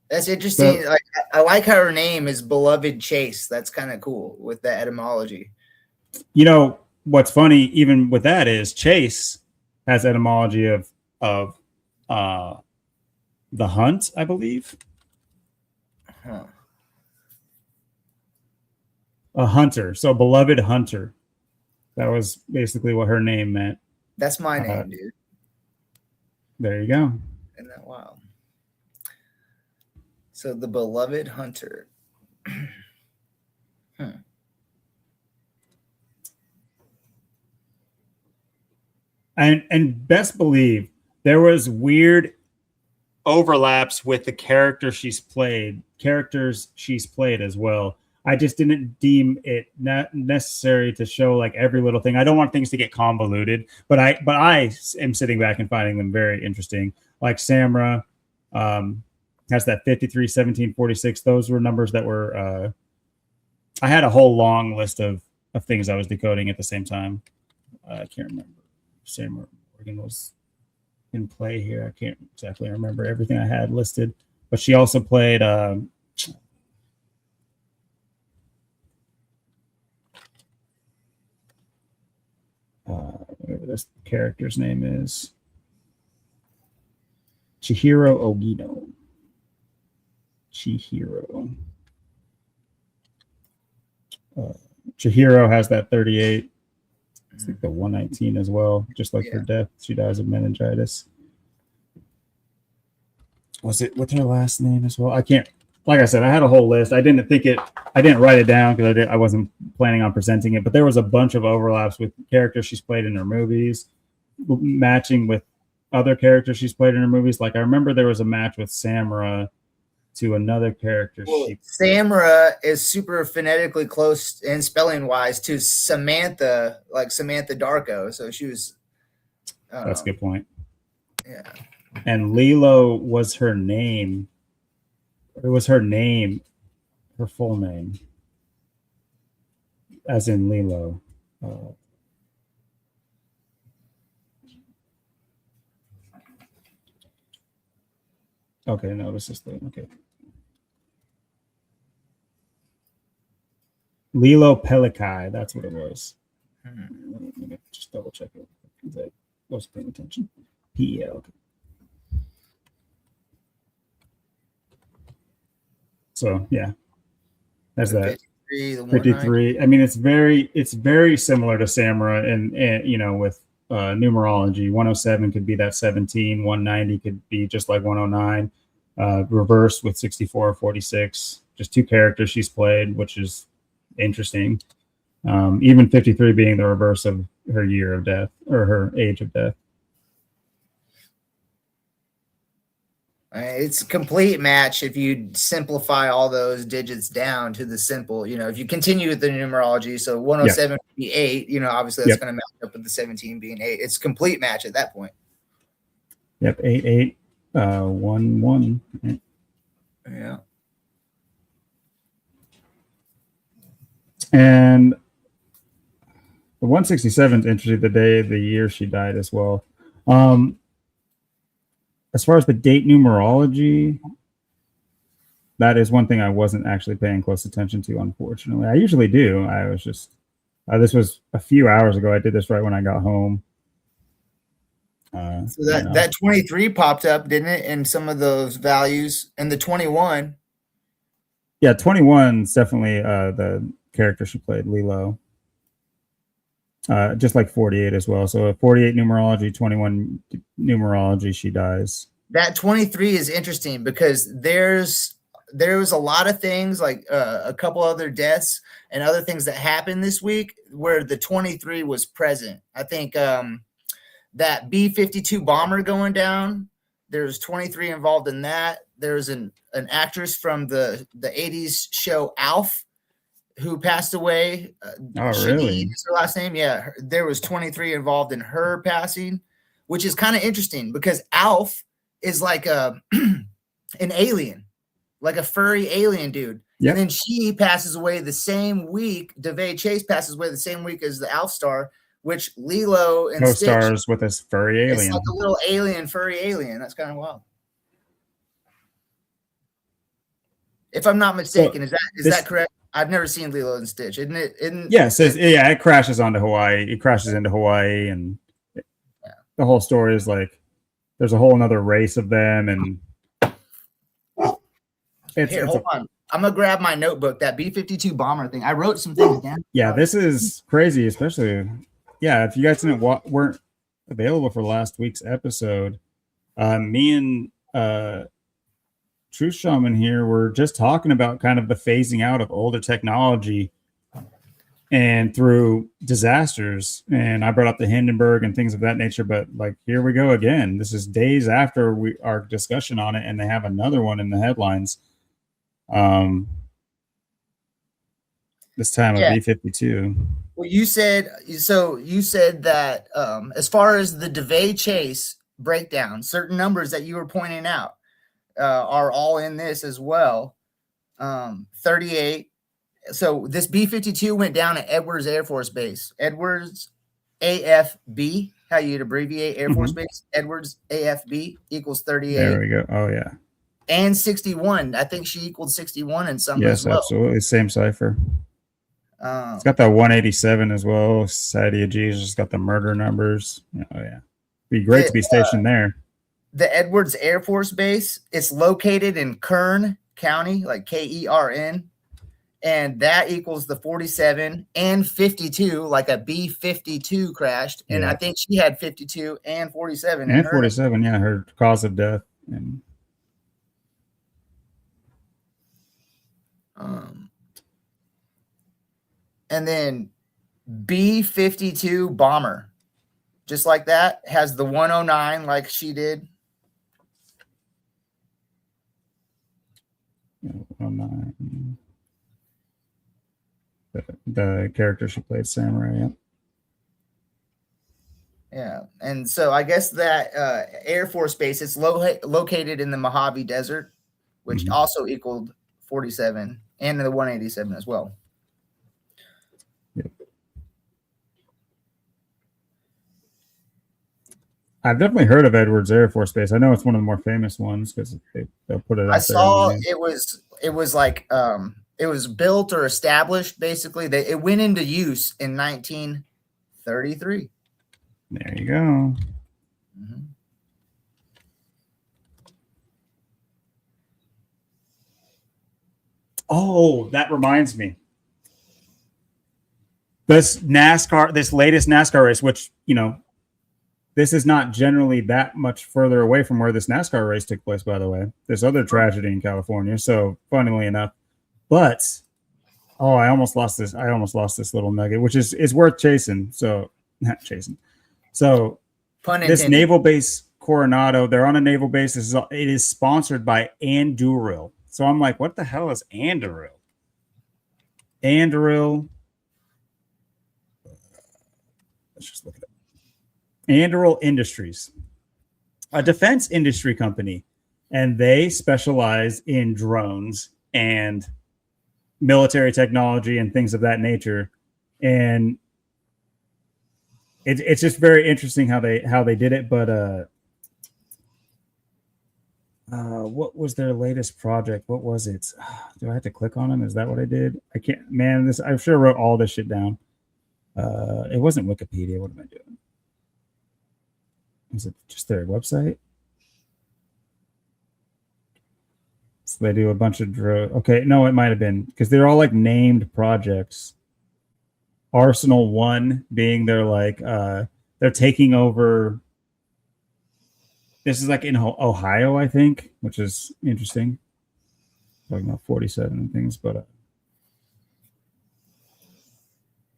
That's interesting. So, I like how her name is Beloved Chase. That's kind of cool with the etymology. What's funny, even with that, is Chase has etymology of the hunt, I believe. Huh. A hunter. So beloved hunter. That was basically what her name meant. That's my name, dude. There you go. Isn't that wild? So the beloved hunter. And best believe there was weird overlaps with the characters she's played as well. I just didn't deem it necessary to show like every little thing. I don't want things to get convoluted, but I am sitting back and finding them very interesting. Like Samra has that 53, 17, 46. Those were numbers that were I had a whole long list of things I was decoding at the same time. I can't remember. Samra Morgan was in play here. I can't exactly remember everything I had listed, but she also played whatever this character's name is, Chihiro Ogino. Chihiro has that 38. It's like the 119 as well, just like her death. She dies of meningitis. Was it with her last name as well? I can't like I said, I had a whole list. I didn't write it down because I wasn't planning on presenting it, but there was a bunch of overlaps with characters she's played in her movies, matching with other characters she's played in her movies. Like I remember there was a match with Samara to another character. Samara is super phonetically close and spelling wise to Samantha, like Samantha Darko. So she was. That's a good point. Yeah. And Lilo was her name. It was her name, her full name, as in Lilo. Okay, no, this is the okay. Lilo Pelikai, that's what it was. Let me just double check it because I wasn't paying attention. PEL. Okay. So yeah, that's that. 53. I mean, it's very similar to Samara, and with numerology. 107 could be that 17. 190 could be just like 109. Reverse with 64 or 46. Just two characters she's played, which is interesting. Even 53 being the reverse of her year of death or her age of death. It's a complete match if you simplify all those digits down to the simple. If you continue with the numerology, so 107 would be 8. Obviously that's going to match up with the 17 being 8. It's a complete match at that point. Yep, 8 8 1 1. Yeah. And the 167 is interesting. The day, the year she died as well. As far as the date numerology, that is one thing I wasn't actually paying close attention to, unfortunately. I usually do. I was just, this was a few hours ago. I did this right when I got home. So that 23 popped up, didn't it? And some of those values, and the 21. Yeah, 21 is definitely the character she played, Lilo. Just like 48 as well. So 48 numerology, 21 numerology, she dies. That 23 is interesting because there was a lot of things like a couple other deaths and other things that happened this week where the 23 was present. I think that B-52 bomber going down, there's 23 involved in that. There's an actress from the 80s show Alf who passed away. Really? Is her last name? Yeah. There was 23 involved in her passing, which is kind of interesting because Alf is like an alien, like a furry alien dude. Yep. And then she passes away the same week. DeVay Chase passes away the same week as the Alf star, which Lilo and co-stars with this furry alien. It's like a little alien, furry alien. That's kind of wild. If I'm not mistaken, is that correct? I've never seen Lilo and Stitch, isn't it? It crashes onto Hawaii. It crashes into Hawaii, and the whole story is like there's a whole another race of them, and hold on. I'm gonna grab my notebook. That B-52 bomber thing. I wrote some things down. Yeah, this is crazy, especially if you guys weren't available for last week's episode, me and Truth Shaman here, we're just talking about kind of the phasing out of older technology and through disasters. And I brought up the Hindenburg and things of that nature, but like, here we go again. This is days after our discussion on it, and they have another one in the headlines. This time of B-52. Well, you said that as far as the DeVay Chase breakdown, certain numbers that you were pointing out are all in this as well. 38. So this B-52 went down at Edwards Air Force Base. Edwards AFB, how you'd abbreviate Air Force Base. Edwards AFB equals 38. There we go. Oh, yeah. And 61. I think she equaled 61 in some as well. Yes, absolutely. Same cipher. It's got that 187 as well. Society of Jesus. It's got the murder numbers. Oh, yeah. Be great to be stationed there. The Edwards Air Force Base, it's located in Kern County, like Kern, and that equals the 47 and 52, like a B-52 crashed, and I think she had 52 and 47. And 47, her cause of death. And And then B-52 bomber, just like that, has the 109 like she did. The character she played, Samurai. Yeah. Yeah, and so I guess that Air Force Base, it's located in the Mojave Desert, which also equaled 47, and the 187 as well. Yep. I've definitely heard of Edwards Air Force Base. I know it's one of the more famous ones because they'll put it out I there. saw it was like it was built or established basically. It went into use in 1933. There you go. Oh, that reminds me. This latest NASCAR race, which, you know, this is not generally that much further away from where this NASCAR race took place, by the way. There's other tragedy in California, so funnily enough. But I almost lost this little nugget, which is worth chasing. So not chasing. So this naval base Coronado, they're on a naval base. It is sponsored by Anduril. So I'm like, what the hell is Anduril? Anduril. Let's just look it up. Anduril Industries, a defense industry company, and they specialize in drones and military technology and things of that nature. And it's just very interesting how they did it. But what was their latest project? What was it? Do I have to click on them? Is that what I did? I can't, man. I sure wrote all this shit down. It wasn't Wikipedia. What am I doing? Is it just their website? So they do a bunch of okay, no, it might have been because they're all like named projects. Arsenal 1 being their like they're taking over. This is like in Ohio, I think, which is interesting. Talking about 47 and things, but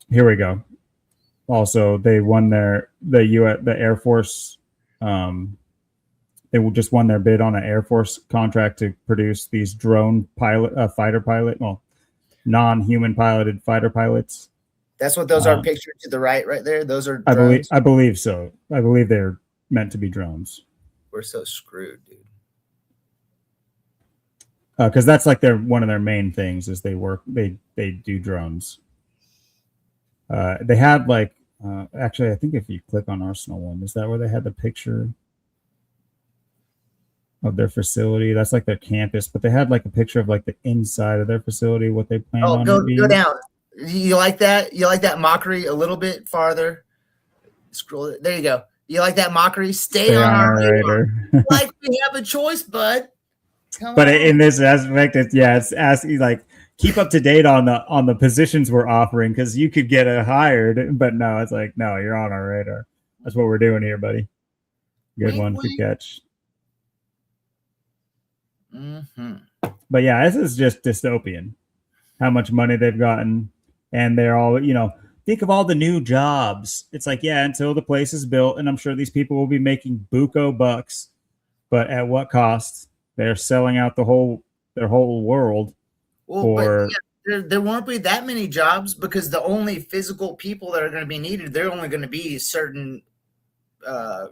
here we go. Also, they won the Air Force. They just won their bid on an Air Force contract to produce these drone non-human piloted fighter pilots. That's what those are pictured to the right there. Those are drones? I believe so. I believe they're meant to be drones. We're so screwed, dude. Because that's like one of their main things is they do drones. They had like actually, I think if you click on Arsenal 1, is that where they had the picture of their facility? That's like their campus, but they had like a picture of like the inside of their facility, what they plan on. Go down. You like that? You like that mockery a little bit farther? Scroll it. There you go. You like that mockery? Stay on our radar. Like we have a choice, bud. But in this aspect, it's asking like keep up to date on the positions we're offering because you could get hired. But no, it's like no, you're on our radar. That's what we're doing here, buddy. Good one, good catch. But yeah, this is just dystopian. How much money they've gotten, and they're all think of all the new jobs. It's like until the place is built, and I'm sure these people will be making buco bucks, but at what cost? They're selling out their whole world. Well, there won't be that many jobs because the only physical people that are going to be needed, they're only going to be certain,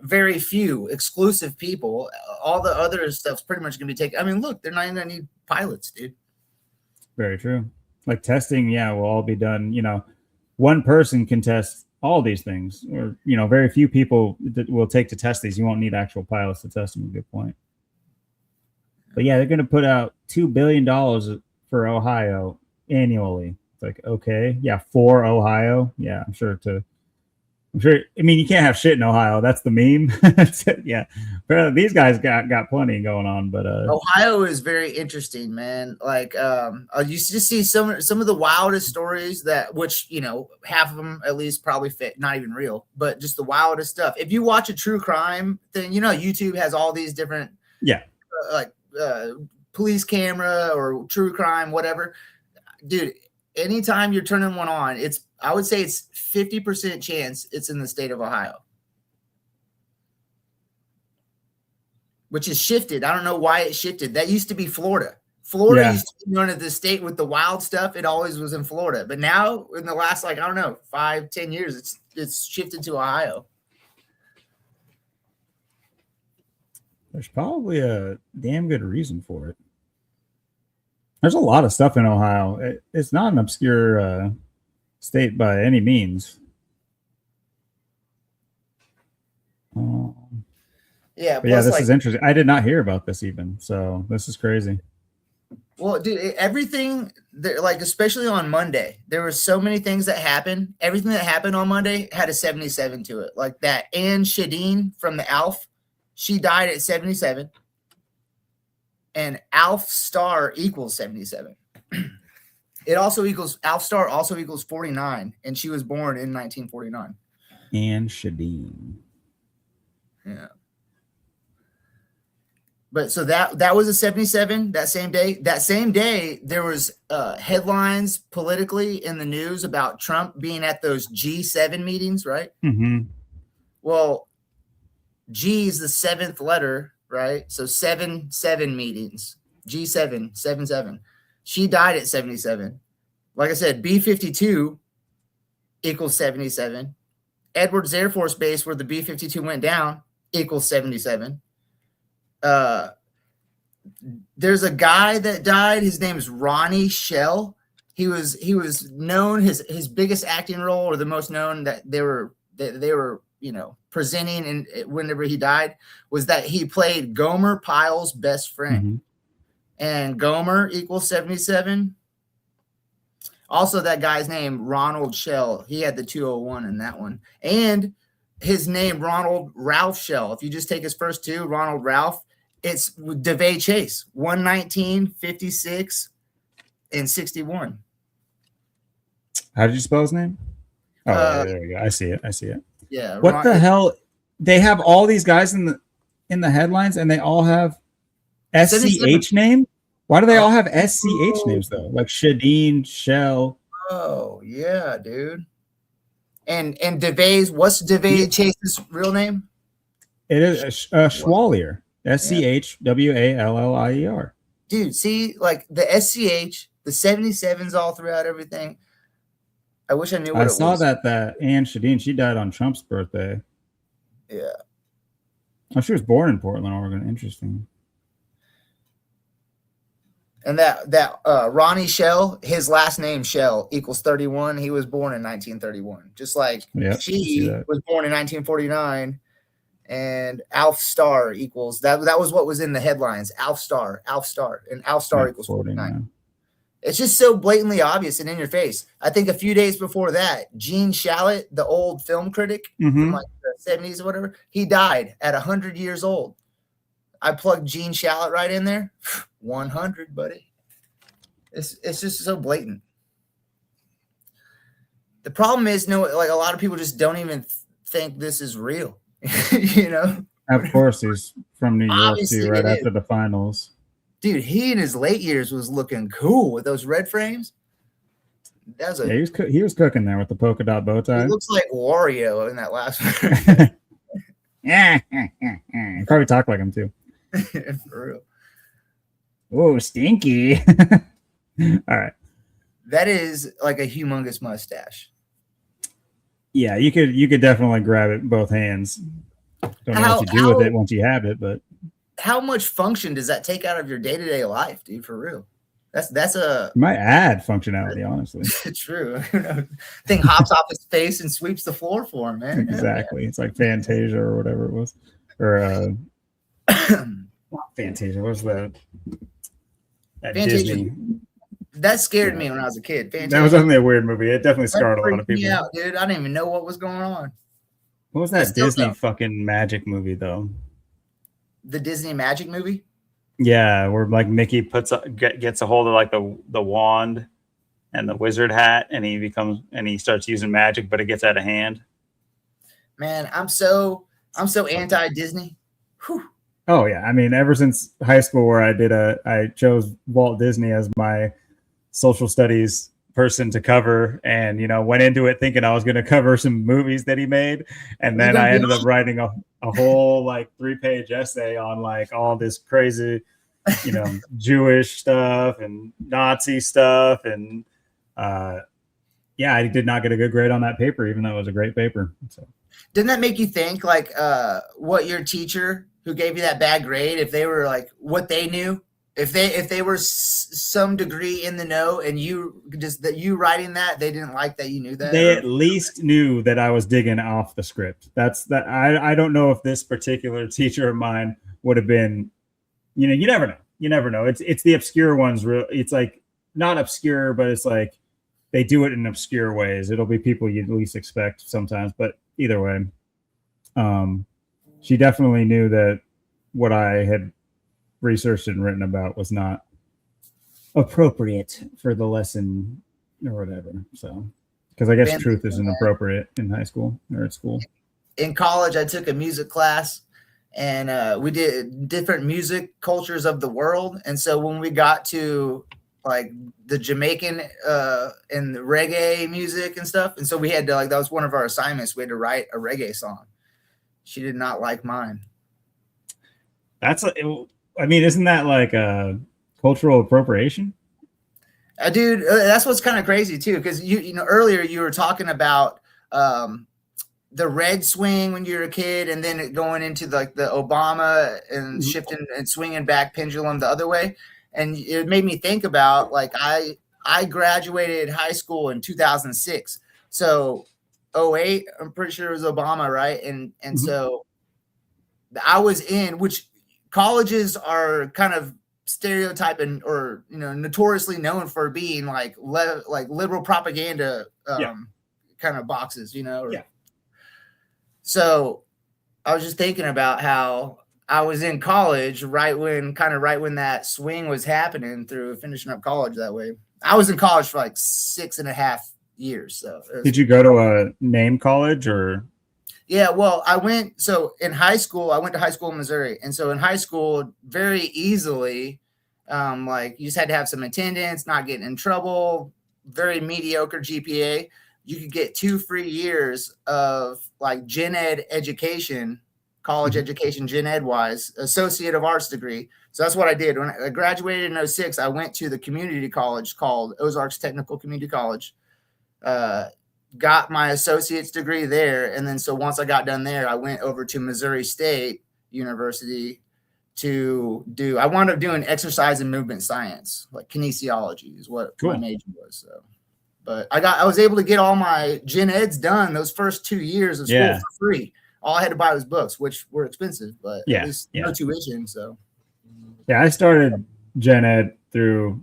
very few exclusive people. All the other stuff's pretty much going to be taken. I mean, look, they're not even going to need pilots, dude. Very true. Like testing, will all be done. One person can test all these things, or very few people that will take to test these. You won't need actual pilots to test them. Good point. But they're going to put out $2 billion for Ohio annually. It's like, okay, for Ohio. Yeah, I'm sure. I mean, you can't have shit in Ohio. That's the meme. These guys got plenty going on. But Ohio is very interesting, man. Like, you just see some of the wildest stories which half of them at least probably fit, not even real, but just the wildest stuff. If you watch a true crime thing, YouTube has all these different police camera or true crime, whatever. dude, anytime you're turning one on, I would say it's 50% chance it's in the state of Ohio. Which has shifted. I don't know why it shifted. That used to be Florida. Florida used to be one of the state with the wild stuff. It always was in Florida. But now in the last, like, I don't know, 5-10 years, it's shifted to Ohio. There's probably a damn good reason for it. There's a lot of stuff in Ohio. It's not an obscure state by any means. Yeah, this is interesting. I did not hear about this even, so this is crazy. Well, dude, everything, like, especially on Monday, there were so many things that happened. Everything that happened on Monday had a 77 to it. Like that Anne Shadeen from the ALF, she died at 77. And ALF star equals 77. It also equals, ALF star also equals 49. And she was born in 1949. Anne Shadeen. Yeah. But so that was a 77 that same day. That same day, there was headlines politically in the news about Trump being at those G7 meetings, right? Mm-hmm. Well, G is the 7th letter, right? So 7 meetings. G7, 7. She died at 77. Like I said, B-52 equals 77. Edwards Air Force Base, where the B-52 went down, equals 77. There's a guy that died. His name is Ronnie Shell. He was known, his biggest acting role, or the most known that they were presenting, and whenever he died, was that he played Gomer Pyle's best friend. Mm-hmm. And Gomer equals 77. Also, that guy's name, Ronald Shell, he had the 201 in that one. And his name, Ronald Ralph Shell, if you just take his first two, Ronald Ralph, it's DeVay Chase, 119, 56, and 61. How did you spell his name? Oh, there we go. I see it. Yeah. What the hell? They have all these guys in the headlines, and they all have SCH name? Why do they all have SCH names, though? Like Shadeen, Shell. Oh, yeah, dude. And DeVay's, what's DeVay Chase's real name? It is Schwalier. SCHWALLIER. Dude, see, like the SCH, the 77s all throughout everything. I wish I knew what it was. I saw that Anne Shadeen, she died on Trump's birthday. Yeah. Oh, she was born in Portland, Oregon. Interesting. And that Ronnie Shell, his last name Shell equals 31. He was born in 1931. Just like she was born in 1949. And Alf Star equals that was what was in the headlines. Alf Star, and Alf Star equals 49. It's just so blatantly obvious and in your face. I think a few days before that, Gene Shalit, the old film critic from like the 70s or whatever, he died at 100 years old. I plugged Gene Shalit right in there. 100, buddy. It's just so blatant. The problem is, like a lot of people just don't even think this is real. Of course, he's from New York too, right after the finals. Dude, he in his late years was looking cool with those red frames. He was cooking there with the polka dot bow tie. He looks like Wario in that last one. Yeah, he probably talked like him too. For real. Oh, stinky. All right. That is like a humongous mustache. Yeah, you could definitely grab it in both hands. Don't know what you do with it once you have it, but how much function does that take out of your day-to-day life, dude? For real. That's a might add functionality, honestly. True. Thing hops off his face and sweeps the floor for him, man. Exactly. It's like Fantasia or whatever it was. Or not Fantasia. What's that? Fantasia. Disney. That scared me when I was a kid. Fantasia. That was definitely a weird movie. It definitely scarred a lot of people. Yeah, dude. I didn't even know what was going on. What was that Disney fucking magic movie though? The Disney magic movie? Yeah, where like Mickey gets a hold of like the wand and the wizard hat, and he starts using magic, but it gets out of hand. Man, I'm so anti-Disney. Whew. Oh yeah, I mean, ever since high school, where I chose Walt Disney as my social studies person to cover, and went into it thinking I was going to cover some movies that he made, and then I ended up writing a whole like 3-page essay on like all this crazy Jewish stuff and Nazi stuff, and yeah, I did not get a good grade on that paper, even though it was a great paper. So didn't that make you think like what your teacher who gave you that bad grade, if they were like what they knew, if they were some degree in the know, and you writing that, they didn't like that you knew that? They at least knew that I was digging off the script. I don't know if this particular teacher of mine would have been, you never know. It's the obscure ones. It's like not obscure, but it's like they do it in obscure ways. It'll be people you'd least expect sometimes, but either way, she definitely knew that what I had researched and written about was not appropriate for the lesson or whatever. So, because I guess truth isn't appropriate in high school or at school. In college, I took a music class, and we did different music cultures of the world. And so when we got to like the Jamaican and the reggae music and stuff, and so we had to that was one of our assignments. We had to write a reggae song. She did not like mine. Isn't that like a cultural appropriation? Dude, that's what's kind of crazy too, because earlier you were talking about the red swing when you were a kid, and then going into like the Obama and shifting and swinging back pendulum the other way, and it made me think about like I graduated high school in 2006, so 2008 I'm pretty sure it was Obama, right? And so I was in, which colleges are kind of stereotyping or notoriously known for being like liberal propaganda kind of boxes, So I was just thinking about how I was in college right when that swing was happening through finishing up college that way. I was in college for like 6.5 years. So did you go to a name college or? Yeah, well, in high school, I went to high school in Missouri. And so in high school, very easily, you just had to have some attendance, not getting in trouble, very mediocre GPA. You could get 2 free years of like gen ed education, college education, gen ed wise, associate of arts degree. So that's what I did. When I graduated in 2006, I went to the community college called Ozarks Technical Community College. Got my associate's degree there. And then so once I got done there, I went over to Missouri State University I wound up doing exercise and movement science, like kinesiology is what my major was. So, but I was able to get all my gen eds done those first 2 years of school for free. All I had to buy was books, which were expensive, but at least no tuition. So yeah, I started gen ed through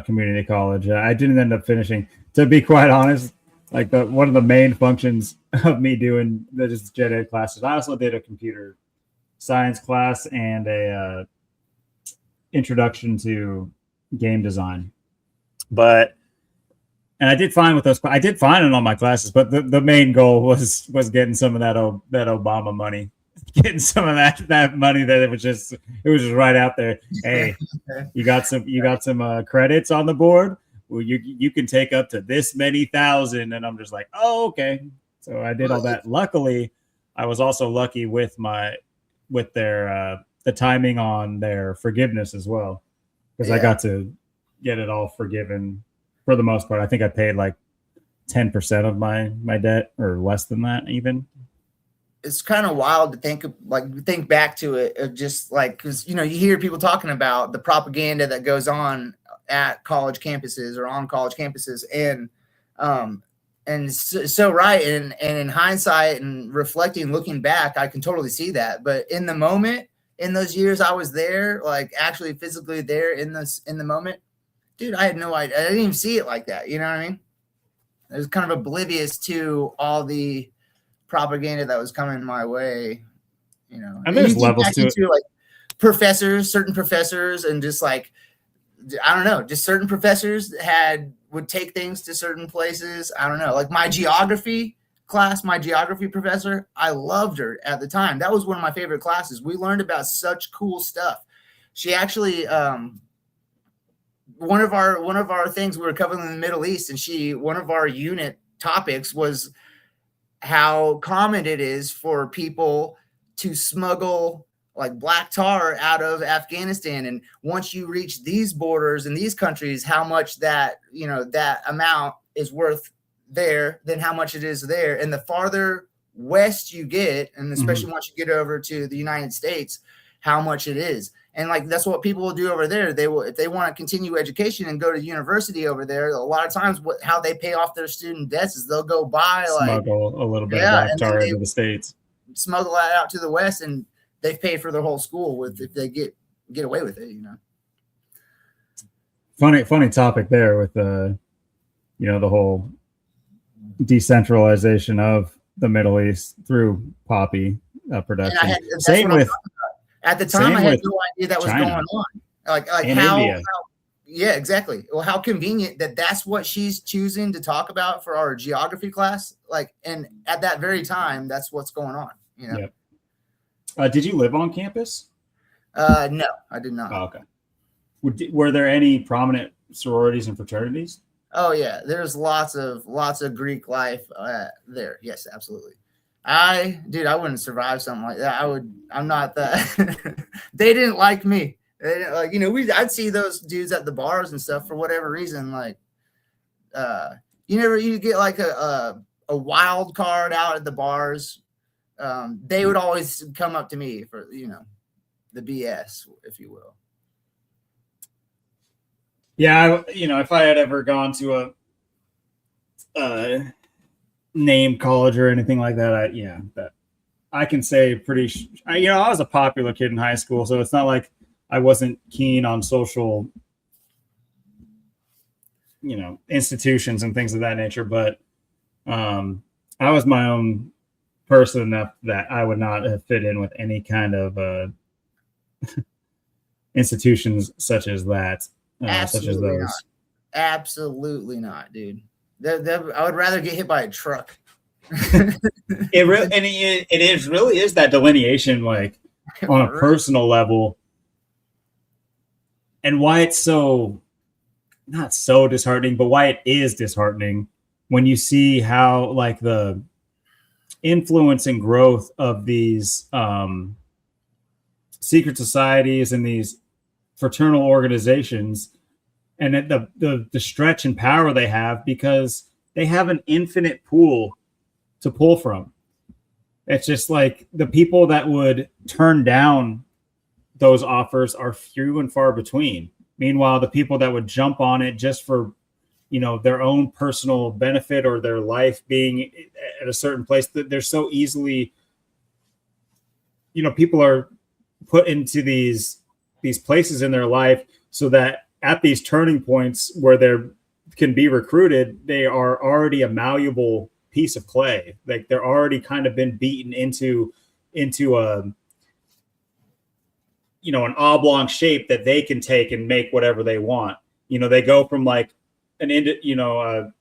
community college. I didn't end up finishing. To be quite honest, like one of the main functions of me doing just gen ed classes, I also did a computer science class and a introduction to game design. And I did fine with those. I did fine in all my classes, but the main goal was getting some of that Obama money, getting some of that money that it was just right out there. Hey, you got some credits on the board. Well, you can take up to this many thousand, and I'm just like, oh, okay. So I did all that. Luckily, I was also lucky with their the timing on their forgiveness as well, because I got to get it all forgiven for the most part. I think I paid like 10% of my debt, or less than that even. It's kind of wild to think back to it, of just like, because you hear people talking about the propaganda that goes on at college campuses or on college campuses, and so right, and in hindsight and reflecting, looking back, I can totally see that. But in the moment, in those years I was there, like actually physically there in the moment, dude, I had no idea. I didn't even see it like that. You know what I mean? I was kind of oblivious to all the propaganda that was coming my way. And there's levels to it. Like certain professors, and just like, I don't know, just certain professors would take things to certain places. I don't know, like my geography class, my geography professor, I loved her at the time. That was one of my favorite classes. We learned about such cool stuff. She actually, one of our things we were covering in the Middle East, and one of our unit topics was how common it is for people to smuggle like black tar out of Afghanistan. And once you reach these borders in these countries, how much that, that amount is worth there than how much it is there. And the farther west you get, and especially once you get over to the United States, how much it is. And like, that's what people will do over there. They will, if they want to continue education and go to university over there, a lot of times how they pay off their student debts is they'll go buy smuggle a little bit of black tar into the States, smuggle that out to the West, and they've paid for their whole school if they get away with it, Funny topic there with the whole decentralization of the Middle East through poppy production. At the time, I had no idea that was China. Going on. Like how yeah, exactly. Well, how convenient that's what she's choosing to talk about for our geography class. Like, and at that very time, that's what's going on. Yep. Did you live on campus? No, I did not. Oh, okay. Were there any prominent sororities and fraternities? Oh yeah, there's lots of Greek life there. Yes, absolutely. I wouldn't survive something like that. I'm not that. They didn't like me. They didn't, like, I'd see those dudes at the bars and stuff for whatever reason. Like, you get like a wild card out at the bars. They would always come up to me for, the BS, if you will. Yeah. If I had ever gone to a named college or anything like that, I can say I was a popular kid in high school, so it's not like I wasn't keen on social, institutions and things of that nature, but I was my own person enough that I would not have fit in with any kind of institutions such as that, such as those. Not. Absolutely not, dude. I would rather get hit by a truck. It really is that delineation, like on a personal level, and why it's so not so disheartening, but why it is disheartening when you see how like the influence and growth of these secret societies and these fraternal organizations, and the stretch and power they have because they have an infinite pool to pull from. It's just like the people that would turn down those offers are few and far between. Meanwhile, the people that would jump on it just for, their own personal benefit or their life being at a certain place, that they're so easily, people are put into these places in their life so that at these turning points where they can be recruited, they are already a malleable piece of clay. Like they're already kind of been beaten into a, an oblong shape that they can take and make whatever they want. They go from like a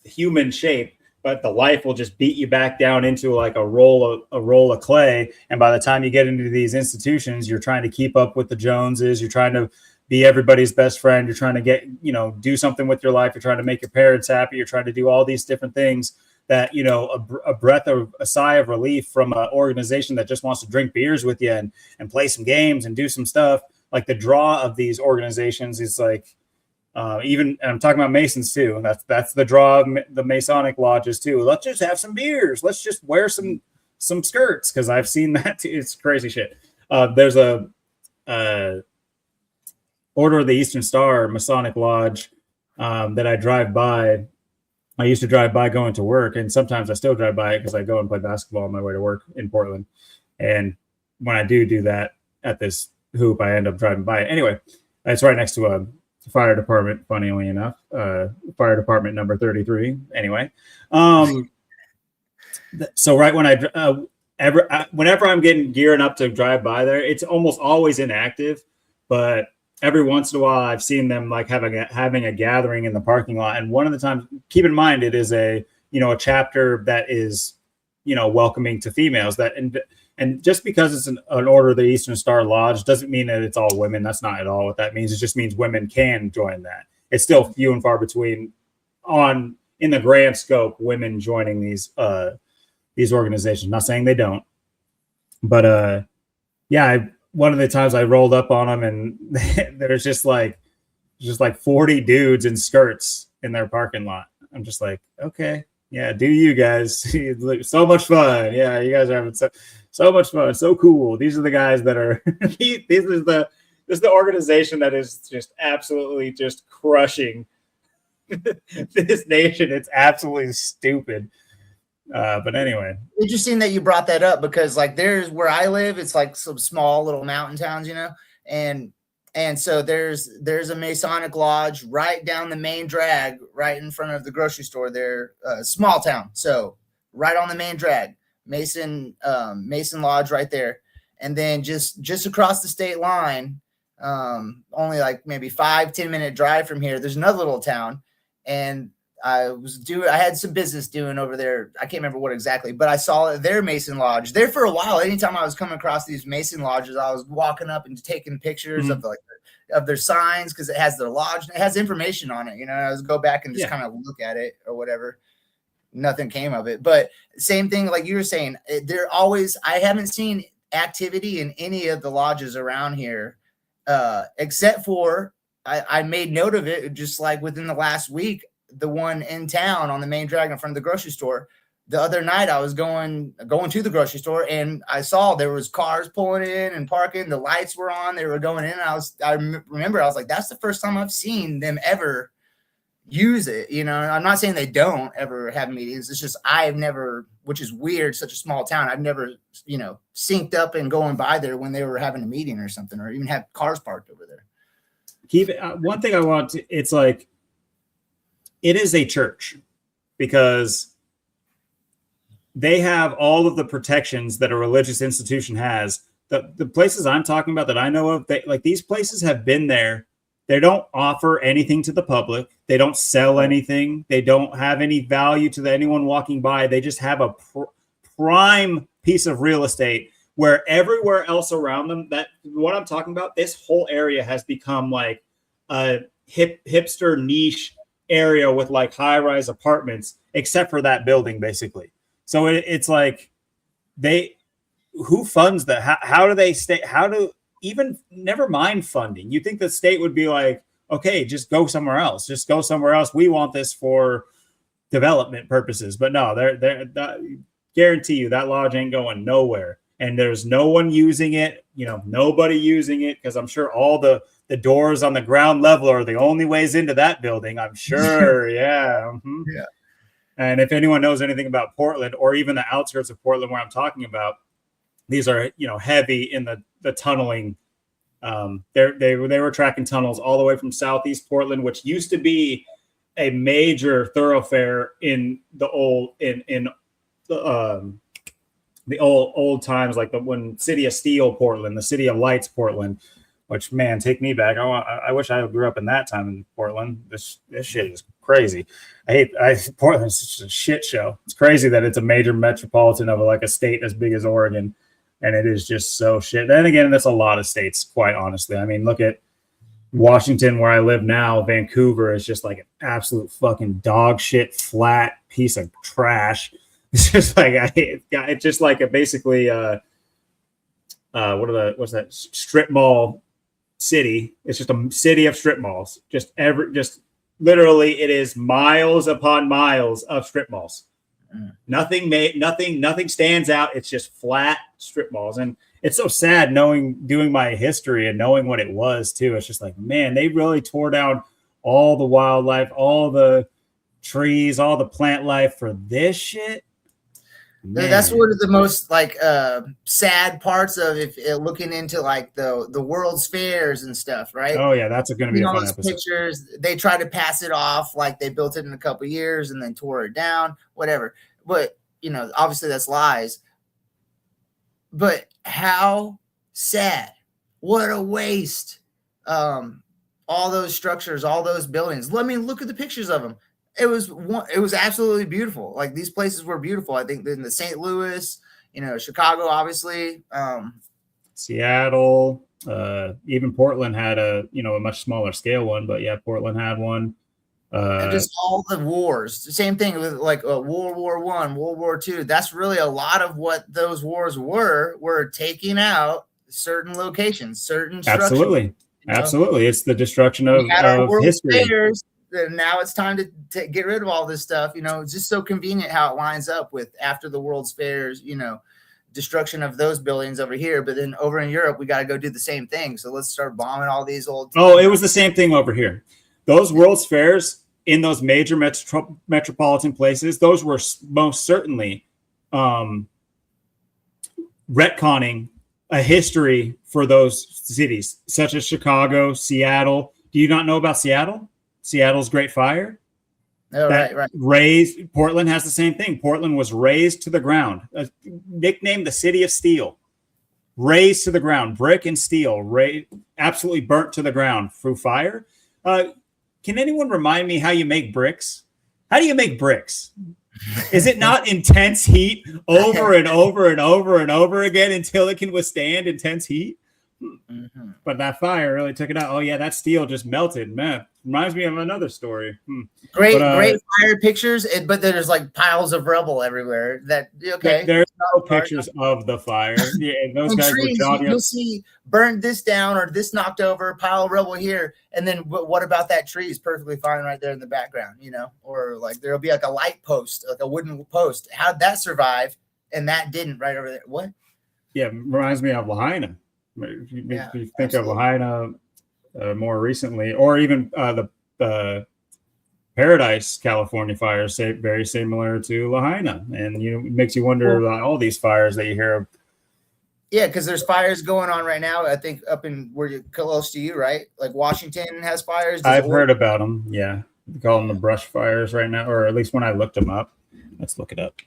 human shape, but the life will just beat you back down into like a roll of clay. And by the time you get into these institutions, you're trying to keep up with the Joneses. You're trying to be everybody's best friend. You're trying to get, do something with your life. You're trying to make your parents happy. You're trying to do all these different things that, a sigh of relief from an organization that just wants to drink beers with you and play some games and do some stuff. Like the draw of these organizations is like, and I'm talking about Masons too. That's the draw of the Masonic lodges too. Let's just have some beers. Let's just wear some skirts. Cause I've seen that too. It's crazy shit. There's a, Order of the Eastern Star Masonic Lodge that I drive by. I used to drive by going to work, and sometimes I still drive by it because I go and play basketball on my way to work in Portland. And when I do that at this hoop, I end up driving by it. Anyway, it's right next to a fire department, funnily enough, fire department number 33. Anyway, so right when whenever I'm gearing up to drive by there, it's almost always inactive, but every once in a while I've seen them like having a gathering in the parking lot. And one of the times, keep in mind, it is a chapter that is, welcoming to females, and And just because it's an Order of the Eastern Star Lodge doesn't mean that it's all women. That's not at all what that means. It just means women can join that. It's still few and far between in the grand scope, women joining these organizations. Not saying they don't, but one of the times I rolled up on them and there's just like 40 dudes in skirts in their parking lot. I'm just like, okay, yeah, do you guys. So much fun. Yeah, you guys are having so much fun. So cool. These are the guys that are this is the organization that is just absolutely just crushing this nation. It's absolutely stupid. But anyway, interesting that you brought that up, because like there's where I live, it's like some small little mountain towns, you know, and so there's a Masonic lodge right down the main drag, right in front of the grocery store there, small town. So right on the main drag, Mason lodge right there. And then just across the state line, only like maybe 5-10 minute drive from here, there's another little town. And I had some business doing over there. I can't remember what exactly, but I saw their Mason lodge there for a while. Anytime I was coming across these Mason lodges, I was walking up and taking pictures of their signs, because it has their lodge. It has information on it. You know, I was go back and just kind of look at it or whatever. Nothing came of it. But same thing, like you were saying, I haven't seen activity in any of the lodges around here, except for I made note of it just like within the last week. The one in town on the main drag in front of the grocery store. The other night I was going to the grocery store and I saw there was cars pulling in and parking. The lights were on. They were going in. I remember I was like, that's the first time I've seen them ever use it. You know, I'm not saying they don't ever have meetings. It's just I've never, which is weird, such a small town. I've never, synced up and going by there when they were having a meeting or something, or even have cars parked over there. One thing I want to, it's like, it is a church because they have all of the protections that a religious institution has. The places I'm talking about that I know of, these places have been there. They don't offer anything to the public. They don't sell anything. They don't have any value to anyone walking by. They just have a prime piece of real estate where everywhere else around them, that what I'm talking about, this whole area has become like a hipster niche area with like high-rise apartments, except for that building, basically. So it's like who funds that? How do they stay? How do even never mind funding? You think the state would be like, okay, just go somewhere else. Just go somewhere else. We want this for development purposes. But no, they're guarantee you that lodge ain't going nowhere. And there's no one using it, nobody using it, because I'm sure all the doors on the ground level are the only ways into that building. I'm sure. Yeah. Mm-hmm. Yeah. And if anyone knows anything about Portland or even the outskirts of Portland where I'm talking about, these are, heavy in the tunneling. They were tracking tunnels all the way from Southeast Portland, which used to be a major thoroughfare in the old times, like when City of Steel Portland, the City of Lights Portland, which, man, take me back. I wish I grew up in that time in Portland. This shit is crazy. Portland's just a shit show. It's crazy that it's a major metropolitan of like a state as big as Oregon, and it is just so shit. Then again, that's a lot of states, quite honestly. I mean, look at Washington, where I live now. Vancouver is just like an absolute fucking dog shit, flat piece of trash. It's just like it's just like basically what's that strip mall city? It's just a city of strip malls. Just literally, it is miles upon miles of strip malls. Nothing stands out. It's just flat strip malls, and it's so sad doing my history and knowing what it was too. It's just like, man, they really tore down all the wildlife, all the trees, all the plant life for this shit. Man. That's one of the most sad parts of looking into like the world's fairs and stuff, right? Oh yeah, that's going to be a fun episode. Pictures, they try to pass it off like they built it in a couple of years and then tore it down, whatever. But obviously that's lies. But how sad! What a waste! All those structures, all those buildings. Let me look at the pictures of them. It was absolutely beautiful. Like these places were beautiful. I think in the St. Louis, Chicago, obviously. Seattle, even Portland had a much smaller scale one, but yeah, Portland had one. And just all the wars. The same thing with like World War I, World War II. That's really a lot of what those wars were taking out certain locations, certain structures. Absolutely. Absolutely. It's the destruction of history. Fairs, and now it's time to get rid of all this stuff. It's just so convenient how it lines up with after the World's Fairs, destruction of those buildings over here. But then over in Europe, we got to go do the same thing. So let's start bombing all these old. Oh, it was the same thing over here. Those World's Fairs in those major metropolitan places, those were most certainly retconning a history for those cities, such as Chicago, Seattle. Do you not know about Seattle? Seattle's Great Fire. Oh, right. Portland has the same thing. Portland was razed to the ground, nicknamed the City of Steel. Razed to the ground, brick and steel, absolutely burnt to the ground through fire. Can anyone remind me how you make bricks? How do you make bricks? Is it not intense heat over and over and over and over again until it can withstand intense heat? Mm-hmm. But that fire really took it out. Oh yeah, that steel just melted. Man, reminds me of another story. Great fire pictures, but there's like piles of rubble everywhere. There's no pictures of the fire. Yeah, those guys trees, were jogging. You'll see burned this down or this knocked over, pile of rubble here, and then what about that tree is perfectly fine right there in the background, or like there'll be like a light post, like a wooden post. How'd that survive? And that didn't right over there. What? Yeah, reminds me of Lahaina. If you think absolutely. of Lahaina more recently, or even the Paradise, California fires, very similar to Lahaina, and it makes you wonder about all these fires that you hear of. Yeah, because there's fires going on right now. I think up in where you're close to you, right? Like Washington has fires. I've heard about them. Yeah, they call them the brush fires right now, or at least when I looked them up. Let's look it up.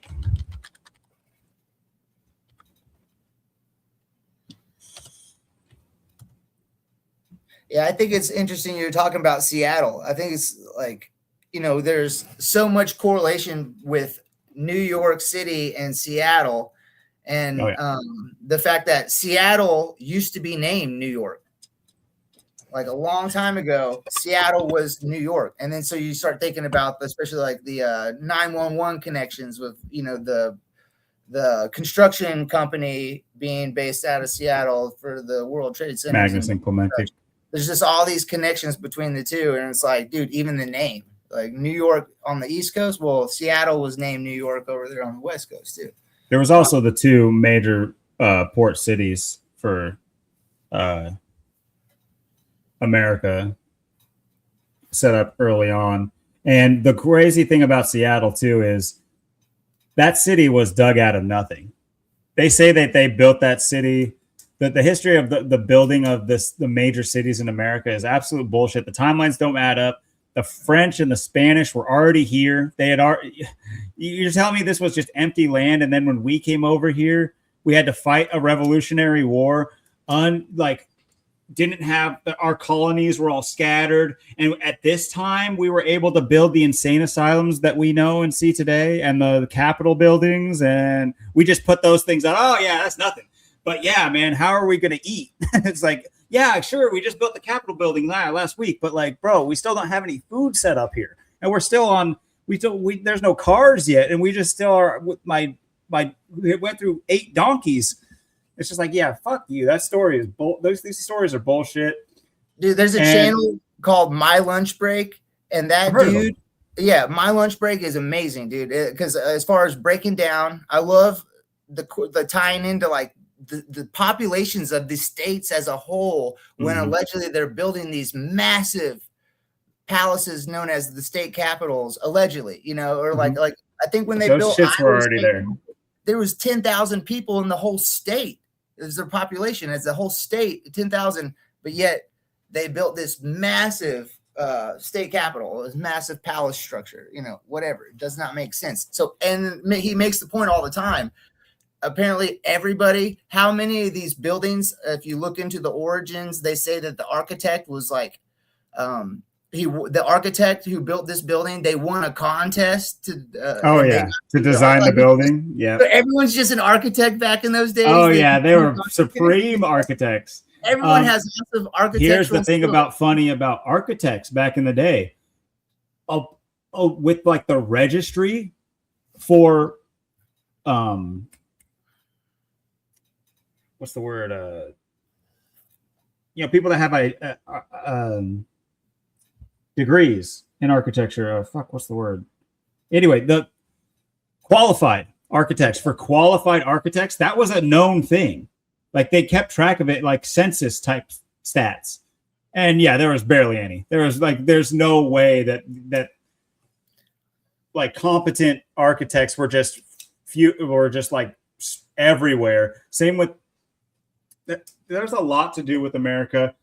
Yeah, I think it's interesting you're talking about Seattle. I think it's like, there's so much correlation with New York City and Seattle. And the fact that Seattle used to be named New York. Like a long time ago, Seattle was New York. And then so you start thinking about, especially like the 911 connections with, the construction company being based out of Seattle for the World Trade Center. Magnus and Clemente. There's just all these connections between the two. And it's like, dude, even the name, like New York on the East Coast. Well, Seattle was named New York over there on the West Coast too. There was also the two major port cities for America set up early on. And the crazy thing about Seattle too is that city was dug out of nothing. They say that they built that city. The history of the building of the major cities in America is absolute bullshit. The timelines don't add up. The French and the Spanish were already here. They had already. You're telling me this was just empty land, and then when we came over here, we had to fight a revolutionary war. Didn't have our colonies were all scattered, and at this time, we were able to build the insane asylums that we know and see today, and the Capitol buildings, and we just put those things out. Oh yeah, that's nothing. But yeah, man, how are we going to eat? It's like, yeah, sure, we just built the Capitol building last week, but like, bro, we still don't have any food set up here, and we're still on. There's no cars yet, and we just still are. With we went through 8 donkeys. It's just like, yeah, fuck you. That story is these stories are bullshit. Dude, there's a channel called My Lunch Break, and that dude, yeah, My Lunch Break is amazing, dude. Because as far as breaking down, I love the tying into like the populations of the states as a whole when allegedly they're building these massive palaces known as the state capitals, allegedly, or like I think when they built shits were already there was 10,000 people in the whole state. It was their population as the whole state, 10,000, but yet they built this massive state capital, this massive palace structure, whatever. It does not make sense. So, and he makes the point all the time. Apparently everybody, how many of these buildings, if you look into the origins, they say that the architect was like the architect who built this building, they won a contest to to design the building. Yeah, everyone's just an architect back in those days. They were supreme architects. Everyone has lots of architectural. Here's the thing funny about architects back in the day. With like the registry for what's the word? People that have degrees in architecture. What's the word? Anyway, the qualified architects, that was a known thing. Like they kept track of it, like census type stats. And yeah, there was barely any. There's no way that like competent architects were just like everywhere. Same with there's a lot to do with America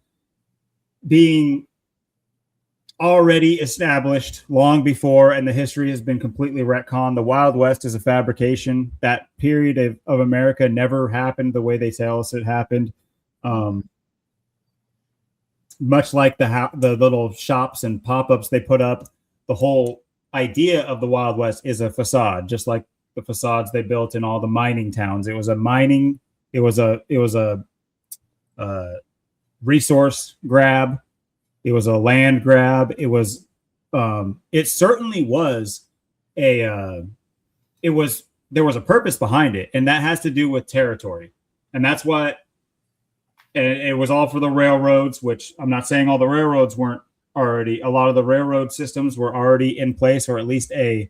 being already established long before, and the history has been completely retconned. The Wild West is a fabrication. That period of America never happened the way they tell us it happened. Much like the little shops and pop-ups they put up, the whole idea of the Wild West is a facade, just like the facades they built in all the mining towns. It was a resource grab. It was a land grab. It was, it certainly was there was a purpose behind it, and that has to do with territory. And that's what, and it was all for the railroads, which I'm not saying all the railroads weren't already, a lot of the railroad systems were already in place, or at least in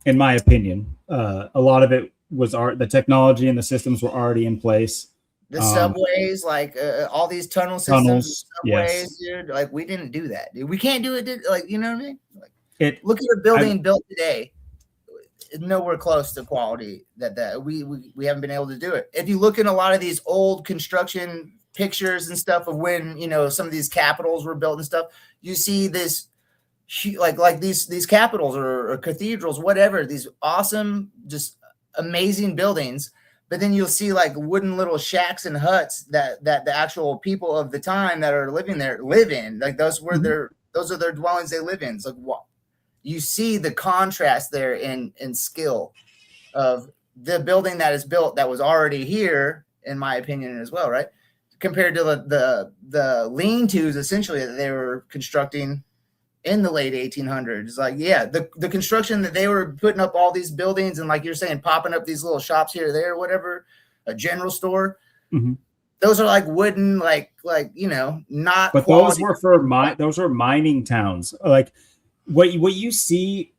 my opinion, a lot of it was the technology and the systems were already in place. The subways, like all these tunnel systems, subways, dude. Like we didn't do that, dude. We can't do it, dude. Like, you know what I mean? Like, look at a building built today. Nowhere close to quality that we haven't been able to do it. If you look in a lot of these old construction pictures and stuff of when some of these capitals were built and stuff, you see this like these capitals or cathedrals, whatever, these awesome, just amazing buildings. But then you'll see like wooden little shacks and huts that the actual people of the time that are living there live in. Like those were those are their dwellings they live in. It's like, what? You see the contrast there in skill of the building that is built that was already here, in my opinion, as well, right? Compared to the lean-tos essentially that they were constructing in the late 1800s. Like, yeah, the construction that they were putting up all these buildings and, like you're saying, popping up these little shops here or there, whatever, a general store. Mm-hmm. Those are like wooden, like not. But quality. Those were mining towns. Like what you see.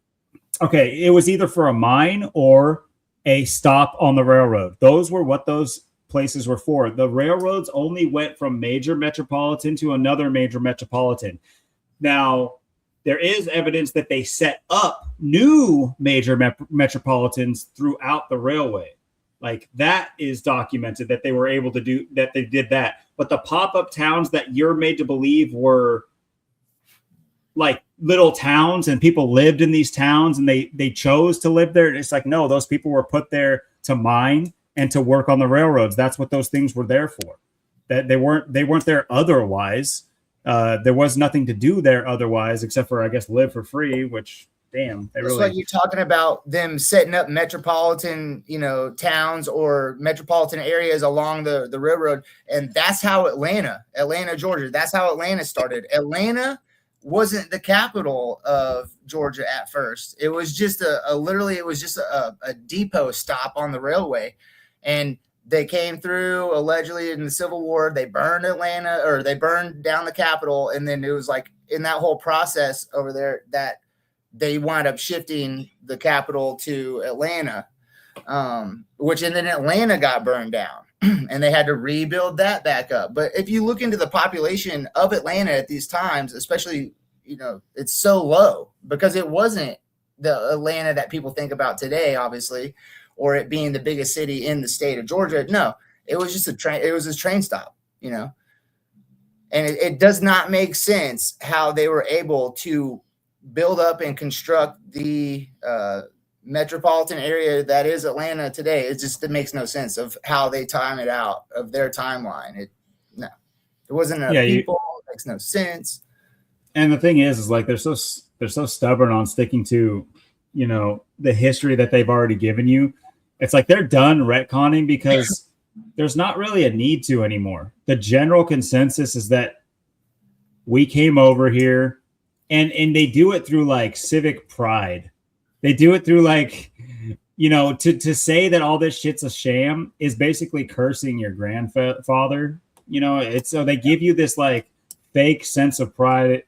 Okay, it was either for a mine or a stop on the railroad. Those were what those places were for. The railroads only went from major metropolitan to another major metropolitan. Now, there is evidence that they set up new major metropolitans throughout the railway. Like that is documented that they were able to do that. They did that. But the pop-up towns that you're made to believe were like little towns and people lived in these towns and they chose to live there. It's like, no, those people were put there to mine and to work on the railroads. That's what those things were there for. That they weren't there otherwise. There was nothing to do there otherwise, except for, I guess, live for free, which, damn. That's like you're talking about them setting up metropolitan, towns or metropolitan areas along the railroad. And that's how Atlanta, Georgia, that's how Atlanta started. Atlanta wasn't the capital of Georgia at first. It was just a depot stop on the railway. And they came through allegedly in the Civil War. They burned Atlanta, or they burned down the Capitol. And then it was like in that whole process over there that they wound up shifting the capital to Atlanta, and then Atlanta got burned down and they had to rebuild that back up. But if you look into the population of Atlanta at these times, especially, it's so low because it wasn't the Atlanta that people think about today, obviously, or it being the biggest city in the state of Georgia. No, it was just a train. It was a train stop, and it does not make sense how they were able to build up and construct the metropolitan area that is Atlanta today. It makes no sense of how they time it out of their timeline. It wasn't people. makes no sense. And the thing is like they're so stubborn on sticking to, you know, the history that they've already given you. It's like they're done retconning because there's not really a need to anymore. The general consensus is that we came over here, and they do it through like civic pride. They do it through like, you know, to say that all this shit's a sham is basically cursing your grandfather. You know, it's so they give you this like fake sense of pride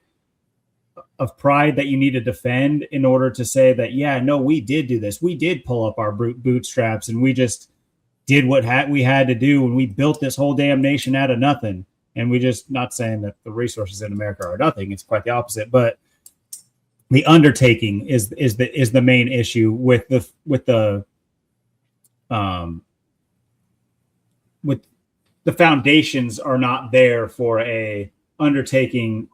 that you need to defend in order to say that, yeah, no, we did do this. We did pull up our bootstraps and we just did what we had to do. And we built this whole damn nation out of nothing. And we just, not saying that the resources in America are nothing. It's quite the opposite. But the undertaking is the main issue with the foundations are not there for a undertaking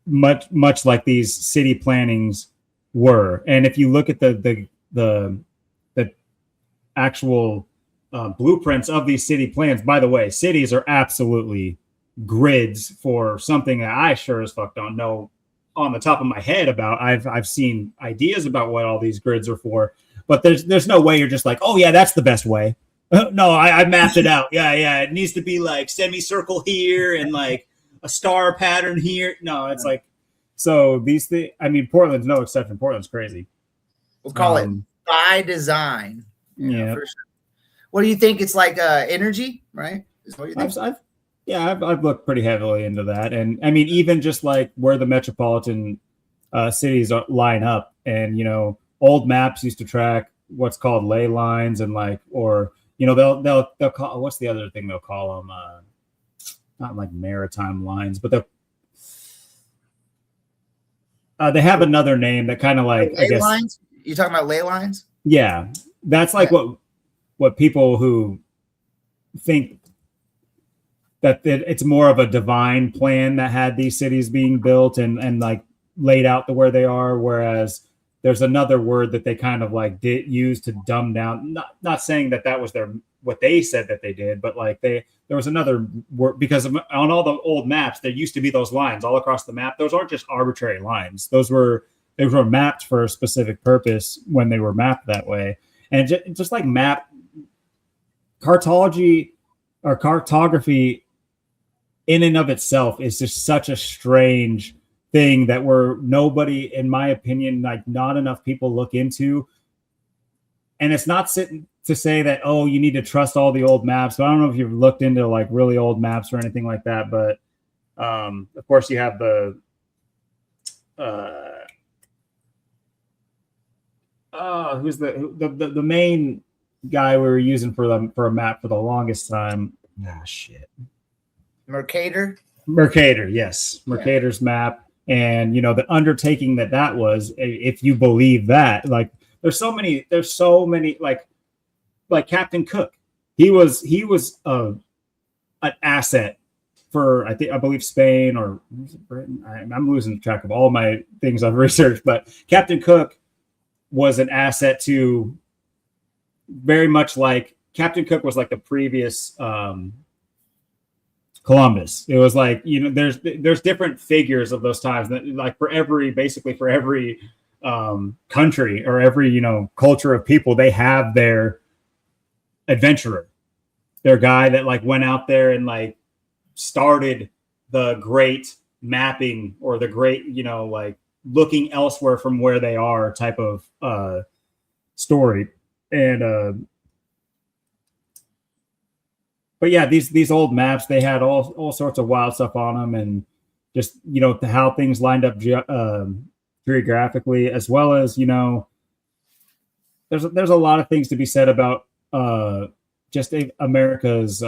much like these city plannings were. And if you look at the actual blueprints of these city plans, by the way, cities are absolutely grids for something that I sure as fuck don't know on the top of my head about. I've seen ideas about what all these grids are for, but there's no way you're just like, oh yeah, that's the best way. No, I mapped it out. Yeah, it needs to be like semicircle here and like a star pattern here. No, it's like, so these things, I mean, Portland's no exception. Portland's crazy. We'll call it by design. Yeah. For sure. What do you think? It's like energy, right? Is what you think? I've looked pretty heavily into that. And I mean, even just like where the metropolitan cities line up, and, you know, old maps used to track what's called ley lines, and like, or, you know, they'll call, what's the other thing they'll call them? Not like maritime lines, but they have another name that kind of like, ley lines? You talking about ley lines? Yeah, that's like what people who think that it's more of a divine plan that had these cities being built and like laid out to where they are, whereas there's another word that they kind of like did use to dumb down. Not saying that was what they said that they did, but like there was another word, because on all the old maps there used to be those lines all across the map. Those aren't just arbitrary lines. They were mapped for a specific purpose when they were mapped that way. And just like map cartology or cartography in and of itself is just such a strange thing that nobody, in my opinion, like not enough people look into. And it's not sitting to say that, oh, you need to trust all the old maps. So I don't know if you've looked into like really old maps or anything like that, but of course you have the who's the main guy we were using for a map for the longest time. Shit. Mercator, yes. Mercator's map. And, you know, the undertaking that was, if you believe that, like there's so many like Captain Cook. He was an asset for, I believe Spain or Britain. I'm losing track of all my things I've researched, but Captain Cook was an asset to, very much like Captain Cook was like the previous Columbus. It was like, you know, there's different figures of those times that, like, for every country or every, you know, culture of people, they have their adventurer, their guy that like went out there and like started the great mapping, or the great, you know, like looking elsewhere from where they are type of story. And but yeah, these old maps, they had all sorts of wild stuff on them, and just, you know, how things lined up geographically, as well as, you know, there's a lot of things to be said about just America's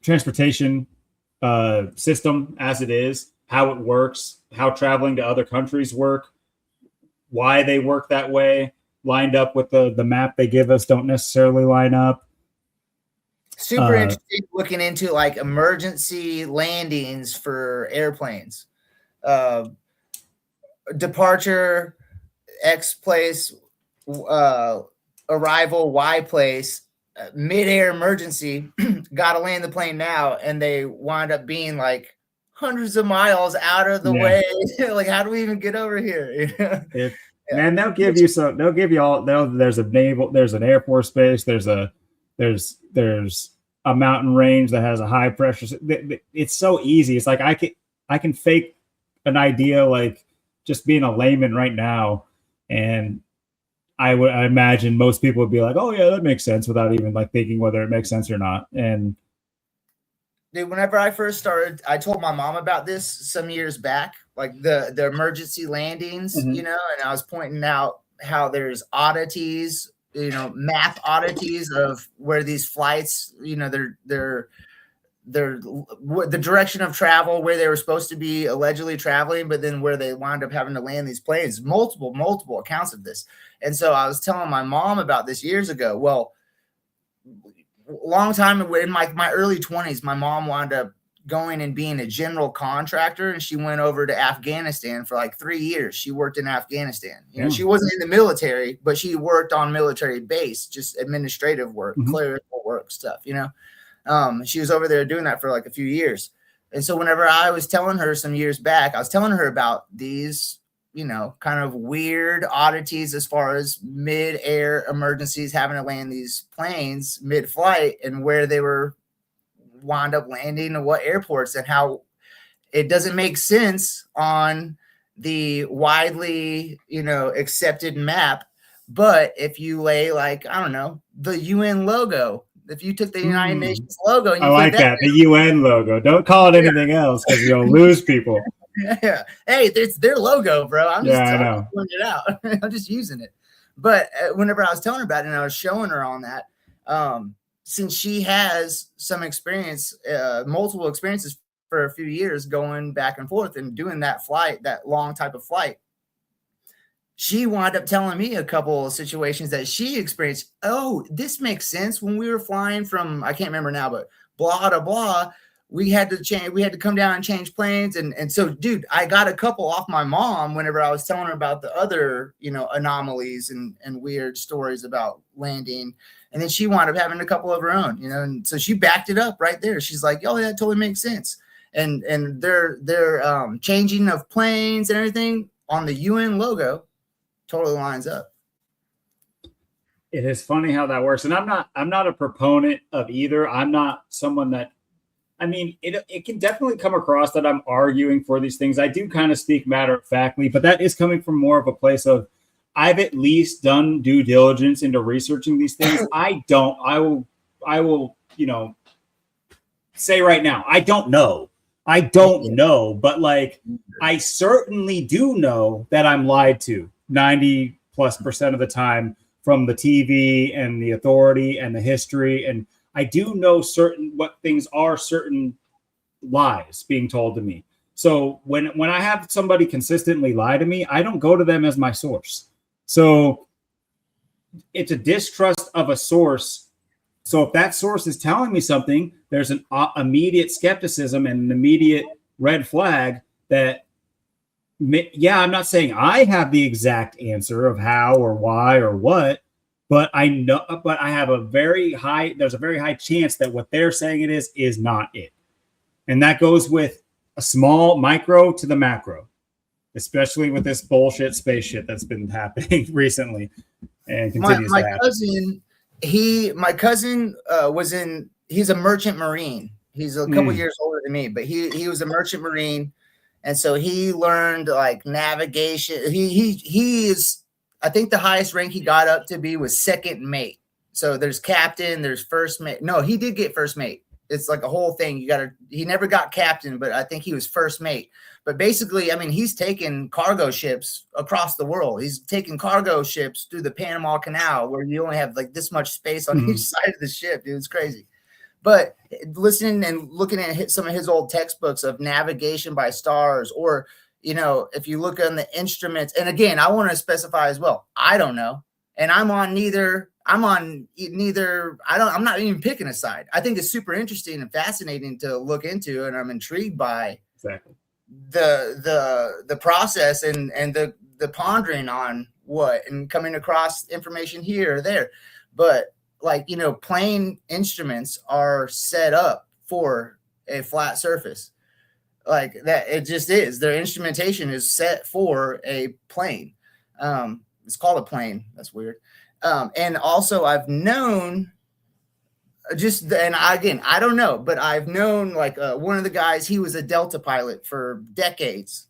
transportation system as it is, how it works, how traveling to other countries work, why they work that way, lined up with the map they give us don't necessarily line up. Super interesting looking into like emergency landings for airplanes. Departure X place, arrival Y place, mid-air emergency, got to land the plane now, and they wind up being like hundreds of miles out of the way. Like, how do we even get over here? Man, they'll give you all. There's an Air Force base. There's a mountain range that has a high pressure. It's so easy. It's like I can fake an idea, like just being a layman right now, and I imagine most people would be like, "Oh yeah, that makes sense," without even like thinking whether it makes sense or not. And dude, whenever I first started, I told my mom about this some years back, like the emergency landings, and I was pointing out how there's oddities, map oddities of where these flights, they're the direction of travel, where they were supposed to be allegedly traveling, but then where they wound up having to land these planes. Multiple accounts of this. And so I was telling my mom about this years ago. Well, long time in my early 20s, my mom wound up going and being a general contractor, and she went over to Afghanistan for like 3 years. She worked in Afghanistan. She wasn't in the military, but she worked on military base, just administrative work, clerical work stuff, she was over there doing that for like a few years. And so whenever I was telling her some years back, I was telling her about these, kind of weird oddities as far as mid-air emergencies, having to land these planes mid-flight, and where they were wound up landing and what airports, and how it doesn't make sense on the widely, accepted map. But if you lay, like, I don't know, the UN logo, if you took the United Nations logo, and you I like that, the UN logo. Don't call it anything else, because you'll lose people. Yeah. Hey, it's their logo, bro. I'm just pointing it out. I'm just using it. But whenever I was telling her about it and I was showing her on that, since she has some experience, multiple experiences for a few years going back and forth and doing that flight, that long type of flight, she wound up telling me a couple of situations that she experienced. Oh, this makes sense. When we were flying from, I can't remember now, but blah to blah, we had to come down and change planes. And so, dude, I got a couple off my mom whenever I was telling her about the other, anomalies and weird stories about landing. And then she wound up having a couple of her own, and so she backed it up right there. She's like, oh, that totally makes sense. And their changing of planes and everything on the UN logo totally lines up. It is funny how that works. And I'm not a proponent of either. I'm not someone that, it can definitely come across that I'm arguing for these things. I do kind of speak matter of factly, but that is coming from more of a place of, I've at least done due diligence into researching these things. I will, say right now, I don't know. But like, I certainly do know that I'm lied to 90+% of the time from the TV and the authority and the history. And I do know what things are certain lies being told to me. So when I have somebody consistently lie to me, I don't go to them as my source. So it's a distrust of a source. So if that source is telling me something, there's an immediate skepticism and an immediate red flag that, I'm not saying I have the exact answer of how or why or what, but I know, but I have there's a very high chance that what they're saying it is not it. And that goes with a small micro to the macro, especially with this bullshit space shit that's been happening recently and continues to happen. My cousin he's a merchant marine. He's a couple years older than me, but he was a merchant marine. And so he learned like navigation. He is, I think the highest rank he got up to be was second mate. So there's captain, there's first mate. No, he did get first mate. It's like a whole thing. He never got captain, but I think he was first mate. But basically, he's taken cargo ships across the world. He's taken cargo ships through the Panama Canal, where you only have like this much space on each side of the ship. Dude, it's crazy. But listening and looking at some of his old textbooks of navigation by stars, or, if you look on the instruments, and again, I want to specify as well, I don't know. And I'm not even picking a side. I think it's super interesting and fascinating to look into, and I'm intrigued by the process and the pondering on what, and coming across information here or there. But like, plane instruments are set up for a flat surface. Like that, it just is. Their instrumentation is set for a plane. It's called a plane. That's weird. And also I've known I don't know, but I've known like one of the guys, he was a Delta pilot for decades,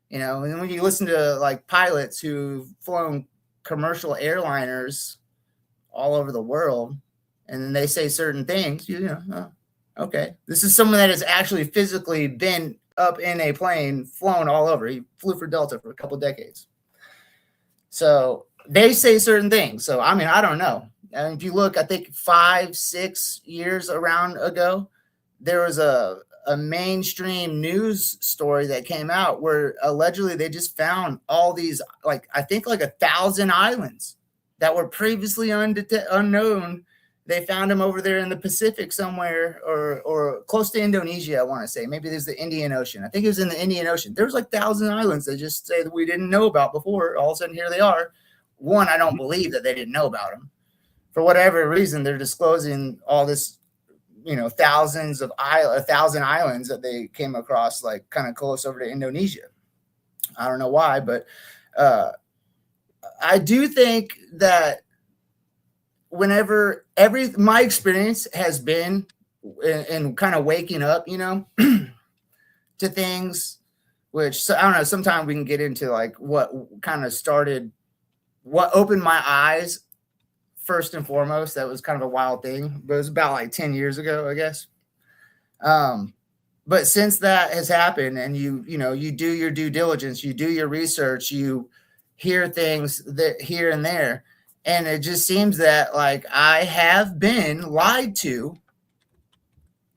and when you listen to like pilots who've flown commercial airliners all over the world, and then they say certain things, okay, this is someone that has actually physically been up in a plane, flown all over. He flew for Delta for a couple decades. So they say certain things. So, I mean, I don't know. And if you look, I think 5-6 years ago, there was a mainstream news story that came out where allegedly they just found all these, like, I think like 1,000 islands that were previously unknown. They found them over there in the Pacific somewhere, or close to Indonesia, I want to say. Maybe there's the Indian Ocean. I think it was in the Indian Ocean. There's like 1,000 islands they just say that we didn't know about before. All of a sudden, here they are. One, I don't believe that they didn't know about them. For whatever reason, they're disclosing all this, 1,000 islands that they came across, like kind of close over to Indonesia. I don't know why, but I do think that my experience has been in kind of waking up, to things, which I don't know, sometimes we can get into like what opened my eyes first and foremost. That was kind of a wild thing, but it was about like 10 years ago, I guess. But since that has happened, and you do your due diligence, you do your research, you hear things that here and there, and it just seems that like I have been lied to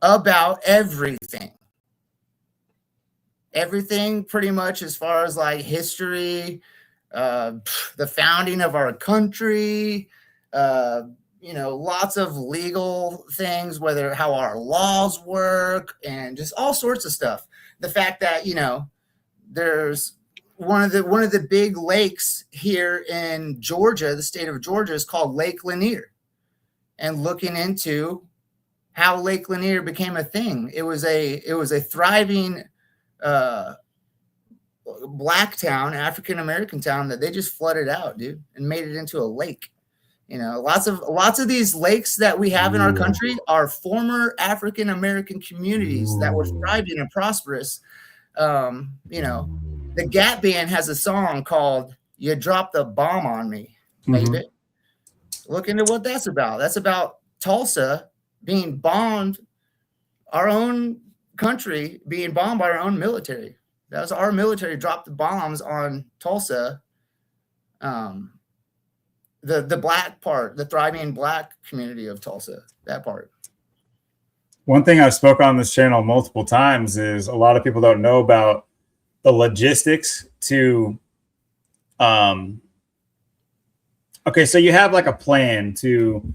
about everything pretty much, as far as like history, the founding of our country, lots of legal things, how our laws work, and just all sorts of stuff. The fact that, there's one of the big lakes here in Georgia, the state of Georgia, is called Lake Lanier. And looking into how Lake Lanier became a thing, it was a thriving black town, African American town, that they just flooded out, dude, and made it into a lake. Lots of these lakes that we have in our country are former African American communities that were thriving and prosperous. The Gap Band has a song called "You Dropped the Bomb on Me, Baby." Mm-hmm. Look into what that's about. That's about Tulsa being bombed, our own country being bombed by our own military. That was our military dropped the bombs on Tulsa. The black part, the thriving black community of Tulsa, that part. One thing I've spoke on this channel multiple times is a lot of people don't know about the logistics to, okay, so you have like a plan to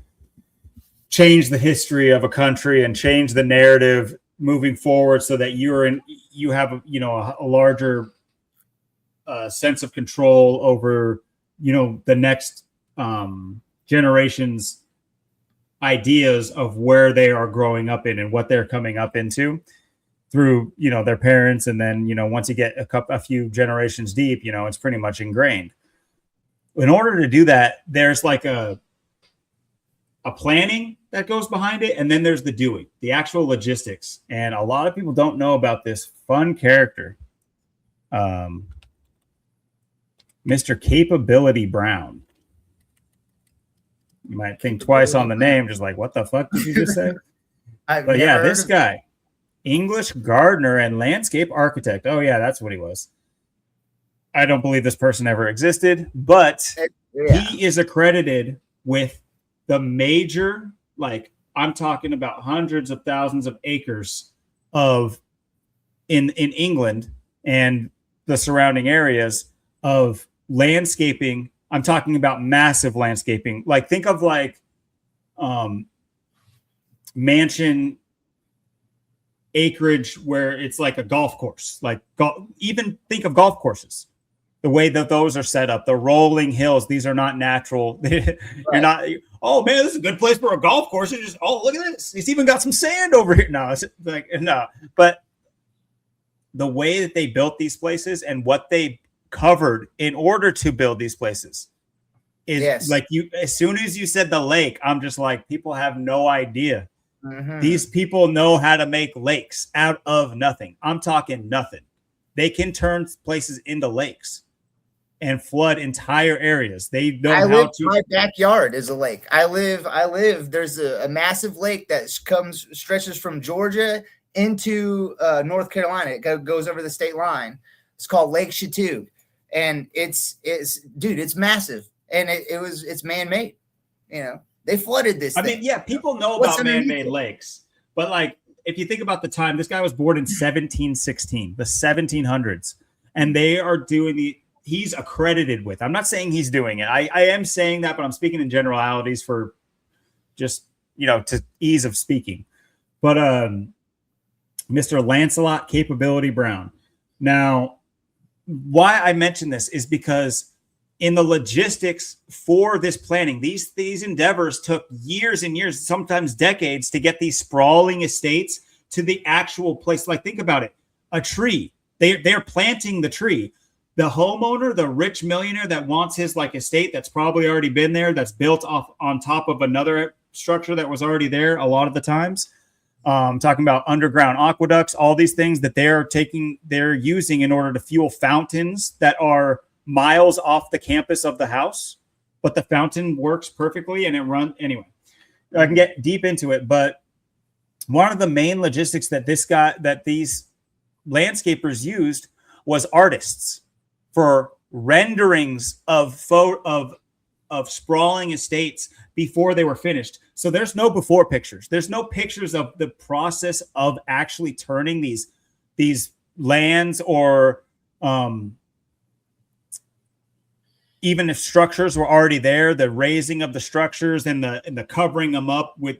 change the history of a country and change the narrative moving forward so that you have a larger sense of control over, the next generation's ideas of where they are growing up in and what they're coming up into through, their parents. And then, once you get a few generations deep, it's pretty much ingrained. In order to do that, there's like a planning that goes behind it. And then there's the doing, the actual logistics. And a lot of people don't know about this fun character, Mr. Capability Brown. You might think twice on the name, just like, what the fuck did you just say? But yeah, this guy, English gardener and landscape architect. Oh yeah, that's what he was. I don't believe this person ever existed, but he is accredited with the major, like I'm talking about hundreds of thousands of acres of in England and the surrounding areas of landscaping. I'm talking about massive landscaping. Like think of like mansion acreage where it's like a golf course. Like even think of golf courses. The way that those are set up, the rolling hills, these are not natural. You're not oh man, this is a good place for a golf course. And just, oh, look at this. It's even got some sand over here. No, it's like, no. But the way that they built these places and what they covered in order to build these places is like, you, as soon as you said the lake, I'm just like, people have no idea. These people know how to make lakes out of nothing. I'm talking nothing. They can turn places into lakes and flood entire areas. They know how to. My backyard is a lake. I live. There's a massive lake that stretches from Georgia into North Carolina. It goes over the state line. It's called Lake Chateau, and it's massive, and it's man-made. You know, they flooded this. I mean, yeah, people know about man-made lakes, but like, if you think about the time, this guy was born in 1716, the 1700s, and they are doing he's accredited with. I'm not saying he's doing it. I am saying that, but I'm speaking in generalities for just, to ease of speaking. But Mr. Lancelot Capability Brown. Now, why I mention this is because in the logistics for this planning, these endeavors took years and years, sometimes decades, to get these sprawling estates to the actual place. Like, think about it. A tree. They're planting the tree. The homeowner, the rich millionaire that wants his like estate that's probably already been there, that's built off on top of another structure that was already there a lot of the times. Talking about underground aqueducts, all these things that they're using in order to fuel fountains that are miles off the campus of the house, but the fountain works perfectly and it runs anyway. I can get deep into it, but one of the main logistics that these landscapers used was artists for renderings of sprawling estates before they were finished. So there's no before pictures. There's no pictures of the process of actually turning these lands, or even if structures were already there, the raising of the structures and the covering them up with,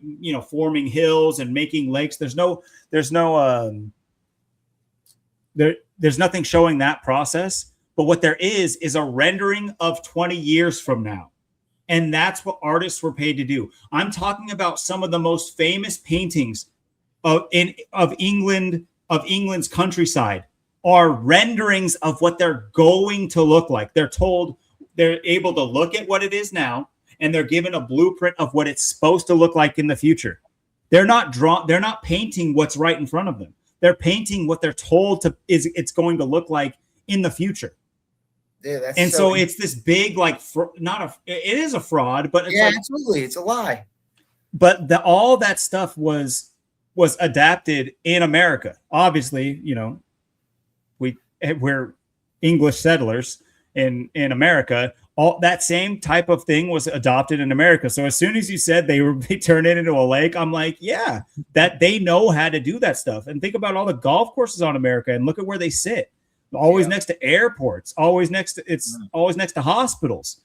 forming hills and making lakes. There's nothing showing that process. But what there is a rendering of 20 years from now. And that's what artists were paid to do. I'm talking about some of the most famous paintings of England's countryside are renderings of what they're going to look like. They're able to look at what it is now, and they're given a blueprint of what it's supposed to look like in the future. They're not painting what's right in front of them. They're painting what they're told it's going to look like in the future. Yeah, and so it's this big, like, it is a fraud, but it's absolutely, it's a lie. But all that stuff was adapted in America. Obviously, we're English settlers in America. All that same type of thing was adopted in America. So as soon as you said they turned it into a lake, I'm like, yeah, that they know how to do that stuff. And think about all the golf courses on America and look at where they sit. Always next to airports, always next to hospitals.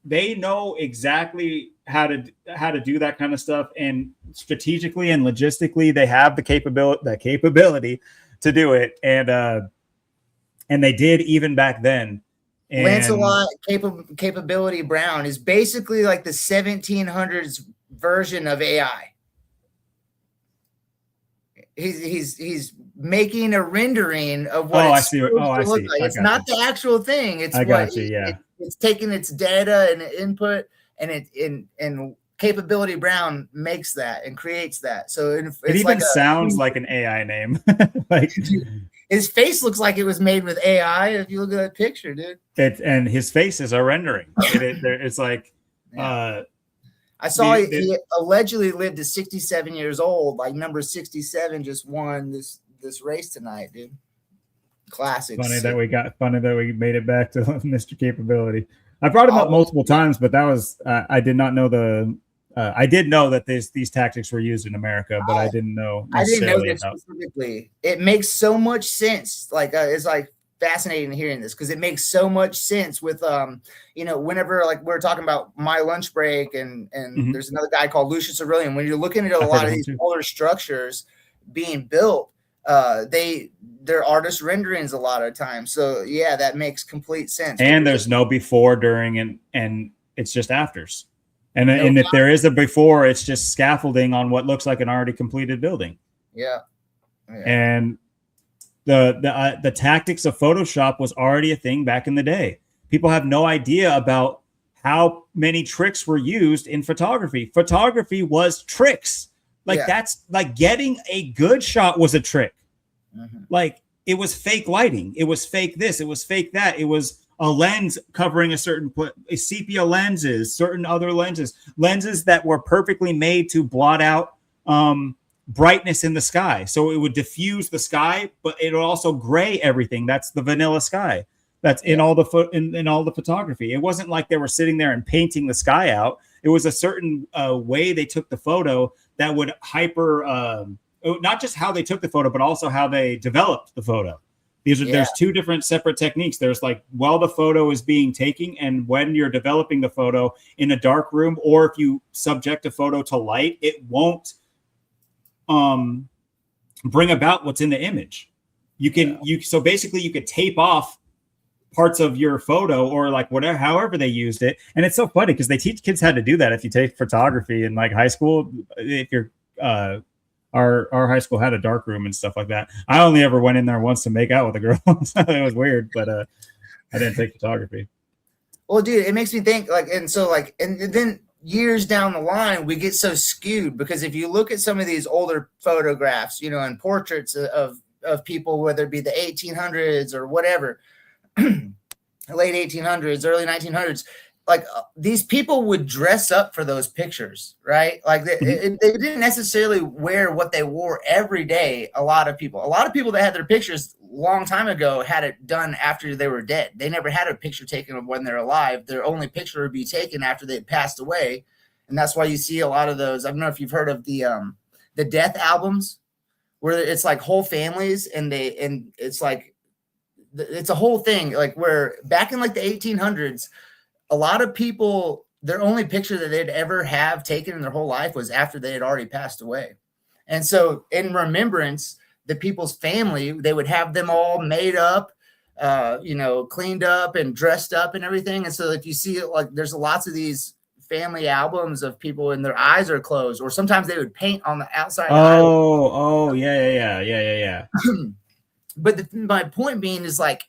They know exactly how to do that kind of stuff, and strategically and logistically they have the capability to do it, and they did even back then. And Lancelot Capability Brown is basically like the 1700s version of AI. He's making a rendering of what I see. I see. It's not the actual thing. It's it's taking its data and input, and Capability Brown makes that and creates that. So it even sounds like an AI name. Like, his face looks like it was made with AI. If you look at that picture, dude. And his face is a rendering. It's like. I saw he allegedly lived to 67 years old. Like number 67 just won this race tonight, dude. Classic. Funny that we made it back to Mr. Capability. I brought him up multiple times, but that was I did not know I did know that these tactics were used in America, but I didn't know. I didn't know that specifically. It makes so much sense. Like it's like fascinating hearing this, because it makes so much sense with whenever, like, we're talking about My Lunch Break and there's another guy called Lucius Aurelian. When you're looking at a lot of these older structures being built, they're artist renderings a lot of times. So yeah, that makes complete sense. And there's no before, during, and it's just afters. And if there is a before, it's just scaffolding on what looks like an already completed building. Yeah. And the tactics of Photoshop was already a thing back in the day. People have no idea about how many tricks were used in photography. Photography was tricks. Like that's like getting a good shot was a trick. Like it was fake lighting. It was fake this. It was fake that. It was a lens covering a certain sepia lenses, certain other lenses that were perfectly made to blot out brightness in the sky. So it would diffuse the sky, but it would also gray everything. That's the vanilla sky. That's in all the in all the photography. It wasn't like they were sitting there and painting the sky out. It was a certain way they took the photo that would hyper, not just how they took the photo, but also how they developed the photo. There's two different separate techniques. There's like while the photo is being taken and when you're developing the photo in a dark room, or if you subject a photo to light, it won't bring about what's in the image. So basically you could tape off parts of your photo or like whatever, however they used it. And it's so funny because they teach kids how to do that. If you take photography in like high school, if you're, our high school had a dark room and stuff like that. I only ever went in there once to make out with a girl. So it was weird, but I didn't take photography. Well, dude, it makes me think like, and then years down the line, we get so skewed because if you look at some of these older photographs, you know, and portraits of people, whether it be the 1800s or whatever, late 1800s, early 1900s, like these people would dress up for those pictures, right? Like they didn't necessarily wear what they wore every day. A lot of people that had their pictures a long time ago had it done after they were dead. They never had a picture taken of when they're alive. Their only picture would be taken after they had passed away. And that's why you see a lot of those. I don't know if you've heard of the death albums where it's like whole families and it's like, it's a whole thing, like where back in like the 1800s, a lot of people, their only picture that they'd ever have taken in their whole life was after they had already passed away. And so in remembrance, the people's family, they would have them all made up, you know, cleaned up and dressed up and everything. And so if you see it, like there's lots of these family albums of people and their eyes are closed, or sometimes they would paint on the outside. Yeah. But my point being is like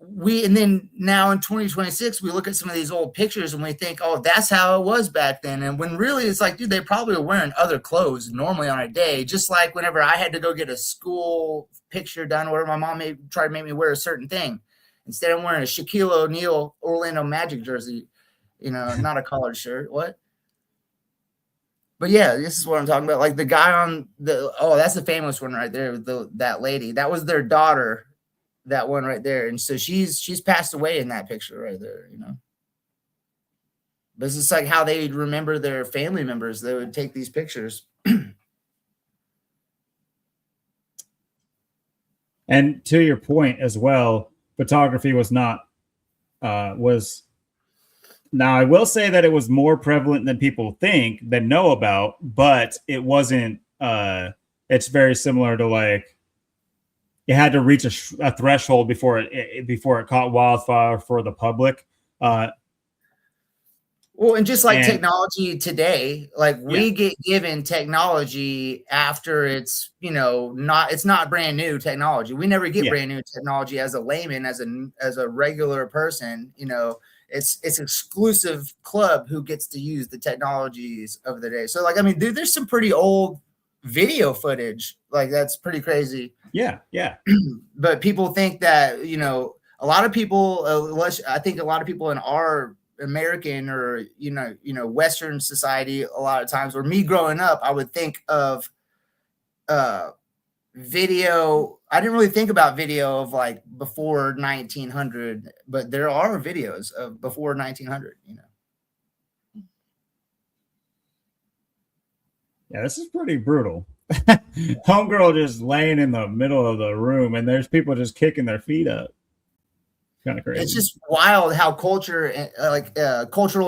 and then now in 2026, we look at some of these old pictures and we think, oh, that's how it was back then. And when really it's like, dude, they probably were wearing other clothes normally on a day. Just like whenever I had to go get a school picture done where my mom tried to make me wear a certain thing. Instead of wearing a Shaquille O'Neal Orlando Magic jersey, you know, not a collared shirt. What? But yeah, this is what I'm talking about. Like the guy on that's the famous one right there. That lady, that was their daughter, that one right there. And so she's passed away in that picture right there, you know. But it's just like how they remember their family members. They would take these pictures. And to your point as well, photography was not now I will say that it was more prevalent than people think, than know about, but it wasn't it's very similar to like you had to reach a threshold before it caught wildfire for the public. Well, and just like technology today, like we get given technology after it's, you know, it's not brand new technology. We never get brand new technology as a layman, as a regular person, you know. It's exclusive club who gets to use the technologies of the day. So like, I mean, dude, there's some pretty old video footage. Like that's pretty crazy. Yeah. But people think that, you know, a lot of people, I think a lot of people in our American or, you know, Western society, a lot of times, or me growing up, I would think of video. I didn't really think about video of like before 1900, but there are videos of before 1900, you know. Yeah, this is pretty brutal. Homegirl just laying in the middle of the room and there's people just kicking their feet up. Kind of crazy. It's just wild how cultural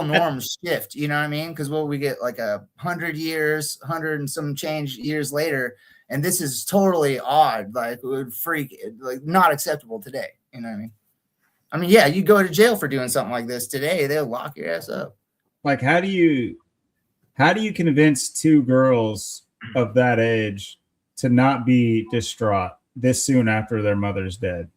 norms shift, you know what I mean? Because we get like 100 and some change years later, and this is totally odd, like it would freak, like not acceptable today, you know what I mean? I mean, yeah, you go to jail for doing something like this today, they'll lock your ass up. Like, how do you convince two girls of that age to not be distraught this soon after their mother's dead?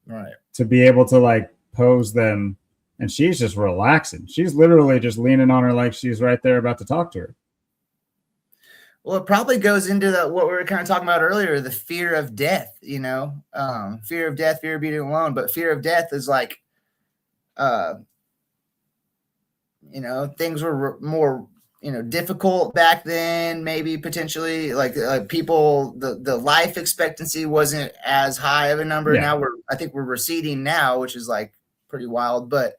Right. To be able to like pose them, and she's just relaxing. She's literally just leaning on her like she's right there about to talk to her. Well, it probably goes into what we were kind of talking about earlier, the fear of death, you know, fear of death, fear of being alone. But fear of death is like, you know, things were more, you know, difficult back then, maybe potentially like people, the life expectancy wasn't as high of a number. Yeah. Now I think we're receding now, which is like pretty wild. But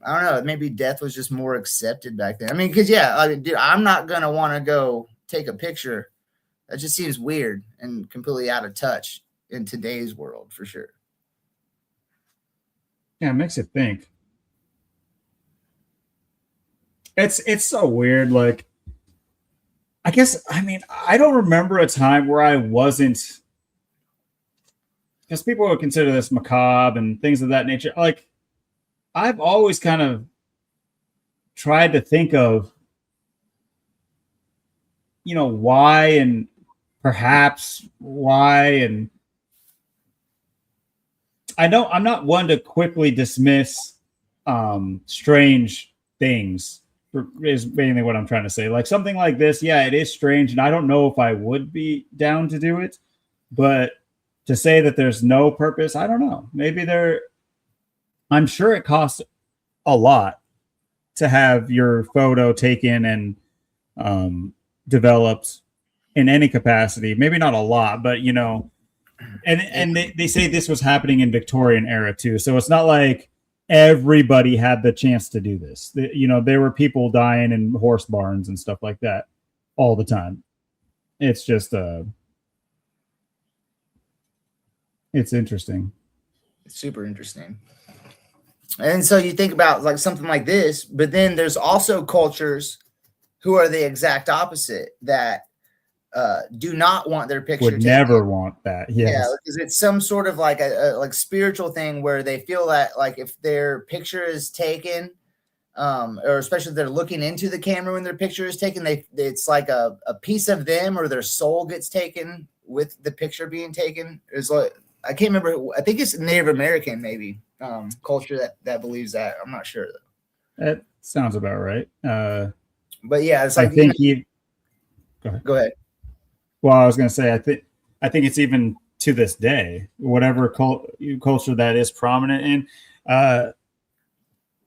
I don't know. Maybe death was just more accepted back then. I mean, because dude, I'm not gonna want to go take a picture. That just seems weird and completely out of touch in today's world, for sure. Yeah, it makes you think. It's so weird. Like, I guess, I mean, I don't remember a time where I wasn't, because people would consider this macabre and things of that nature. Like, I've always kind of tried to think of, you know, why and perhaps why. And I know I'm not one to quickly dismiss strange things, is mainly what I'm trying to say. Like something like this, yeah, it is strange. And I don't know if I would be down to do it, but to say that there's no purpose, I don't know. Maybe I'm sure it costs a lot to have your photo taken and developed in any capacity. Maybe not a lot, but you know, and they say this was happening in Victorian era too. So it's not like everybody had the chance to do this. You know, there were people dying in horse barns and stuff like that all the time. It's just it's interesting. It's super interesting. And so you think about like something like this, but then there's also cultures who are the exact opposite that do not want their picture would taken. Never want that. Yes. Yeah, because it's some sort of like a like spiritual thing where they feel that like if their picture is taken, or especially if they're looking into the camera when their picture is taken, it's like a piece of them or their soul gets taken with the picture being taken. It's like, I can't remember. I think it's Native American, maybe culture that believes that. I'm not sure though. That sounds about right. But yeah, it's like I think Go ahead. Well, I was going to say, I think it's even to this day, whatever culture that is prominent in,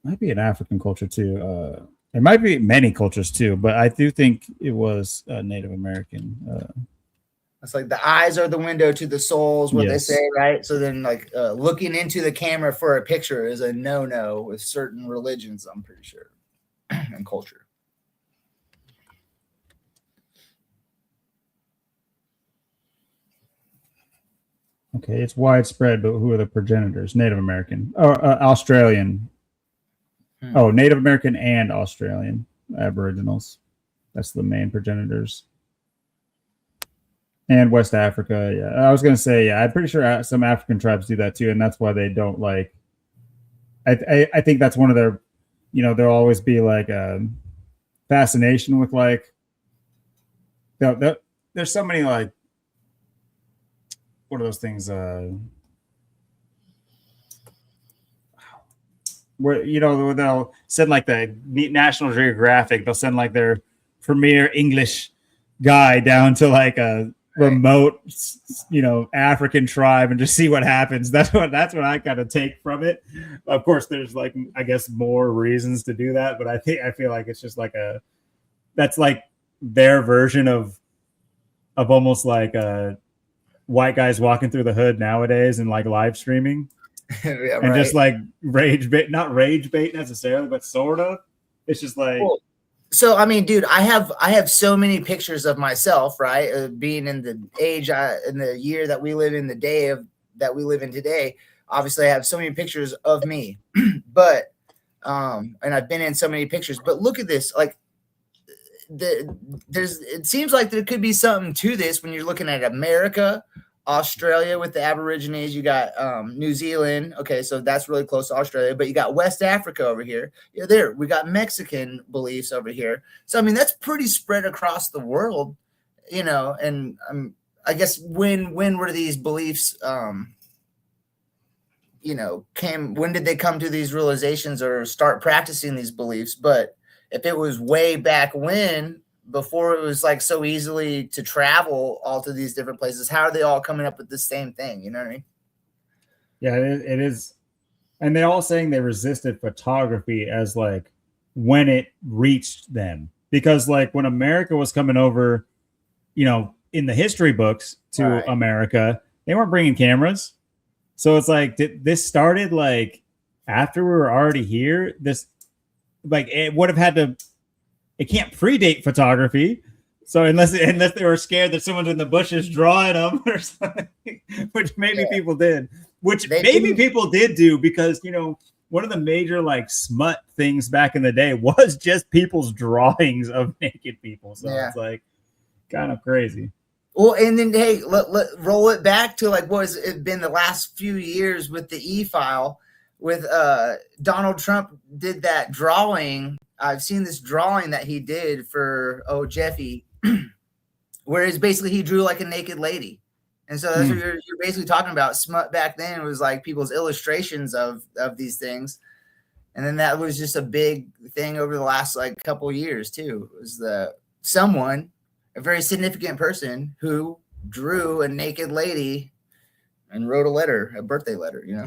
might be an African culture too. It might be many cultures too, but I do think it was Native American. It's like the eyes are the window to the souls, what Yes. they say, right? So then like looking into the camera for a picture is a no-no with certain religions, I'm pretty sure, and culture. Okay, it's widespread, but who are the progenitors? Native American or Australian? Oh, Native American and Australian Aboriginals. That's the main progenitors. And West Africa, yeah. I was going to say, yeah, I'm pretty sure some African tribes do that too, and that's why they don't like. I think that's one of their, you know, there'll always be like a fascination with like. There's so many like. What are those things? Where, you know, they'll send like the National Geographic, they'll send like their premier English guy down to like a remote, you know, African tribe and just see what happens. That's what I kind of take from it. Of course, there's like, I guess, more reasons to do that, but I feel like it's just like that's like their version of almost like white guys walking through the hood nowadays and like live streaming. Yeah, and just like not rage bait necessarily, but sort of. It's just like. Well, so I mean, dude, I have so many pictures of myself, right? Being in the age, in the year that we live in, the day that we live in today. Obviously, I have so many pictures of me, but and I've been in so many pictures. But look at this, like. It seems like there could be something to this when you're looking at America Australia with the Aborigines. You got New Zealand. Okay, so that's really close to Australia. But you got West Africa over here. Yeah, there. We got Mexican beliefs over here. So I mean, that's pretty spread across the world, you know. And I guess when were these beliefs? You know, when did they come to these realizations or start practicing these beliefs? But if it was way back when, before it was like so easily to travel all to these different places, how are they all coming up with the same thing? You know what I mean? Yeah, it is. And they're all saying they resisted photography as like when it reached them. Because like when America was coming over, you know, in the history books to America, they weren't bringing cameras. So it's like, this started like after we were already here. This, like, it would have had to, it can't predate photography. So unless they were scared that someone's in the bushes drawing them or something, which maybe people did, people did do, because, you know, one of the major like smut things back in the day was just people's drawings of naked people. So it's like kind of crazy. Well, and then, hey, let roll it back to like what has it been the last few years with the e-file, with Donald Trump did that drawing. I've seen this drawing that he did for Jeffy, where it's basically he drew like a naked lady. And so that's what you're basically talking about. Smut back then, it was like people's illustrations of these things. And then that was just a big thing over the last like couple of years too. It was a very significant person who drew a naked lady and wrote a birthday letter, you know.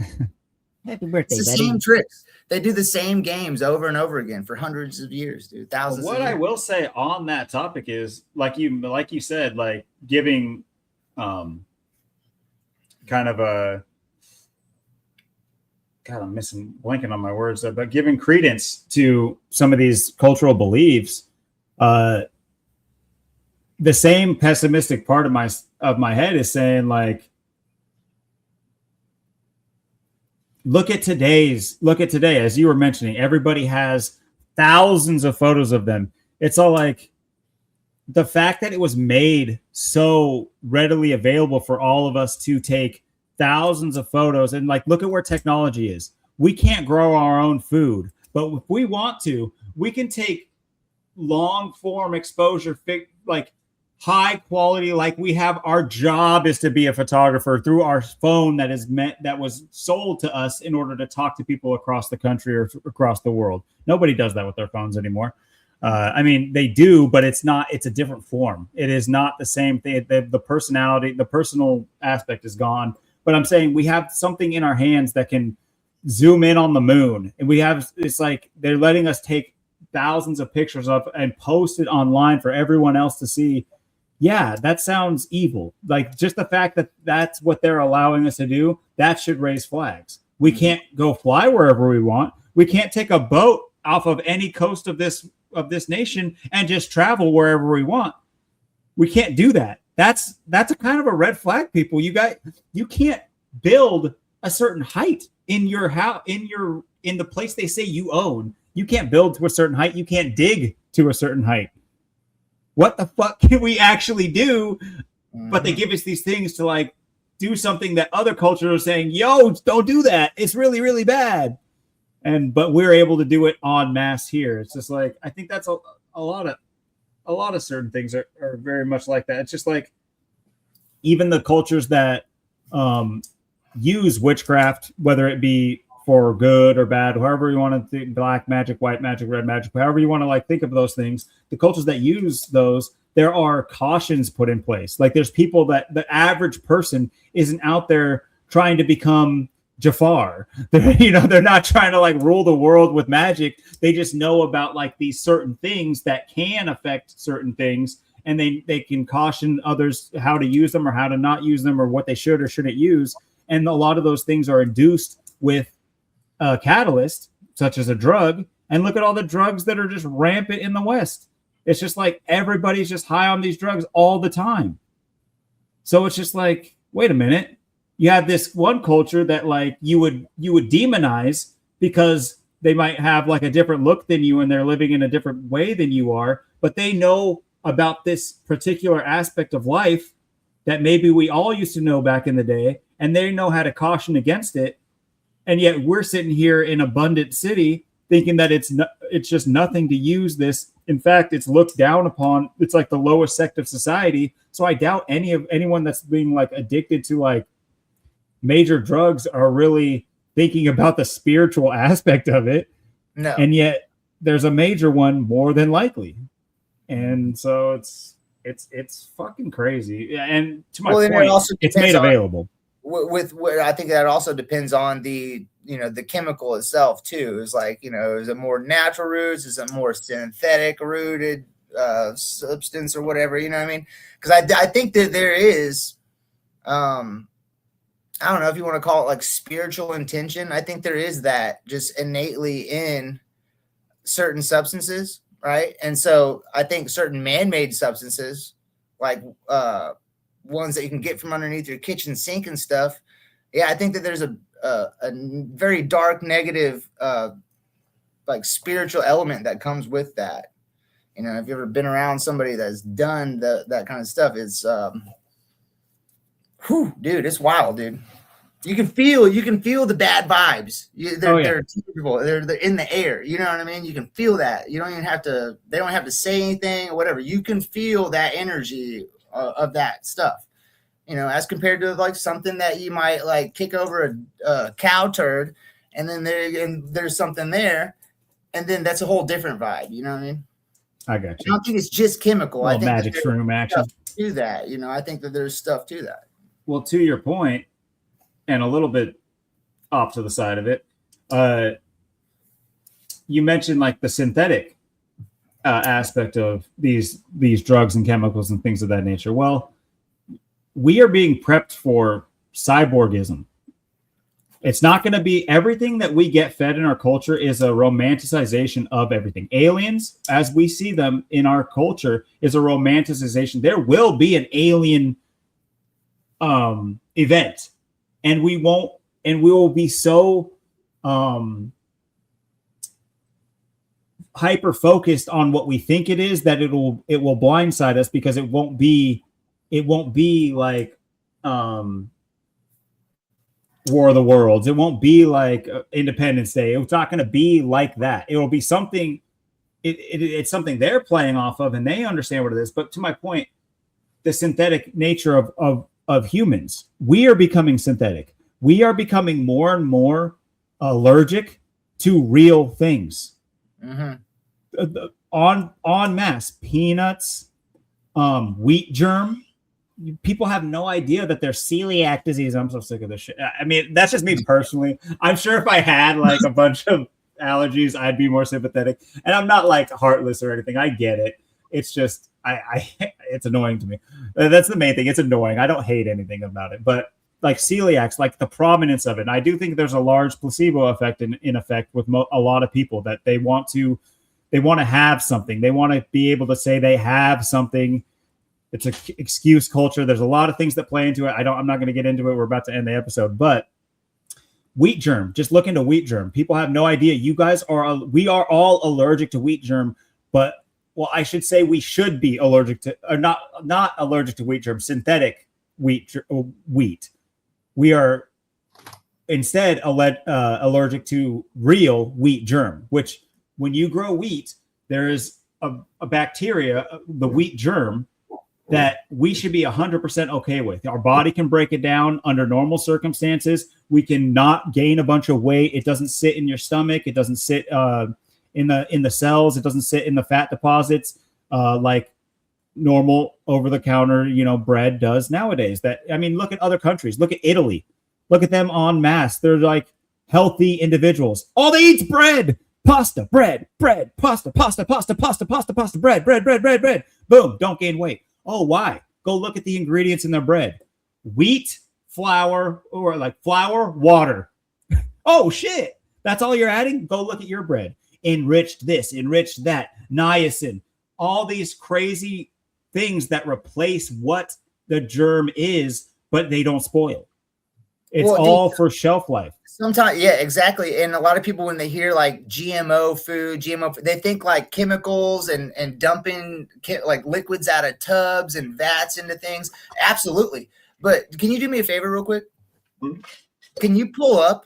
Happy birthday, it's the buddy. same tricks. They do the same games over and over again for hundreds of years, dude. Thousands. What I will say on that topic is, like you said, like giving kind of a, God, I'm blanking on my words, but giving credence to some of these cultural beliefs. The same pessimistic part of my head is saying, like, look at today, as you were mentioning, everybody has thousands of photos of them. It's all like the fact that it was made so readily available for all of us to take thousands of photos, and like, look at where technology is. We can't grow our own food, but if we want to, we can take long form exposure, like high quality, like we have. Our job is to be a photographer through our phone that was sold to us in order to talk to people across the country or across the world. Nobody does that with their phones anymore. I mean, they do, but it's a different form. It is not the same thing. The personality, the personal aspect is gone. But I'm saying we have something in our hands that can zoom in on the moon, and it's like they're letting us take thousands of pictures of and post it online for everyone else to see. Yeah, that sounds evil. Like, just the fact that that's what they're allowing us to do, that should raise flags. We can't go fly wherever we want. We can't take a boat off of any coast of this nation and just travel wherever we want. We can't do that. That's a kind of a red flag, people. You can't build a certain height in your house, in the place they say you own. You can't build to a certain height. You can't dig to a certain height. What the fuck can we actually do? But they give us these things to like do something that other cultures are saying, yo, don't do that. It's really, really bad. But we're able to do it en masse here. It's just like, I think that's a lot of certain things are very much like that. It's just like, even the cultures that use witchcraft, whether it be for good or bad, however you want to think, black magic, white magic, red magic, however you want to like think of those things, the cultures that use those, there are cautions put in place. Like, there's people that the average person isn't out there trying to become Jafar. They're not trying to like rule the world with magic. They just know about like these certain things that can affect certain things, and they can caution others how to use them or how to not use them, or what they should or shouldn't use. And a lot of those things are induced with a catalyst, such as a drug. And look at all the drugs that are just rampant in the West. It's just like everybody's just high on these drugs all the time. So it's just like, wait a minute. You have this one culture that like you would demonize because they might have like a different look than you and they're living in a different way than you are, but they know about this particular aspect of life that maybe we all used to know back in the day, and they know how to caution against it. And yet we're sitting here in abundant city thinking that it's just nothing to use this. In fact, it's looked down upon. It's like the lowest sect of society. So I doubt anyone that's being like addicted to like major drugs are really thinking about the spiritual aspect of it. No. And yet there's a major one more than likely. And so it's fucking crazy. And to my point, it's made available. With I think that also depends on the chemical itself too. Is like, is it more natural roots? Is it more synthetic rooted substance or whatever? You know what I mean? Because I think that there is, I don't know if you want to call it like spiritual intention. I think there is that just innately in certain substances, right? And so I think certain man-made substances, like ones that you can get from underneath your kitchen sink and stuff. Yeah, I think that there's a very dark, negative, like spiritual element that comes with that. If you've ever been around somebody that's done that kind of stuff, it's, dude, it's wild, dude. You can feel the bad vibes. They're tangible. They're in the air. You know what I mean? You can feel that. You don't even have to. They don't have to say anything or whatever. You can feel that energy of that stuff. As compared to like something that you might like kick over a cow turd, and then there's something there, and then that's a whole different vibe. You know what I mean? I got you. I don't think it's just chemical. I think magic shroom action to that. I think that there's stuff to that. Well, to your point, and a little bit off to the side of it, you mentioned like the synthetic aspect of these drugs and chemicals and things of that nature. Well, we are being prepped for cyborgism. It's not going to be everything that we get fed in our culture is a romanticization of everything. Aliens, as we see them in our culture, is a romanticization. There will be an alien event, and we will be so hyper focused on what we think it is that it will blindside us, because it won't be like War of the Worlds. It won't be like Independence Day. It's not going to be like that. It will be something. It's something they're playing off of, and they understand what it is. But to my point, the synthetic nature of humans, we are becoming synthetic. We are becoming more and more allergic to real things. Mm-hmm. En masse, peanuts, wheat germ. People have no idea that there's celiac disease. I'm so sick of this shit. I mean, that's just me personally. I'm sure if I had like a bunch of allergies, I'd be more sympathetic. And I'm not like heartless or anything. I get it. It's just, it's annoying to me. That's the main thing. It's annoying. I don't hate anything about it, but like celiacs, like the prominence of it. And I do think there's a large placebo effect in effect with a lot of people, that they want to have something. They want to be able to say they have something. It's an excuse culture. There's a lot of things that play into it. I'm not going to get into it. We're about to end the episode, but wheat germ, just look into wheat germ. People have no idea. We are all allergic to wheat germ, but well, I should say we should be allergic to, or not allergic to wheat germ, synthetic wheat. We are instead allergic to real wheat germ, which when you grow wheat, there is a bacteria, the wheat germ, that we should be 100% okay with. Our body can break it down under normal circumstances. We can not gain a bunch of weight. It doesn't sit in your stomach. It doesn't sit in the cells. It doesn't sit in the fat deposits like normal over-the-counter, bread does nowadays. Look at other countries. Look at Italy. Look at them en masse. They're like healthy individuals. All they eat is bread. Pasta, bread, pasta, bread. Boom, don't gain weight. Oh, why? Go look at the ingredients in their bread. Wheat, flour, or like flour, water. Oh, shit. That's all you're adding? Go look at your bread. Enriched this, enriched that, niacin. All these crazy things that replace what the germ is, but they don't spoil. It's Well, all for shelf life. sometimes, yeah, exactly. And a lot of people, when they hear like GMO food, they think like chemicals and dumping like liquids out of tubs and vats into things. Absolutely. But can you do me a favor real quick? Mhm. Can you pull up,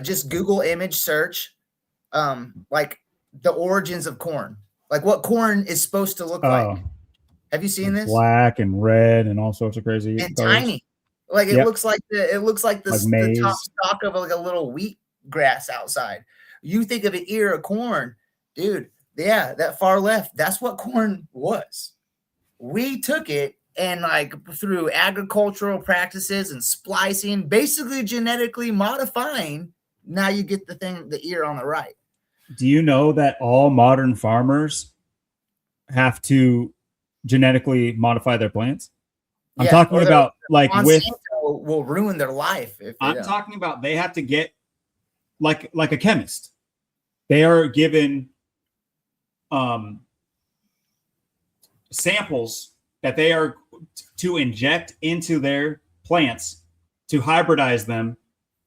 just Google image search, like the origins of corn, like what corn is supposed to look like? Oh, Have you seen this? black and red and all sorts of crazy And colors. tiny. Like it Yep. looks like Like the top maize. stalk of like a little wheat grass outside. You think of an ear of corn, dude. Yeah, that far left, that's what corn was. We took it and like through agricultural practices and splicing, basically genetically modifying. Now you get the ear on the right. Do you know that all modern farmers have to genetically modify their plants? I'm talking about like Monsanto will ruin their life if they I'm don't. talking about they have to get like a chemist. They are given samples that they are to inject into their plants to hybridize them,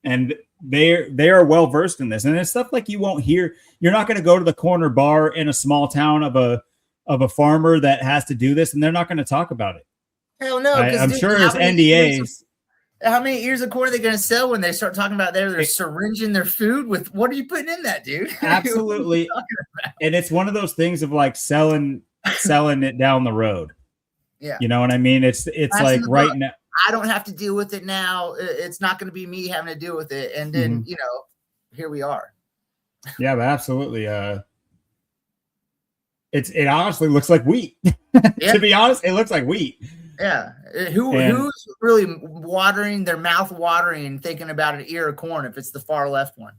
and they are well versed in this. And it's stuff like you won't hear. You're not going to go to the corner bar in a small town of a farmer that has to do this, and they're not going to talk about it. Hell no, I'm dude, sure there's NDAs. How many ears of corn are they going to sell when they start talking about they're syringing their food with? What are you putting in that, dude? Absolutely. And it's one of those things of like selling it down the road. Yeah. You know what I mean? It's like right now. I don't have to deal with it now. It's not going to be me having to deal with it. And then, here we are. Yeah, but absolutely. It honestly looks like wheat. Yeah. To be honest, it looks like wheat. Yeah. Who's really watering their mouth watering thinking about an ear of corn if it's the far left one?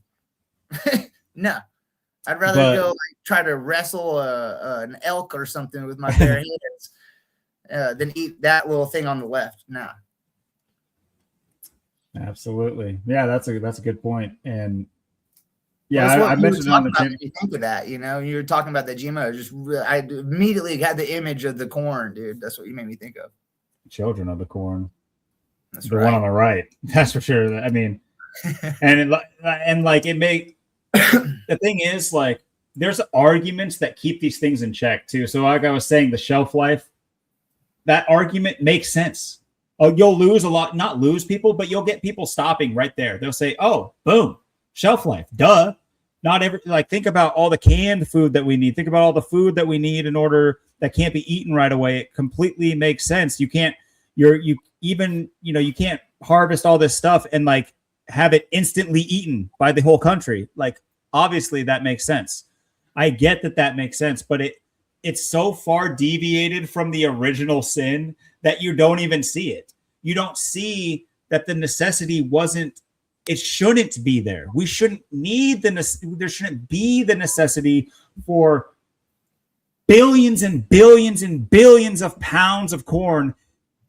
No. I'd rather go like try to wrestle an elk or something with my bare hands than eat that little thing on the left. No. Absolutely. Yeah, that's a good point. And yeah, I mentioned it on the channel. You think of that, you're talking about the GMO. I immediately had the image of the corn, dude. That's what you made me think of. Children of the corn. That's the right. one on the right. That's for sure. I mean, the thing is, like, there's arguments that keep these things in check too. So, like I was saying, the shelf life, that argument makes sense. Oh, you'll lose a lot, not lose people, but you'll get people stopping right there. They'll say, "Oh, boom, shelf life, duh." Not every think about all the canned food that we need. Think about all the food that we need in order that can't be eaten right away. It completely makes sense. You can't. You can't harvest all this stuff and like have it instantly eaten by the whole country. Like, obviously, that makes sense. I get that makes sense, but it's so far deviated from the original sin that you don't even see it. You don't see that the necessity wasn't. It shouldn't be there. We shouldn't need there shouldn't be the necessity for billions and billions and billions of pounds of corn.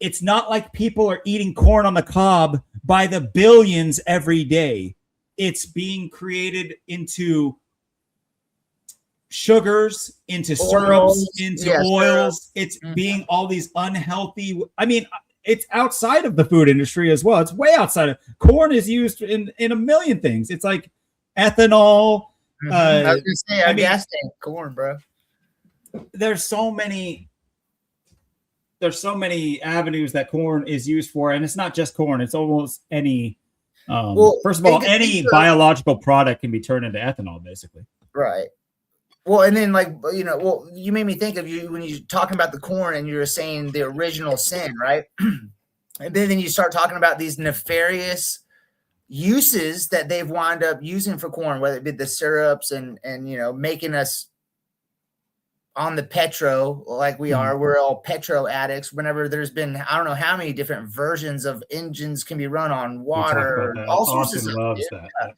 It's not like people are eating corn on the cob by the billions every day. It's being created into sugars, into syrups, into oils. It's being all these unhealthy. I mean, it's outside of the food industry as well. It's way outside of. Corn is used in a million things. It's like ethanol. I was gonna say gas tank corn, bro. There's so many avenues that corn is used for, and it's not just corn. It's almost any. First of all, any biological product can be turned into ethanol, basically. Right. Well, and then you made me think of you when you're talking about the corn and you were saying the original sin, right? And then you start talking about these nefarious uses that they've wound up using for corn, whether it be the syrups and making us on the petro like we are. We're all petro addicts. Whenever there's been, I don't know how many different versions of engines can be run on water. All sorts of stuff. Loves that. Yeah.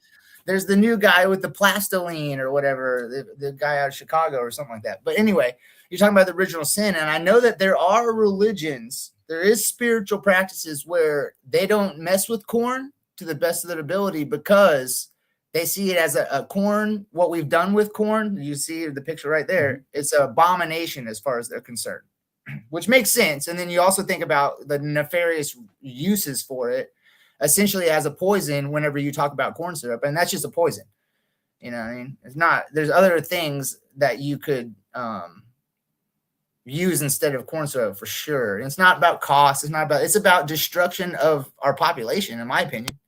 There's the new guy with the plastoline or whatever, the guy out of Chicago or something like that. But anyway, you're talking about the original sin. And I know that there are religions, there is spiritual practices where they don't mess with corn to the best of their ability because they see it as a corn. What we've done with corn, you see the picture right there. It's an abomination as far as they're concerned, which makes sense. And then you also think about the nefarious uses for it. essentially as a poison whenever you talk about corn syrup, and that's just a poison. You know what I mean? It's not. There's other things that you could use instead of corn syrup for sure. And it's not about cost. It's about destruction of our population, in my opinion.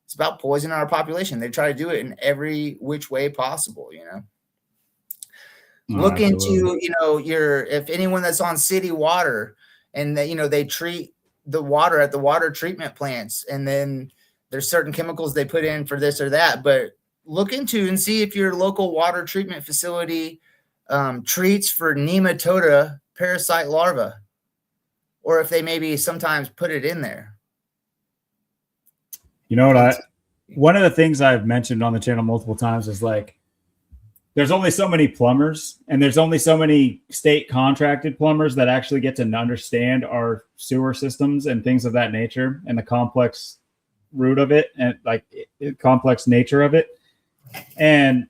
It's about poisoning our population. They try to do it in every which way possible, you know. Look into, you know, if anyone that's on city water and that, you know, they treat the water at the water treatment plants, and then there's certain chemicals they put in for this or that, but look into and see if your local water treatment facility treats for nematode parasite larvae, or if they maybe sometimes put it in there. You know what? One of the things I've mentioned on the channel multiple times is like, there's only so many plumbers, and there's only so many state contracted plumbers that actually get to understand our sewer systems and things of that nature, and the complex root of it, and like complex nature of it. And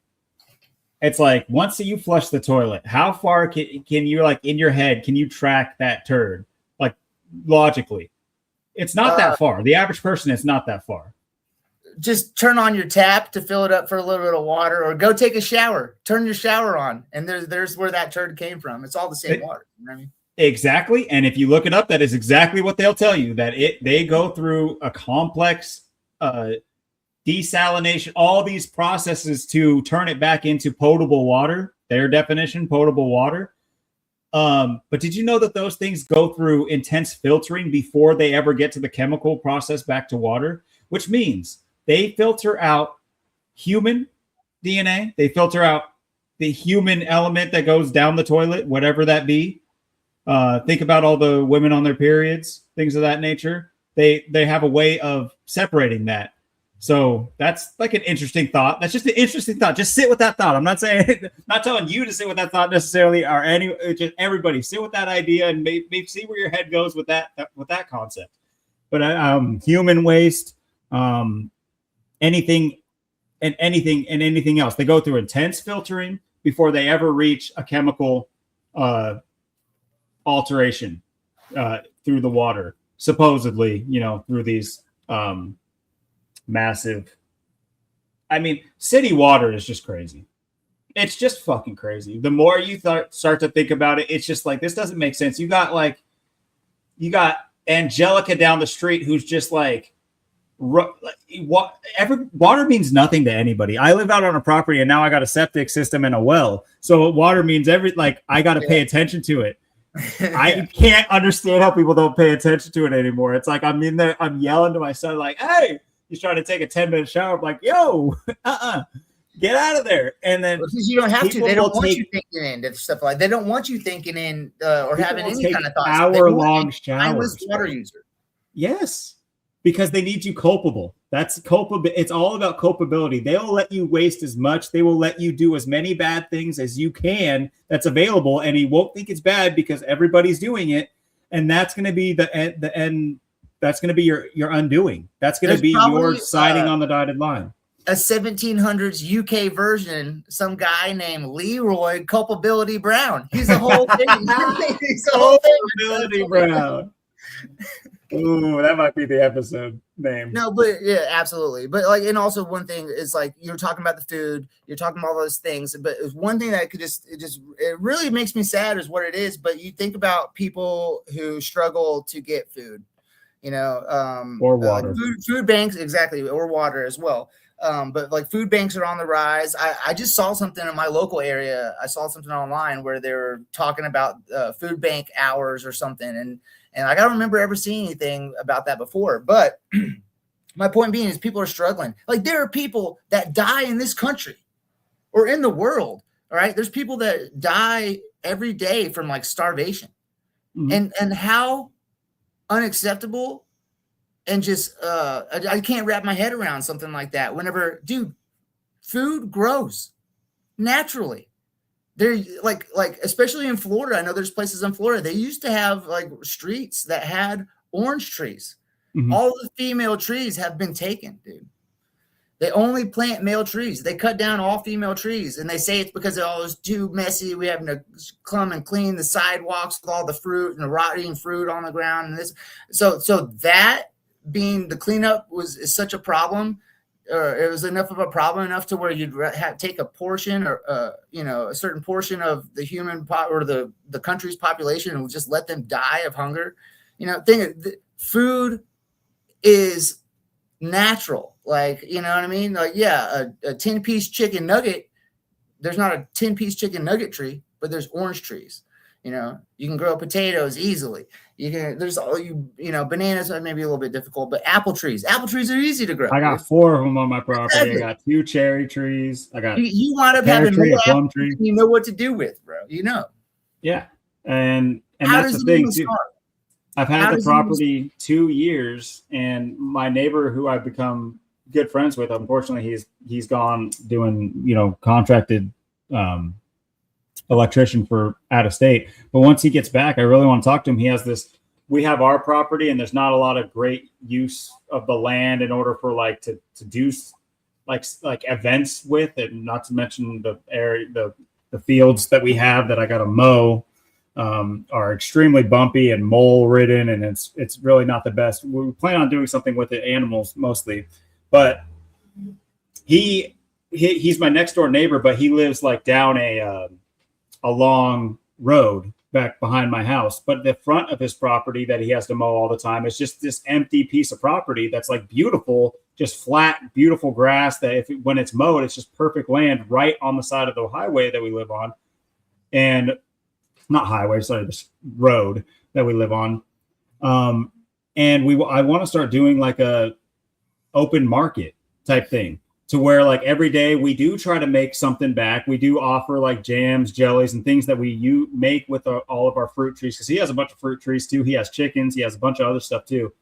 it's like, once you flush the toilet, how far can you, like, in your head, can you track that turd? Like, logically, it's not that far. The average person, it's not that far. Just turn on your tap to fill it up for a little bit of water, or go take a shower. Turn your shower on, and there's where that turd came from. It's all the same water. You know what I mean? Exactly. And if you look it up, that is exactly what they'll tell you, that they go through a complex desalination, all these processes to turn it back into potable water. Their definition, potable water. But did you know that those things go through intense filtering before they ever get to the chemical process back to water? Which means they filter out human DNA. They filter out the human element that goes down the toilet, whatever that be. Think about all the women on their periods, things of that nature. They have a way of separating that. So that's like an interesting thought. That's just an interesting thought. Just sit with that thought. I'm not saying, not telling you to sit with that thought necessarily, or just everybody sit with that idea and maybe see where your head goes with that concept. But human waste, anything else, they go through intense filtering before they ever reach a chemical alteration through the water, supposedly, you know, through these massive, I mean, city water is just crazy. It's just fucking crazy. The more you start to think about it, it's just like, this doesn't make sense. You got Angelica down the street who's just like, water means nothing to anybody. I live out on a property, and now I got a septic system and a well. So water means I got to pay attention to it. I can't understand how people don't pay attention to it anymore. It's like, I'm in there, I'm yelling to my son, like, hey, he's trying to take a 10-minute shower. I'm like, yo, get out of there. And then because you don't have to. They don't want you thinking in stuff like, they don't want you thinking in or having any kind of thoughts. Hour-long showers. Mindless water user. Yes. Because they need you culpable. That's culpable. It's all about culpability. They'll let you waste as much. They will let you do as many bad things as you can that's available, and he won't think it's bad because everybody's doing it. And that's going to be the end. That's going to be your undoing. That's going to be your signing on the dotted line. A 1700s UK version, some guy named Leroy Culpability Brown. He's a whole thing. He's a whole Culpability Brown. Ooh, that might be the episode name. No, but yeah, absolutely. But like, and also one thing is like, you're talking about the food, you're talking about all those things, but one thing that it really makes me sad is what it is. But you think about people who struggle to get food, you know, or water, food banks, exactly, or water as well. But like food banks are on the rise. I just saw something in my local area. I saw something online where they were talking about food bank hours or something. And I don't remember ever seeing anything about that before. But my point being is people are struggling. Like, there are people that die in this country or in the world. All right. There's people that die every day from like starvation. Mm-hmm. And how unacceptable. And just I can't wrap my head around something like that. Whenever, dude, food grows naturally. They're like especially in Florida. I know there's places in Florida. They used to have like streets that had orange trees. Mm-hmm. All the female trees have been taken, dude. They only plant male trees. They cut down all female trees, and they say it's because it was too messy. We having to come and clean the sidewalks with all the fruit and the rotting fruit on the ground and this. So that being the cleanup is such a problem, or it was enough of a problem enough to where you'd take a portion or a certain portion of the human or the country's population and just let them die of hunger. Food is natural, like, you know what I mean? Like, yeah, a 10-piece chicken nugget. There's not a 10-piece chicken nugget tree, but there's orange trees. You can grow potatoes easily. There's all bananas are maybe a little bit difficult, but apple trees are easy to grow. I got 4 of them on my property. I got 2 cherry trees. I got you wind up having more apples than you know what to do with, bro. Yeah, and that's the thing too. I've had the property 2 years, and my neighbor, who I've become good friends with, unfortunately, he's gone doing contracted electrician for out of state. But once he gets back, I really want to talk to him. We have our property, and there's not a lot of great use of the land in order for to do like events with it, not to mention the area, the fields that we have that I got to mow are extremely bumpy and mole ridden, and it's really not the best. We plan on doing something with the animals mostly, but he's my next door neighbor, but he lives down a long road back behind my house. But the front of his property that he has to mow all the time is just this empty piece of property that's beautiful, just flat, beautiful grass that when it's mowed, it's just perfect land right on the side of the highway that we live on. And not highway, sorry, this road that we live on. And I want to start doing a open market type thing, to where every day we do try to make something back. We do offer jams, jellies, and things that we make with all of our fruit trees, because he has a bunch of fruit trees too. He has chickens. He has a bunch of other stuff too.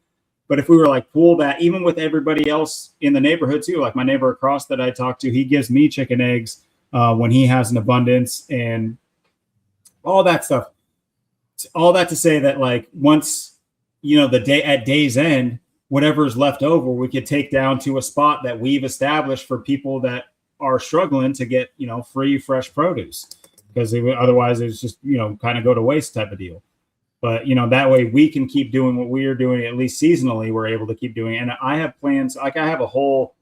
But if we were pool that, even with everybody else in the neighborhood too, my neighbor across that I talked to, he gives me chicken eggs when he has an abundance, and all that stuff. All that to say that once at day's end, whatever is left over, we could take down to a spot that we've established for people that are struggling to get free fresh produce, because otherwise it's just kind of go to waste type of deal. But that way we can keep doing what we are doing, at least seasonally. We're able to keep doing it. And I have plans. I have a whole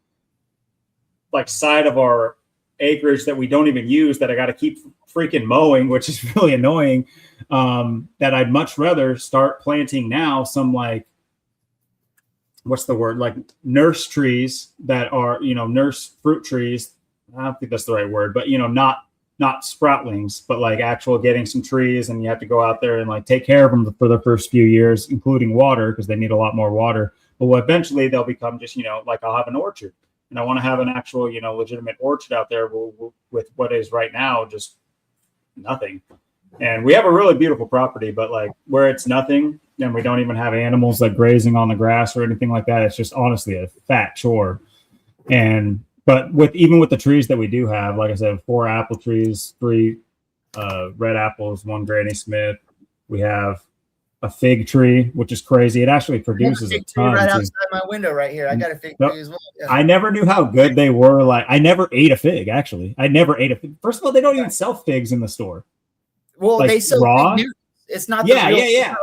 side of our acreage that we don't even use that I got to keep freaking mowing, which is really annoying. That I'd much rather start planting now some what's the word? Nurse trees that are, nurse fruit trees. I don't think that's the right word, but not sproutlings, but actual getting some trees, and you have to go out there and take care of them for the first few years, including water, because they need a lot more water. But eventually they'll become just, I'll have an orchard. And I want to have an actual, legitimate orchard out there with what is right now just nothing. And we have a really beautiful property, but where it's nothing, and we don't even have animals grazing on the grass or anything like that. It's just honestly a fat chore. But even with the trees that we do have, like I said, 4 apple trees, 3 red apples, 1 Granny Smith. We have a fig tree, which is crazy. It actually produces a ton. Right outside my window right here. I got a fig tree as well. Yeah. I never knew how good they were. I never ate a fig, actually. I never ate a fig. First of all, they don't even sell figs in the store. Well, they sell raw. It's not Yeah.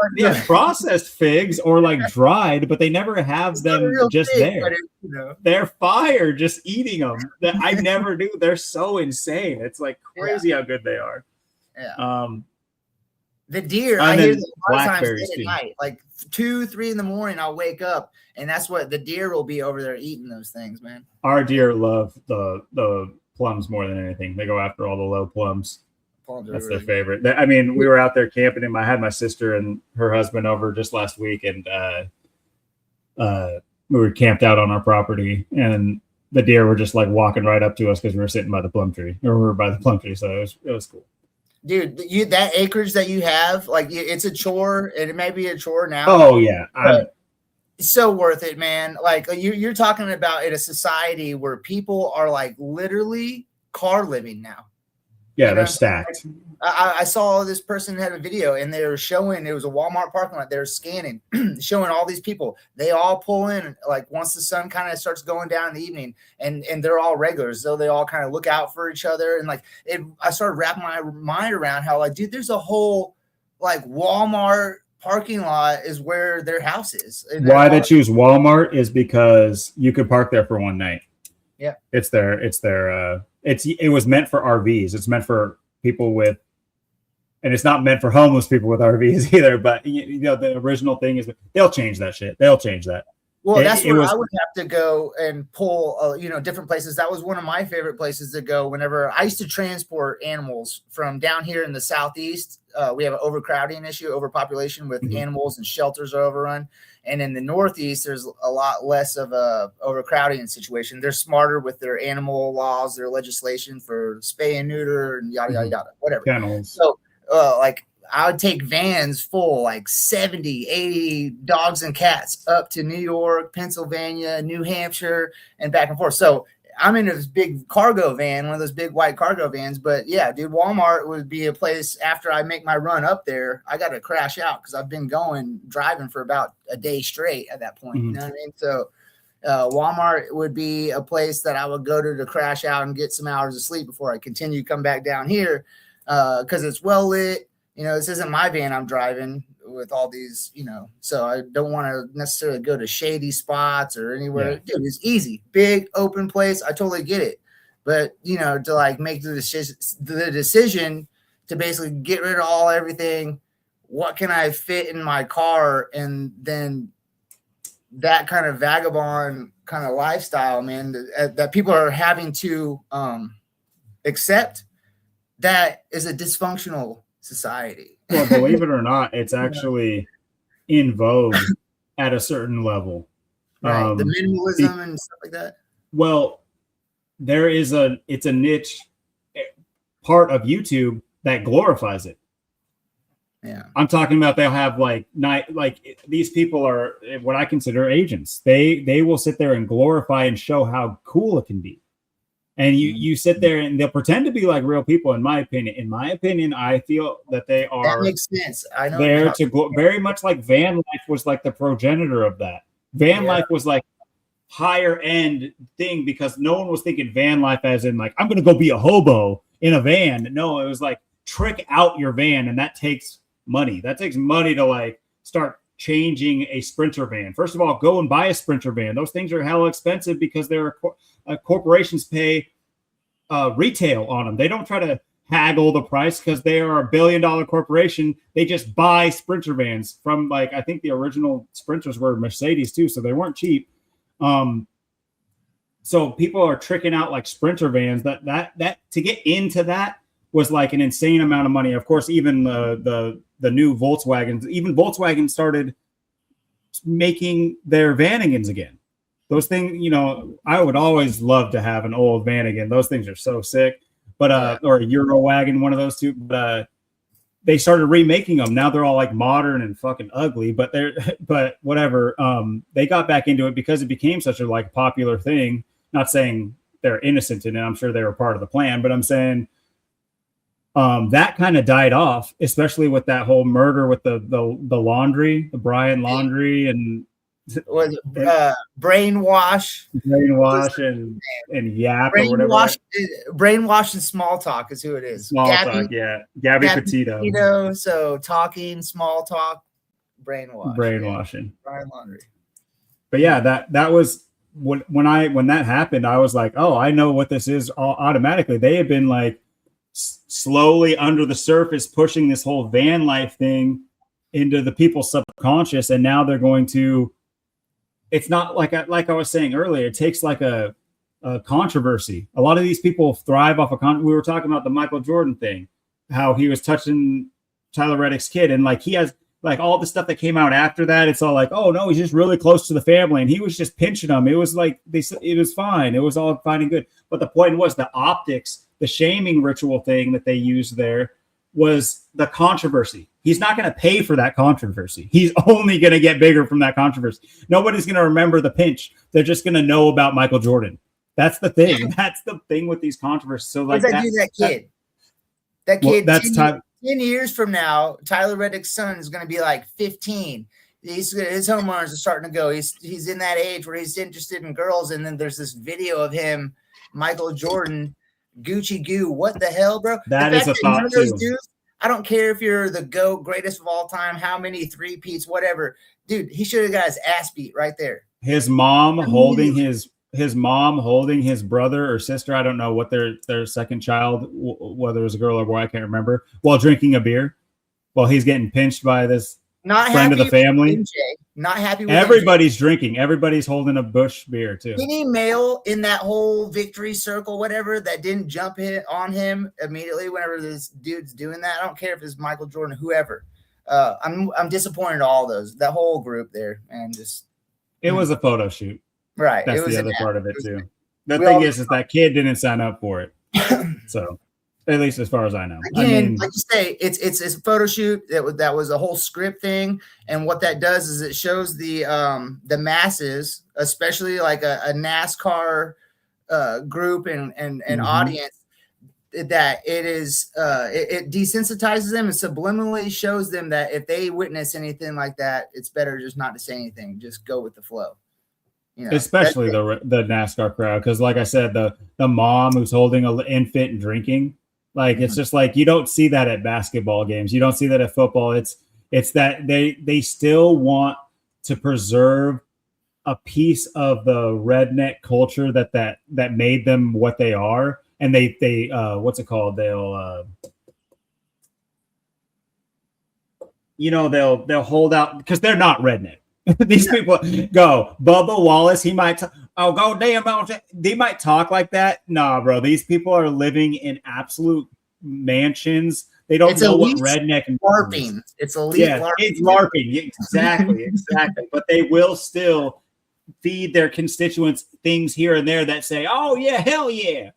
Processed figs or dried, but they never have them just fig, there. They're fire just eating them. I never knew. They're so insane. It's crazy how good they are. Yeah. The deer, I hear them a lot of times at night, 2, 3 in the morning. I'll wake up, and that's what the deer will be over there eating those things, man. Our deer love the plums more than anything. They go after all the low plums. That's their favorite. We were out there camping, and I had my sister and her husband over just last week, and we were camped out on our property, and the deer were just walking right up to us because we were sitting by the plum tree, or we were by the plum tree. So it was cool. Dude, that acreage that you have, it's a chore, and it may be a chore now. Oh yeah, it's so worth it, man. You're talking about in a society where people are literally car living now. Yeah, they're stacked. I saw this person had a video, and they were showing, it was a Walmart parking lot. They were scanning, showing all these people. They all pull in once the sun kind of starts going down in the evening, and they're all regulars. So they all kind of look out for each other. And I started wrapping my mind around how dude, there's a whole Walmart parking lot is where their house is. Why they choose Walmart is because you could park there for one night. Yeah. It was meant for RVs. It's meant for people with, and it's not meant for homeless people with RVs either. But the original thing is they'll change that shit. They'll change that. Well, that's where I would have to go and pull, different places. That was one of my favorite places to go whenever I used to transport animals from down here in the Southeast. We have an overcrowding issue, overpopulation with animals, and shelters are overrun. And in the Northeast, there's a lot less of a overcrowding situation. They're smarter with their animal laws, their legislation for spay and neuter and yada, yada, yada, whatever. Kennels. So, I would take vans full, like 70, 80 dogs and cats up to New York, Pennsylvania, New Hampshire, and back and forth. So I'm in this big cargo van, one of those big white cargo vans. But yeah, dude, Walmart would be a place after I make my run up there. I got to crash out because I've been driving for about a day straight at that point. You know what I mean? So Walmart would be a place that I would go to crash out and get some hours of sleep before I continue to come back down here because it's well lit. This isn't my van I'm driving with all these, so I don't want to necessarily go to shady spots or anywhere. Yeah. Dude, it's easy. Big, open place. I totally get it. But, to make the decision to basically get rid of everything, what can I fit in my car? And then that kind of vagabond kind of lifestyle, man, that people are having to accept, that is a dysfunctional society. Well, believe it or not, it's actually in vogue at a certain level. Right. The minimalism and stuff like that. Well, it's a niche part of YouTube that glorifies it. Yeah. I'm talking about they'll have these people are what I consider agents. They will sit there and glorify and show how cool it can be. And you sit there and they'll pretend to be like real people. In my opinion, I feel that they are. That makes sense. I know. There to very much like van life was like the progenitor of that. Van life was like higher end thing because no one was thinking van life as in like I'm going to go be a hobo in a van. No, it was like trick out your van, and that takes money. That takes money to start changing a Sprinter van. First of all, go and buy a Sprinter van. Those things are hella expensive because corporations pay retail on them. They don't try to haggle the price because they are $1 billion corporation. They just buy Sprinter vans from I think the original Sprinters were Mercedes too, so they weren't cheap. So people are tricking out Sprinter vans. That to get into that was an insane amount of money. Of course, even the new Volkswagens, even Volkswagen started making their Vanagons again. Those things, I would always love to have an old Vanagon. Those things are so sick. But or a Eurowagon, one of those two. But they started remaking them. Now they're all modern and fucking ugly. But but whatever. They got back into it because it became such a popular thing. Not saying they're innocent in it. I'm sure they were part of the plan. But I'm saying that kind of died off, especially with that whole murder with the laundry, the Brian Laundry and. Was brainwash and yap or whatever. Brainwash and small talk is who it is. Gabby Petito. So talking, small talk, brainwashing. Brian Laundry. But yeah, that was when that happened. I was like, oh, I know what this is. Automatically, they had been slowly under the surface pushing this whole van life thing into the people's subconscious, and now they're going to. It's not like I was saying earlier. It takes a controversy. A lot of these people thrive off we were talking about the Michael Jordan thing, how he was touching Tyler Reddick's kid, and he has all the stuff that came out after that. It's all oh no, he's just really close to the family, and he was just pinching them. It was it was fine. It was all fine and good. But the point was the optics, the shaming ritual thing that they used there was the controversy. He's not going to pay for that controversy. He's only going to get bigger from that controversy. Nobody's going to remember the pinch. They're just going to know about Michael Jordan. That's the thing. That's the thing with these controversies. So that kid. That kid. That's 10 years from now, Tyler Reddick's son is going to be 15. His hormones are starting to go. He's in that age where he's interested in girls. And then there's this video of him, Michael Jordan, Gucci Goo. What the hell, bro? That is a thought too. I don't care if you're the GOAT, greatest of all time, how many three-peats, whatever. Dude, he should have got his ass beat right there. His mom holding his brother or sister, I don't know what their second child, whether it was a girl or boy, I can't remember, while drinking a beer, while he's getting pinched by this friend of the family. Not happy with everybody's MJ. Drinking. Everybody's holding a Busch beer too. Any male in that whole victory circle, whatever, that didn't jump on him immediately whenever this dude's doing that. I don't care if it's Michael Jordan, whoever. I'm disappointed in all those, that whole group there, and just it was a photo shoot. Right. That's the other part of it too. The thing is that kid didn't sign up for it. So at least as far as I know. Again, like you say, it's a photo shoot. That was a whole script thing. And what that does is it shows the masses, especially like a NASCAR group and audience, that it desensitizes them and subliminally shows them that if they witness anything like that, it's better just not to say anything. Just go with the flow. You know, especially the NASCAR crowd, because like I said, the mom who's holding an infant and drinking, like it's just like you don't see that at basketball games, you don't see that at football. It's that they still want to preserve a piece of the redneck culture that made them what they are, and they what's it called? They'll they'll hold out because they're not redneck. These people go, Bubba Wallace, he might go damn, they might talk like that. Nah, bro, these people are living in absolute mansions. They don't know what redneck and LARPing. It's elite LARPing. It's LARPing. Exactly. But they will still feed their constituents things here and there that say, oh yeah, hell yeah,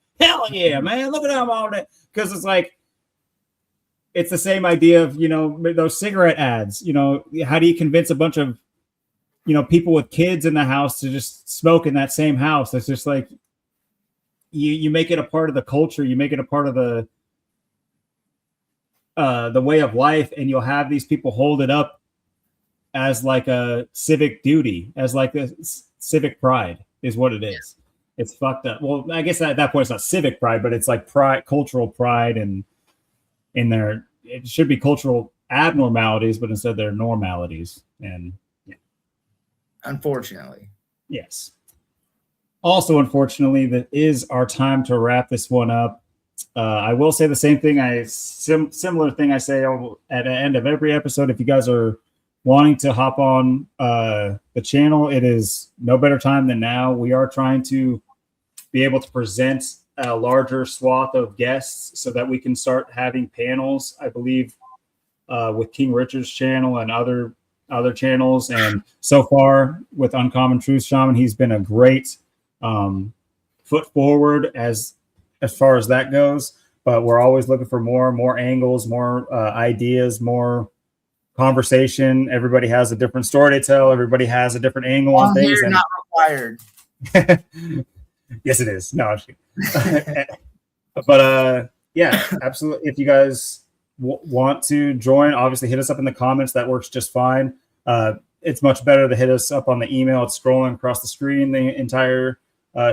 man, look at them all that. Because it's like, it's the same idea of, those cigarette ads. How do you convince a bunch of people with kids in the house to just smoke in that same house? It's just like you make it a part of the culture, you make it a part of the way of life, and you'll have these people hold it up as like a civic duty, as like a civic pride is what it is. It's fucked up. Well, I guess at that point it's not civic pride, but it's like pride, cultural pride, and in there it should be cultural abnormalities, but instead they're normalities. And unfortunately, yes. Also, unfortunately, that is our time to wrap this one up. I will say the same thing. Similar thing I say at the end of every episode. If you guys are wanting to hop on the channel, it is no better time than now. We are trying to be able to present a larger swath of guests so that we can start having panels, I believe, with King Richard's channel and other channels. And so far with Uncommon Truth Shaman, he's been a great foot forward as far as that goes. But we're always looking for more angles, more ideas, more conversation. Everybody has a different story to tell. Everybody has a different angle on things. Not required. Yes, it is. No, but yeah, absolutely. If you guys want to join, obviously hit us up in the comments. That works just fine. It's much better to hit us up on the email. It's scrolling across the screen the entire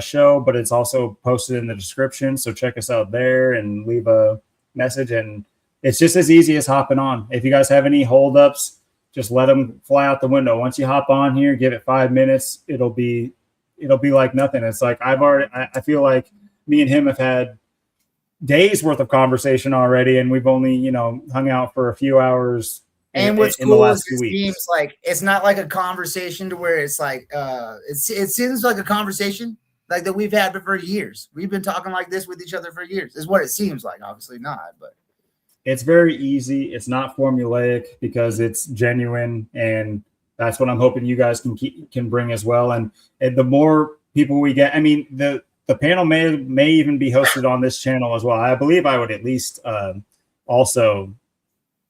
show, but it's also posted in the description. So check us out there and leave a message. And it's just as easy as hopping on. If you guys have any holdups, just let them fly out the window. Once you hop on here, give it 5 minutes. It'll be like nothing. It's like I feel like me and him have had days worth of conversation already, and we've only hung out for a few hours. And what's cool is it seems like it's not like a conversation to where it's like it seems like a conversation like that we've had for years. We've been talking like this with each other for years. Is what it seems like. Obviously not, but it's very easy. It's not formulaic because it's genuine, and that's what I'm hoping you guys can bring as well. And the more people we get, I mean, the panel may even be hosted on this channel as well. I believe I would at least also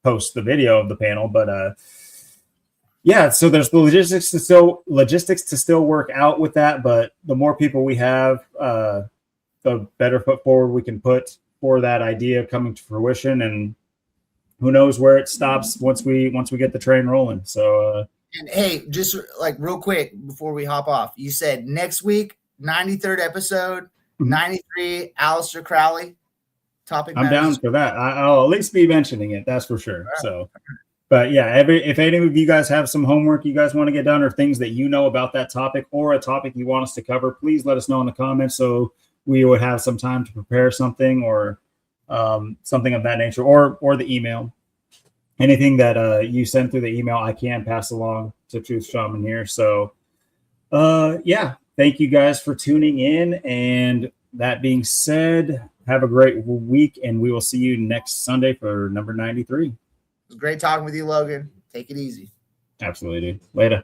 post the video of the panel, but yeah. So there's the logistics to still work out with that. But the more people we have, the better foot forward we can put for that idea coming to fruition. And who knows where it stops once we get the train rolling. So. And hey, just like real quick before we hop off, you said next week, 93rd episode, 93, Aleister Crowley. topic I'm matters. down for that. I'll at least be mentioning it. That's for sure. So, but yeah, if any of you guys have some homework you guys want to get done or things that you know about that topic or a topic you want us to cover, please let us know in the comments so we would have some time to prepare something or something of that nature, or the email. Anything that you send through the email, I can pass along to Truth Shaman here. So, yeah, thank you guys for tuning in. And that being said, have a great week, and we will see you next Sunday for number 93. It was great talking with you, Logan. Take it easy. Absolutely, dude. Later.